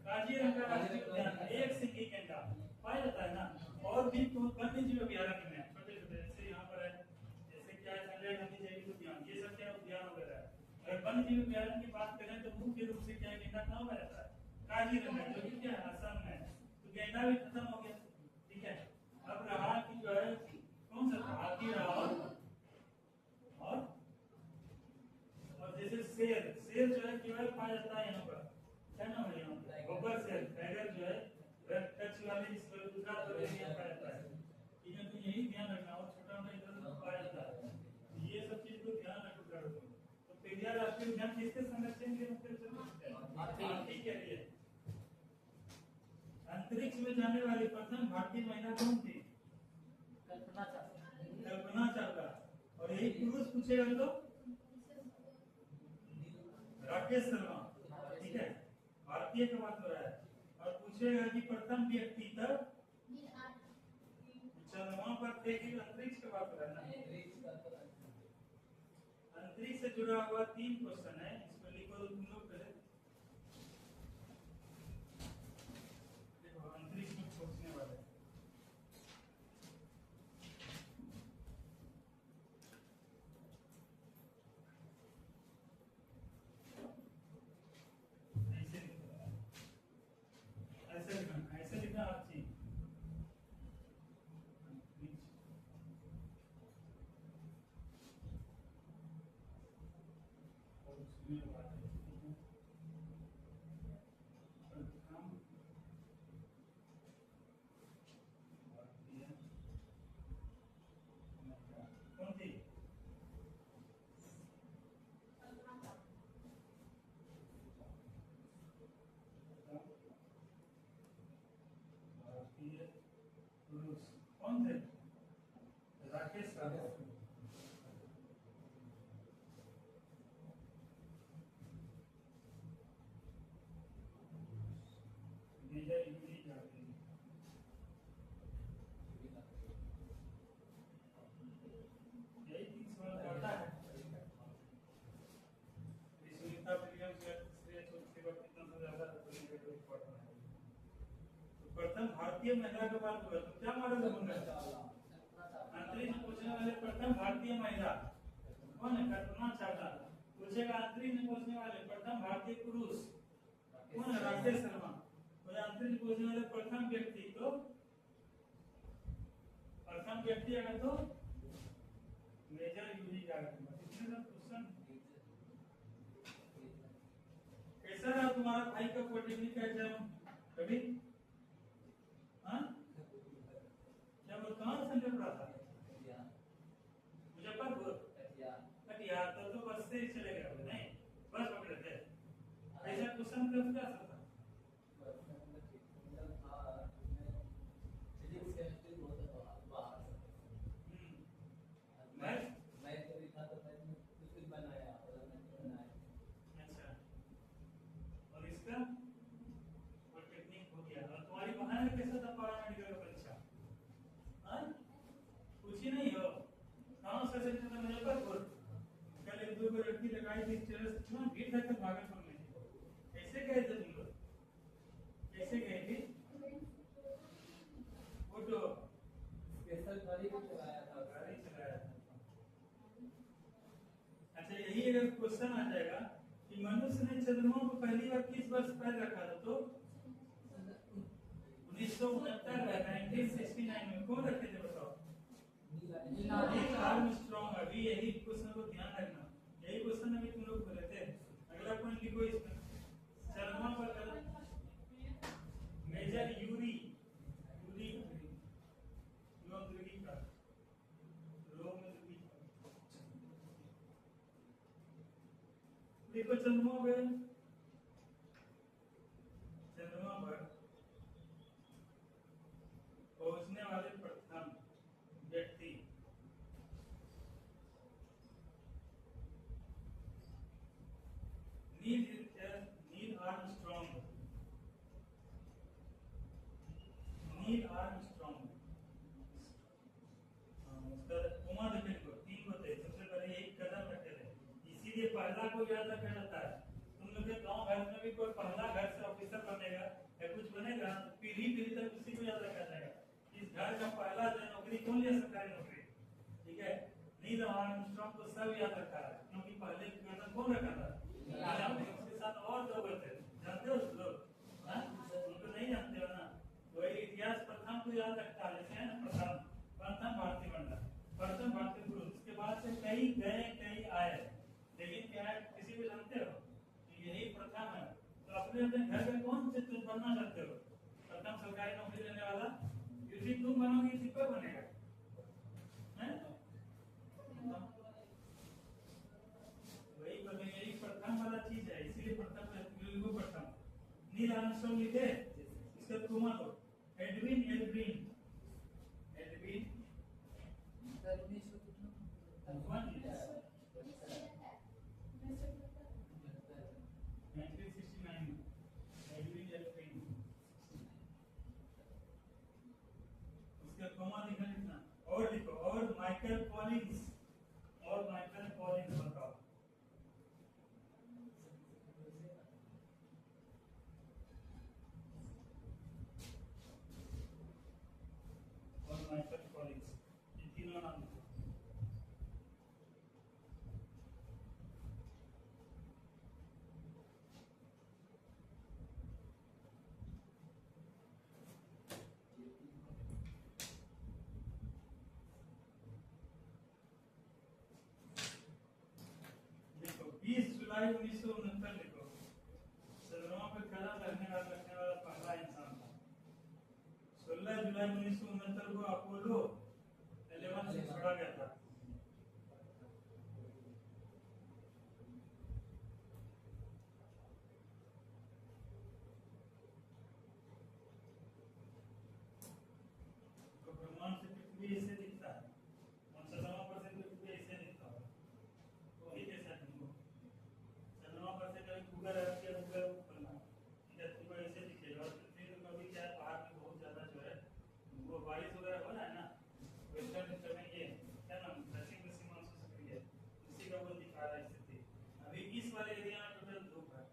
काजीरंगा राष्ट्रीय उद्यान एक सिंगी गेंडा पाया जाता है ना और भी तो वन्य जीव अभयारण्य में छोटे छोटे जैसे यहाँ पर है जैसे क्या है संजय गांधी जैविक उद्यान ये सब क्या उद्यान वगैरह है। अगर वन्य जीव अभयारण्य की बात करें तो मुख्य रूप से क्या गेंडा कहाँ पाया जाता है काजीरंगा जो कि क्या है असम में तो गेंडा भी खत्म हो गया ठीक है। अब रहा कि जो है कौन सा था हाथी रहा और जैसे शेर शेर जो है केवल पाया जाता है यहाँ पर क्या नाम है यहाँ पर बब्बर शेर टाइगर जो है कच्छ वाले जिसको गुजरात वाले में पाया जाता है ठीक है। तो यही ध्यान रखना और छोटा मोटा इधर पाया जाता है ये सब चीज को ध्यान रखो करो तुम। तो पेरियार राष्ट्रीय उद्यान किसके संरक्षण के मुख्य हाथी के लिए। अंतरिक्ष में जाने वाली प्रथम भारतीय महिला कौन थी कल्पना चावला और यही पुरुष पूछेगा तो राकेश शर्मा ठीक है। भारतीय का बात हो रहा है और पूछेगा कि प्रथम व्यक्ति तब चंद्रमा पर थे कि अंतरिक्ष का बात हो रहा है ना अंतरिक्ष से जुड़ा हुआ 3 क्वेश्चन है, इसको लिखो तो तुम लोग पहले। देखो अंतरिक्ष में पूछने वाले ऐसे लिखना आप चीज कौन थी? भारतीय पुरुष कौन थे? राकेश शर्मा। मेजर यूरी जाते हैं। यही 3 सवाल आता है। सुनीता विलियम्स या श्रेया चोपड़ा का कितना से ज्यादा रिलेटेड पढ़ना है। तो प्रथम भारतीय महिला के बात हुआ तो क्या मालूम होगा? अंतरिक्ष पूछने वाले प्रथम भारतीय महिला कौन है? कल्पना चावला। पूछेगा अंतरिक्ष पूछने वाले प्रथम भारतीय पुरुष कौन है? राकेश शर्मा। तो अंतरिक्ष पूछने वाले प्रथम व्यक्ति तो प्रथम व्यक्ति अगर तो मेजर यूरी गार्डन। कितने का क्वेश्चन कैसा रहा तुम्हारा भाई का पॉलिटेक्निक का एग्जाम? कभी हाँ क्या वो कहाँ सेंटर पड़ा था? मुजफ्फरपुर कटिहार। तो बस से ही चले गए नहीं, बस पकड़े थे। ऐसा क्वेश्चन कब क्या था? कैसा था पैरामेडिकल का परीक्षा? हाँ पूछी नहीं हो? कहाँ से सेंटर था? मुजफ्फरपुर। कल 1-2 लड़की लगाई थी स्टेटस, इतना भीड़ था कि भागलपुर में। कैसे गए थे तुम लोग? कैसे गए थे? फोटो स्पेशल गाड़ी भी चलाया था। गाड़ी चलाया था। अच्छा यही अगर क्वेश्चन आ जाएगा कि मनुष्य ने चंद्रमा को पहली बार किस वर्ष पैर रखा था? तो 1969 में। कौन रखे थे बताओ? Neil Armstrong. अभी यही क्वेश्चन को ध्यान रखना, यही क्वेश्चन अभी तुम लोग बोले थे। अगला पॉइंट लिखो इसमें। चंद्रमा पर मेजर यूरी यूरी रोमद्विगी का देखो चंद्रमा पर पहुंचने वाले प्रथम व्यक्ति नील आर्मस्ट्रांग। नील आर्मस्ट्रांग उसका उमा देखने को 3 होते। सबसे पहले एक कदम रखे थे, इसीलिए पहला को याद रखा जाता है। तुम लोग के गांव घर में भी कोई पहला घर से ऑफिसर बनेगा या कुछ बनेगा तो पीढ़ी तक उसी को याद रखा जाएगा। इस घर का पहला जो नौकरी कौन लिया? सरकारी नौकरी। ठीक है, नील आर्मस्ट्रांग को सब याद रखा है क्योंकि पहले कौन रखा था? उसके साथ और 2 थे, जानते हो लोग? उनको नहीं जानते हो ना? वही इतिहास प्रथम को याद रखता है। जैसे है ना प्रथम भारतीय महिला, प्रथम भारतीय पुरुष। उसके बाद से कई गए कई आए, लेकिन क्या है किसी को जानते हो? यही प्रथम है। तो अपने अपने घर में कौन से तुम बनना चाहते हो? प्रथम सरकारी नौकरी लेने वाला यदि तुम बनोगे किसी पर बनेगा? वही बने, यही प्रथम वाला चीज है, इसीलिए प्रथम। नील आर्मस्ट्रांग लिखे, इसका तुम दो। एडविन एल्ड्रिन 1969 में एडविन एल्ड्रिन। उसका कॉमा लिखना और लिखो। और माइकल कॉलिंस बताओ जुलाई 1969 लिखो। चंद्रमा पर कदम रखने वाला पहला इंसान था। 16 जुलाई 1969 को अपोलो 11 से छोड़ा गया था। तो ब्रह्मांड से पृथ्वी ऐसे दिखता है, और चंद्रमा पर से पृथ्वी ऐसे दिखता है। तो ये कैसा तुमको चंद्रमा पर से कभी गूगल अर्थ के गूगल बनना, ठीक है, तुमको ऐसे दिखेगा। और पृथ्वी तो कभी क्या है, बाहर में बहुत ज्यादा जो है वो बारिश वगैरह हो रहा है ना, वेस्टर्न में ये क्या नाम पश्चिम मानसून सक्रिय है, उसी का वो दिखा रहा है स्थिति। अभी इस वाले एरिया में टोटल धूप है,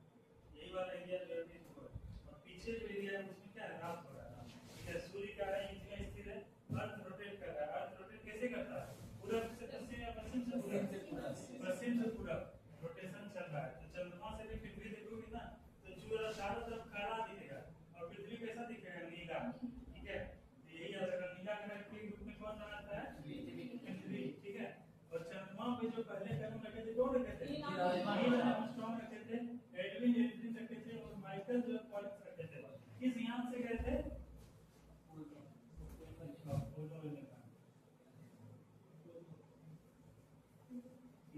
यही वाला एरिया जो है धूप है, और पीछे जो एरिया है उसमें क्या है, रात हो रहा है। ठीक है, सूर्य का है एक जगह स्थिर है, अर्थ रोटेट कर रहा है। अर्थ रोटेट कैसे करता है, पूरब से पश्चिम या पश्चिम से पूरब, पश्चिम से पूरब रोटेशन चल रहा है। तो चंद्रमा से भी पृथ्वी देखोगे ना तो पूरा चारों तरफ काला दिखेगा, और पृथ्वी कैसा दिखेगा, नीला। ठीक है, तो यही अगर नीला कलर के रूप में कौन बनाता है, पृथ्वी। ठीक है, और चंद्रमा पे जो पहले कदम रखे थे कौन रखे थे, नील आर्मस्ट्रांग रखे थे, एडविन एल्ड्रिन रखे थे, और माइकल जो कॉलिंस रखे थे। किस यान से गए थे,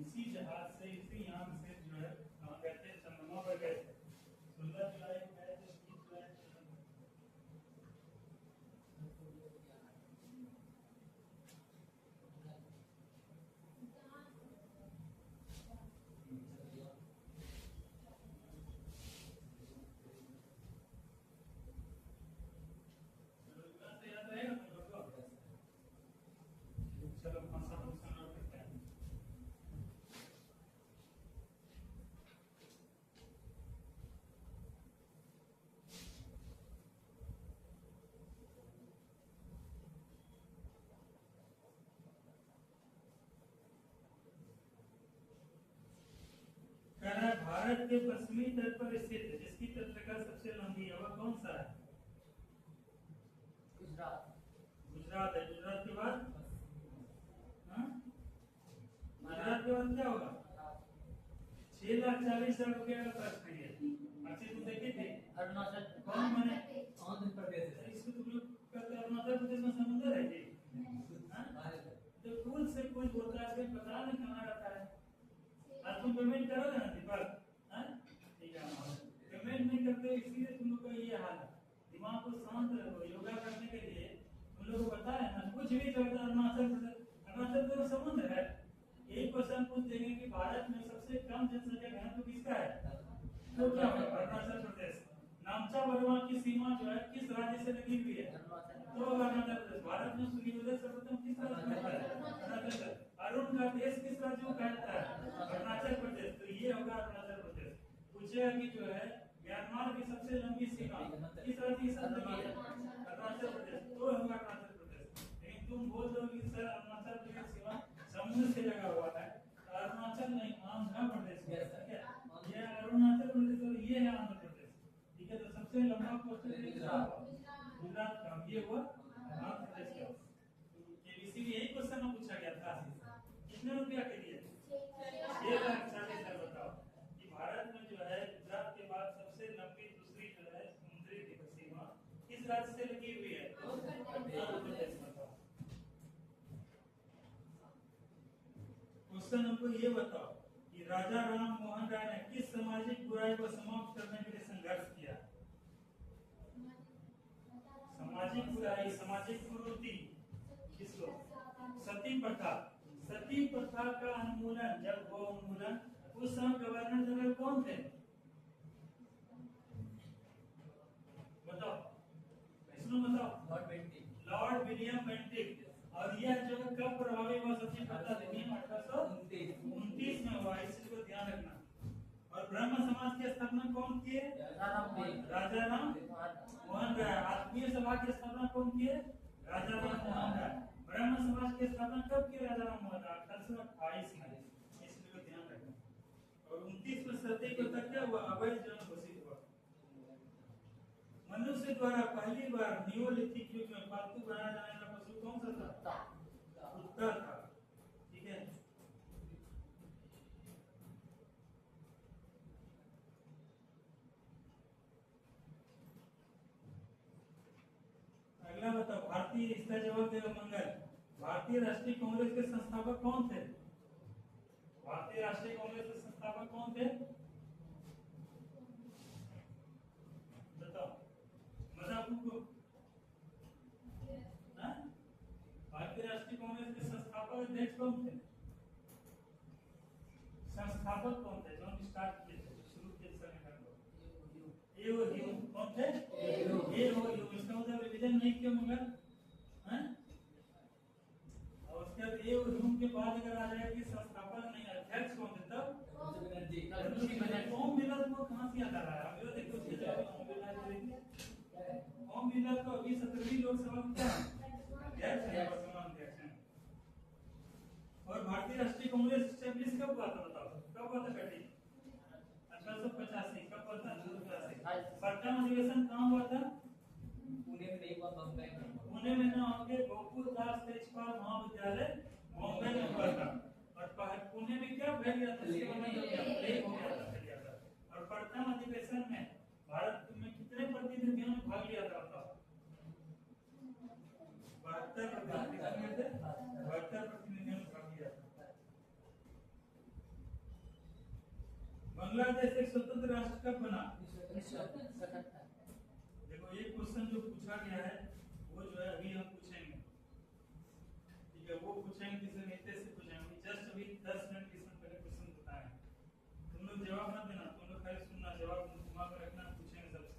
इसी जहाज से, इसी यान से जो है कहाँ गए थे, चंद्रमा पर गए थे। 16 जुलाई को गए थे, 20 जुलाई से याद रहेगा तुम लोग को। चलो 5-7 क्वेश्चन और करते हैं। कह रहा है भारत के पश्चिमी तट पर स्थित जिसकी तटरेखा सबसे लंबी है वह कौन सा है, गुजरात। गुजरात है। गुजरात के बाद हाँ? गुजरात के बाद क्या होगा, 6,40,000 रुपया का प्रश्न है। अच्छे तुम देखे थे, अरुणाचल कौन बने, आंध्र प्रदेश है। इसको तुम लोग कहते हैं अरुणाचल प्रदेश में समुद्र है जी। हाँ? तो कूल से कुछ बोलता है, इसमें पता नहीं कहाँ रहता है। आज तुम पेमेंट करोगे ना दीपक, हाँ? ठीक है, पेमेंट नहीं करते इसीलिए तुम लोग का ये हाल है। दिमाग को शांत रखो, योगा करने के लिए तुम लोग को पता है ना, कुछ भी चलता है। अरुणाचल प्रदेश समुद्र है। यही क्वेश्चन पूछ देंगे कि भारत में सबसे कम जनसंख्या घनत्व किसका है, तो क्या होगा, अरुणाचल प्रदेश। नामचा बर्मा की सीमा जो है किस राज्य से लगी हुई है, तो अरुणाचल प्रदेश। भारत में सूर्योदय सर्वोत्तम किस राज्य में होता है, अरुणाचल प्रदेश। अरुण का देश किस राज्य को कहता है, अरुणाचल प्रदेश। तो ये होगा अरुणाचल प्रदेश। पूछेगा कि जो है म्यांमार की सबसे लंबी सीमा किस राज्य के साथ लगी है, अरुणाचल प्रदेश, तो होगा अरुणाचल प्रदेश। लेकिन तुम बोल दो कि सर अरुणाचल प्रदेश सीमा समुद्र से लगा हुआ है, तो अरुणाचल नहीं, आंध्र प्रदेश है। ठीक है, ये अरुणाचल प्रदेश और ये है आंध्र प्रदेश। ठीक है, तो सबसे लंबा क्वेश्चन गुजरात का, ये हुआ आंध्र प्रदेश का। केबीसी में यही क्वेश्चन पूछा गया था। कितने रुपया के लिए, 6,40,000। बताओ कि भारत में जो है गुजरात के बाद सबसे लंबी दूसरी जो है समुद्री सीमा किस राज्य से लगी हुई है, आंध्र प्रदेश में। क्वेश्चन हमको ये बताओ कि राजा राम मोहन राय ने किस सामाजिक बुराई को समाप्त करने के लिए संघर्ष किया, सामाजिक बुराई, सामाजिक कुरीति किसको, सती प्रथा। सती प्रथा का उन्मूलन, जब वो उन्मूलन, उस समय गवर्नर जनरल कौन थे, बताओ, इसमें बताओ, लॉर्ड विलियम बेंटिक। और यह जो कब प्रभावी हुआ सती प्रथा, अधिनियम 1829 में हुआ, इस चीज को ध्यान रखना। और ब्रह्म समाज की स्थापना कौन किए, राजा राम मोहन राय। आत्मीय सभा की स्थापना कौन किए, राजा राम मोहन राय। ब्रह्म समाज की स्थापना कब की, राजा राम मोहन राय, 1828 में। इसलिए ध्यान रखना। और 29 में सती प्रथा क्या हुआ, अवैध जन्म घोषित हुआ। मनुष्य द्वारा पहली बार नियोलिथिक युग में पालतू बनाया जाने वाला पशु कौन सा था, कुत्ता था। ठीक है, भारतीय, इसका जवाब देगा मंगल। भारतीय राष्ट्रीय कांग्रेस के संस्थापक कौन थे? भारतीय राष्ट्रीय कांग्रेस के संस्थापक कौन थे? बताओ, मतलब आपको भारतीय राष्ट्रीय कांग्रेस के संस्थापक अध्यक्ष कौन थे? संस्थापक कौन थे? जो स्टार्ट किए थे, शुरू किए संगठन को? ए.ओ. कौन थे? ए.ओ. इसका मतलब रिवीजन नहीं किया मगर, हैं? और उसके बाद ए.ओ. के बाद अगर आ जाए कि संस्थापक नहीं, अध्यक्ष कौन थे तब? ओम बिरला को कहां से याद आ रहा है? अब ये देखो, उसके जवाब ओम बिरला दे। ओम बिरला तो अभी 17वीं लोकसभा में क्या है? अध्यक्ष है, वर्तमान अध्यक्ष हैं। और भारतीय राष्ट्रीय कांग्रेस स्टैब्लिश कब हुआ था बताओ? कब हुआ था बेटी? 1885। कब हुआ था? 1885। प्रथम अधिवेशन कहाँ हुआ था? पुणे में नहीं हुआ, बम्बई में। पुणे में ना होके गोकुलदास तेजपाल महाविद्यालय बॉम्बे में हुआ था। और पुणे में क्या फैल गया था? प्लेग हो गया था। और प्रथम अधिवेशन में भारत में कितने प्रतिनिधियों ने भाग लिया था बताओ? 72 प्रतिनिधियों ने भाग लिया था। बांग्लादेश एक स्वतंत्र राष्ट्र कब बना? 1977। देखो ये क्वेश्चन जो पूछा गया है वो जो है अभी हम पूछेंगे, ठीक है? वो पूछेंगे किसी नेता से पूछेंगे। जस्ट अभी 10 मिनट इसमें पहले क्वेश्चन बताएं, तुम लोग जवाब ना देना, तुम लोग खाली सुनना, जवाब दिमाग में रखना। पूछेंगे सबसे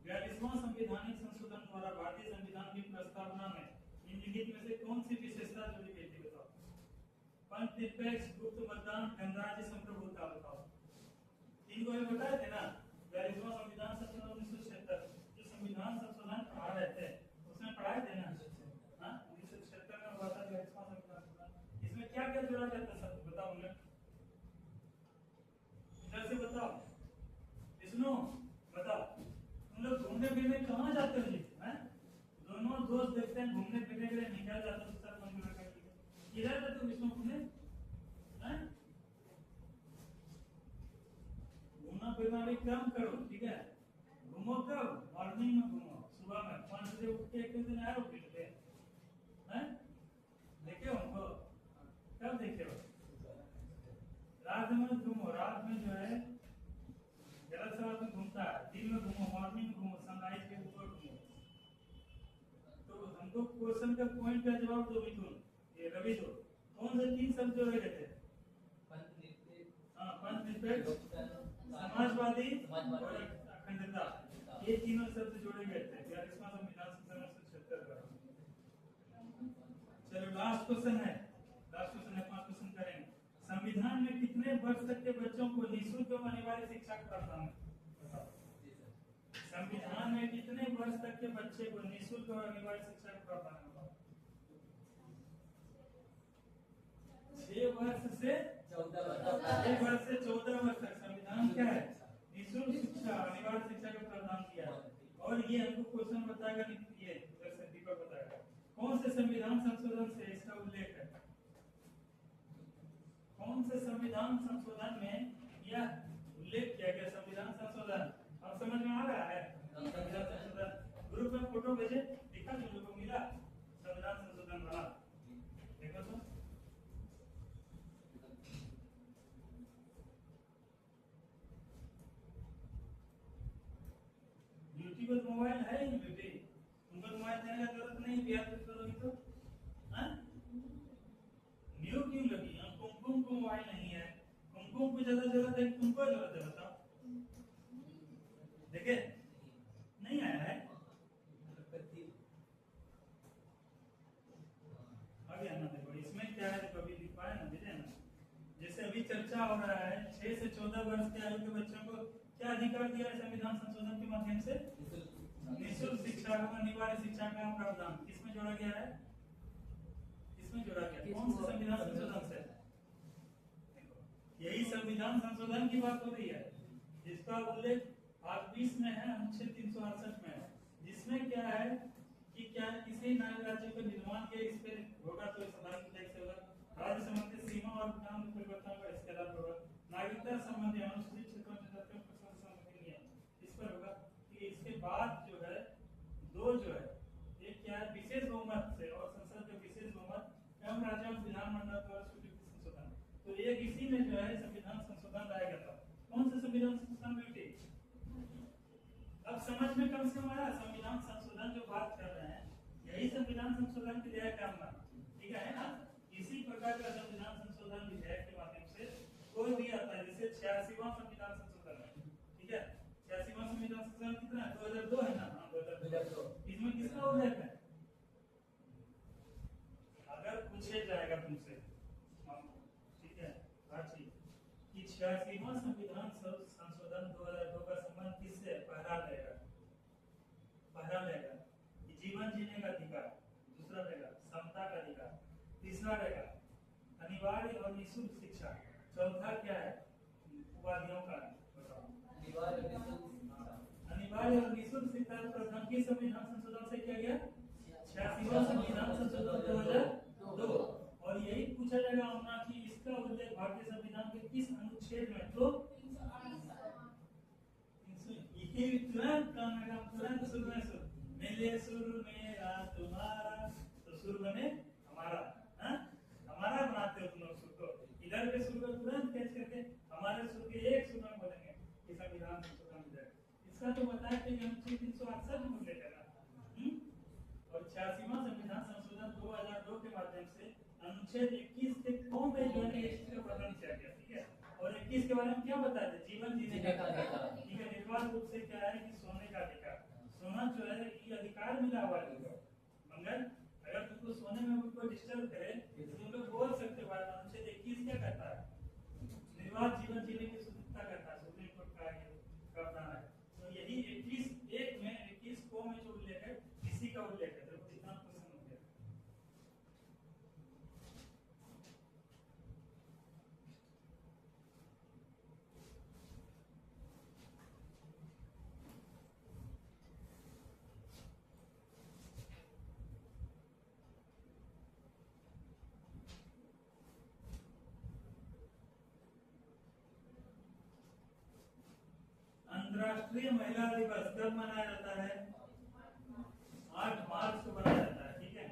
42वां संवैधानिक संशोधन द्वारा भारतीय संविधान की प्रस्तावना में निम्नलिखित में से कौन सी विशेषता जोड़ी गई थी बताओ? पंथनिरपेक्ष, गुप्त मतदान, गणराज्य, संप्रभुता। बताओ, तीन को बताए थे ना। 42वां संविधान संशोधन 1976, जो संविधान संशोधन पढ़ा रहे थे उसमें पढ़ाए थे ना? हाँ, 1976 में हुआ था 42वां संविधान संशोधन। इसमें क्या क्या जोड़ा गया था सब बताओ मुझे, इधर से बताओ। विष्णु बताओ, तुम लोग घूमने फिरने कहाँ जाते हो जी? हैं? दोनों दोस्त देखते हैं घूमने फिरने के लिए निकल जाते हो सब मंदिर में। किधर जाते हो विष्णु घूमने? हैं? घूमना फिरना भी कम करो, ठीक है? घूमो कब? मॉर्निंग में घूमो, सुबह में 5 बजे उठ के एक दिन आए फील्ड पे, हैं? देखे हो उनको? कब देखे हो? रात में घूमो, रात में जो है गलत से आदमी घूमता है। दिन में घूमो, मॉर्निंग में घूमो, सनराइज के ऊपर घूमो। तो हमको क्वेश्चन का पॉइंट का जवाब दो मिथुन, ये रवि दो। कौन से 3 शब्द जोड़े गए थे? पंथनिरपेक्ष, समाजवादी और अखंडता, ये तीनों शब्द जोड़े गए थे 42वां संविधान संशोधन 1976 का। चलो लास्ट क्वेश्चन है, 5 क्वेश्चन करेंगे। संविधान में कितने वर्ष तक के बच्चों को निःशुल्क और अनिवार्य शिक्षा का प्रावधान है? संविधान में कितने वर्ष तक के बच्चे को निःशुल्क और अनिवार्य शिक्षा का प्रावधान है? 6 वर्ष से 14 वर्ष तक संविधान क्या है? निःशुल्क शिक्षा, अनिवार्य शिक्षा का प्रावधान किया है। और ये हमको क्वेश्चन बताएगा, ये दीपक बताएगा कौन से संविधान संशोधन से इसका उल्लेख है? कौन से संविधान संशोधन में यह उल्लेख किया गया? संविधान संशोधन अब समझ में आ रहा है? संविधान संशोधन ग्रुप में फोटो भेजे, दिखा तुम लोगों को मिला संविधान संशोधन वाला? देखो तो ब्यूटी को मोबाइल है ही बेटे, तुमको मोबाइल देने का जरूरत नहीं, ब्याह करोगी तो। हाँ, न्यू क्यों लगी? कुमकुम को मोबाइल नहीं है, कुमकुम को ज्यादा जरूरत है, तुमको जरूरत है बताओ? देखे नहीं आया है अभी आना। देखो इसमें क्या है, देखो अभी लिख पाए ना, देखे ना। जैसे अभी चर्चा हो रहा है 6 से 14 वर्ष के आयु के बच्चों को क्या अधिकार दिया है संविधान संशोधन के माध्यम से? निःशुल्क शिक्षा और अनिवार्य शिक्षा का प्रावधान किसमें जोड़ा गया है? किसमें जोड़ा गया? कौन से संविधान संशोधन से? यही संविधान संशोधन की बात हो रही है, जिसका उल्लेख भाग 20 में है, अनुच्छेद 368 में है, जिसमें क्या है कि क्या किसी नए राज्य के निर्माण के इस पे होगा तो सदन से होगा, राज्य संबंधी सीमा और काम परिवर्तन का इसके अलावा होगा, नागरिकता संबंधी अनुसूचित क्षेत्रों में जातियों को संबंधी नियम इस पर होगा। कि इसके बाद जो है 2 जो है एक क्या है, विशेष बहुमत संविधान संशोधन ब्यूटी? अब समझ में कम से कम आया संविधान संशोधन जो बात कर रहे हैं यही संविधान संशोधन विधेयक का नाम, ठीक है ना? इसी प्रकार का संविधान संशोधन विधेयक के माध्यम से कोई भी आता है, जैसे 86वां संविधान संशोधन है, ठीक है? 86वां संविधान संशोधन कितना है? 2002 है ना? हाँ 2002। इसमें किसका उल्लेख है? अगर पूछे जाएगा तुमसे, ठीक है, हर चीज कि 86वां संविधान संशोधन 2002 का संबंध किससे? पहला रहेगा कि जीवन जीने का अधिकार, दूसरा रहेगा समता का अधिकार, तीसरा रहेगा अनिवार्य और निःशुल्क शिक्षा, चौथा क्या है? उपाधियों का अनिवार्य और निःशुल्क शिक्षा प्रावधान किस संविधान संशोधन से किया गया? 86वां संविधान संशोधन 2002। और यही पूछा जाएगा होना कि इसका उल्लेख भारतीय संविधान के किस अनुच्छेद में? तो तुरंत सुर में सुर, मेरे सुर मेरा तुम्हारा, तो सुर बने हमारा, हाँ? हमारा बनाते हो तुम लोग सुर को, इधर के सुर को तुरंत कैच करके हमारे सुर के एक सुर में बोलेंगे कि संविधान संशोधन विधेयक। इसका तो बताया कि अनुच्छेद 368 में उल्लेख है ना? और 86वां संविधान संशोधन 2002 के माध्यम से अनुच्छेद 21 के कौन में जो है इसका वर्णन किया गया, ठीक है? और 21 के बारे में क्या बताया? जीवन जीने का अधिकार, ठीक है? निर्वाध रूप से क्या है कि सोने का अधिकार, सोना जो है ये अधिकार मिला हुआ है। मंगल अगर तुमको सोने में कोई डिस्टर्ब करे तो तुम लोग बोल सकते हो। अनुच्छेद 21 क्या कहता है? निर्वाध जीवन जीने की स्वतंत्रता कहता है, सुप्रीम कोर्ट का प्रावधान है। तो यही 21 में 21 को में जो उल्लेख है इसी का उल्लेख है। देखो कितना क्वेश्चन हो गया। अंतर्राष्ट्रीय महिला दिवस कब मनाया जाता है? 8 मार्च को मनाया जाता है, ठीक है?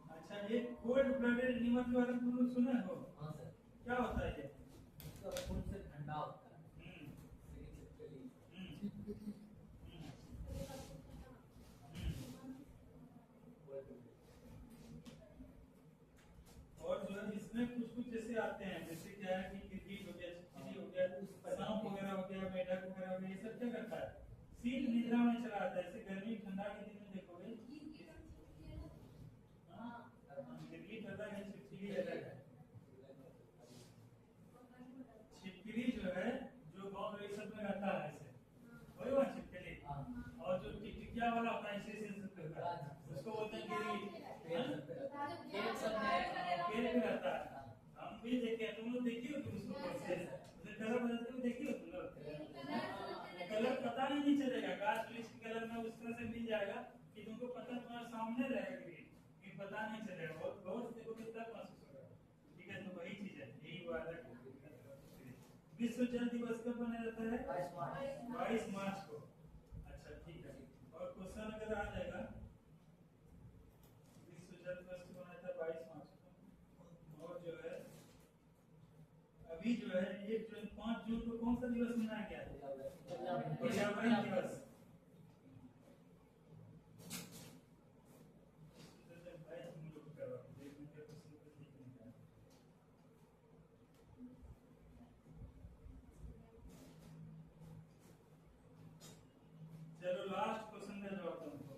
अच्छा, ये कोल्ड ब्लडेड एनिमल के बारे में तुम लोग सुने हो? हाँ सर। क्या होता है ये? इसका खून से ठंडा होता है। और जो है इसमें कुछ जैसे आते हैं, जैसे क्या है कि गिरगिट हो गया, छिपकली हो गया, सांप वगैरह हो गया, मेढक वगैरह हो गया, ये सब क्या करता है? शीत निद्रा में चला जाता है। जैसे गर्मी ठंडा के दिन में देखोगे गिरगिट होता है, छिपकली होता है। छिपकली जो है जो गाँव में सब में रहता है ऐसे, वही हुआ छिपकली। और जो टिकटिकिया वाला होता है ऐसे करता है, उसको बोलते हैं गिरगिट। पेड़ पे रहता है। हम भी देखे, तुम लोग देखी हो? तुम उसको कैसे उसे कलर बदलते हुए देखी हो तुम लोग? कलर पता नहीं चलेगा, गाछ वृक्ष के कलर में उस तरह से मिल जाएगा कि तुमको पता तुम्हारे सामने रहेगा ग्रीन, कि पता नहीं चलेगा। बहुत बहुत देखोगे तब महसूस होगा, ठीक है? तो वही चीज है, यही हुआ है। विश्व जल दिवस कब मनाया जाता है? 22 मार्च को। अच्छा ठीक है। और क्वेश्चन अगर आ जाएगा, विश्व जल दिवस को मनाया था 22 मार्च को। और जो है अभी जो है 5 जून को कौन सा दिवस मनाया गया है? पर्यावरण दिवस। चलो लास्ट क्वेश्चन का जवाब तुमको,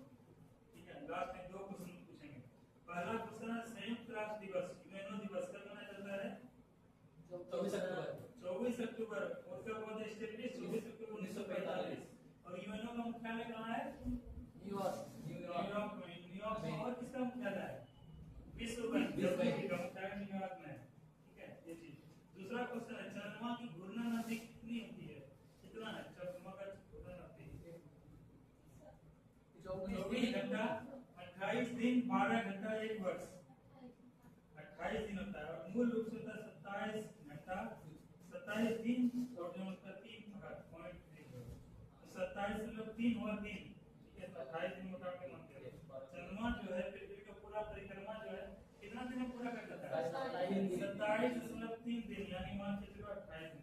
ठीक है? लास्ट में 2 क्वेश्चन पूछेंगे। पहला क्वेश्चन है संयुक्त राष्ट्र दिवस, यूएनओ दिवस कब मनाया जाता है? 24 अक्टूबर। उसका बहुत एस्टेब्लिश 24 अक्टूबर 1945। और यूएनओ का मुख्यालय कहाँ है? न्यूयॉर्क में। न्यूयॉर्क में। और किसका मुख्यालय है? विश्व बैंक का मुख्यालय न्यूयॉर्क में है, ठीक है? ये चीज। दूसरा क्वेश्चन है चंद्रमा की घूर्णन अवधि कितनी होती है? कितना है चंद्रमा का घूर्णन अवधि? 24 घंटा 28 दिन 12 घंटा 1 वर्ष। 28 दिन होता है। और मूल रूप से होता है 27 घंटा 27 दिन और जो उसका 3 पॉइंट 27.3 हुआ दिन, ठीक है? 28 दिन मोटा के मानते हैं। चंद्रमा जो है पृथ्वी का पूरा परिक्रमा जो है कितना दिन में पूरा कर लेता है? 28.3 दिन यानी मान के चलो 28 दिन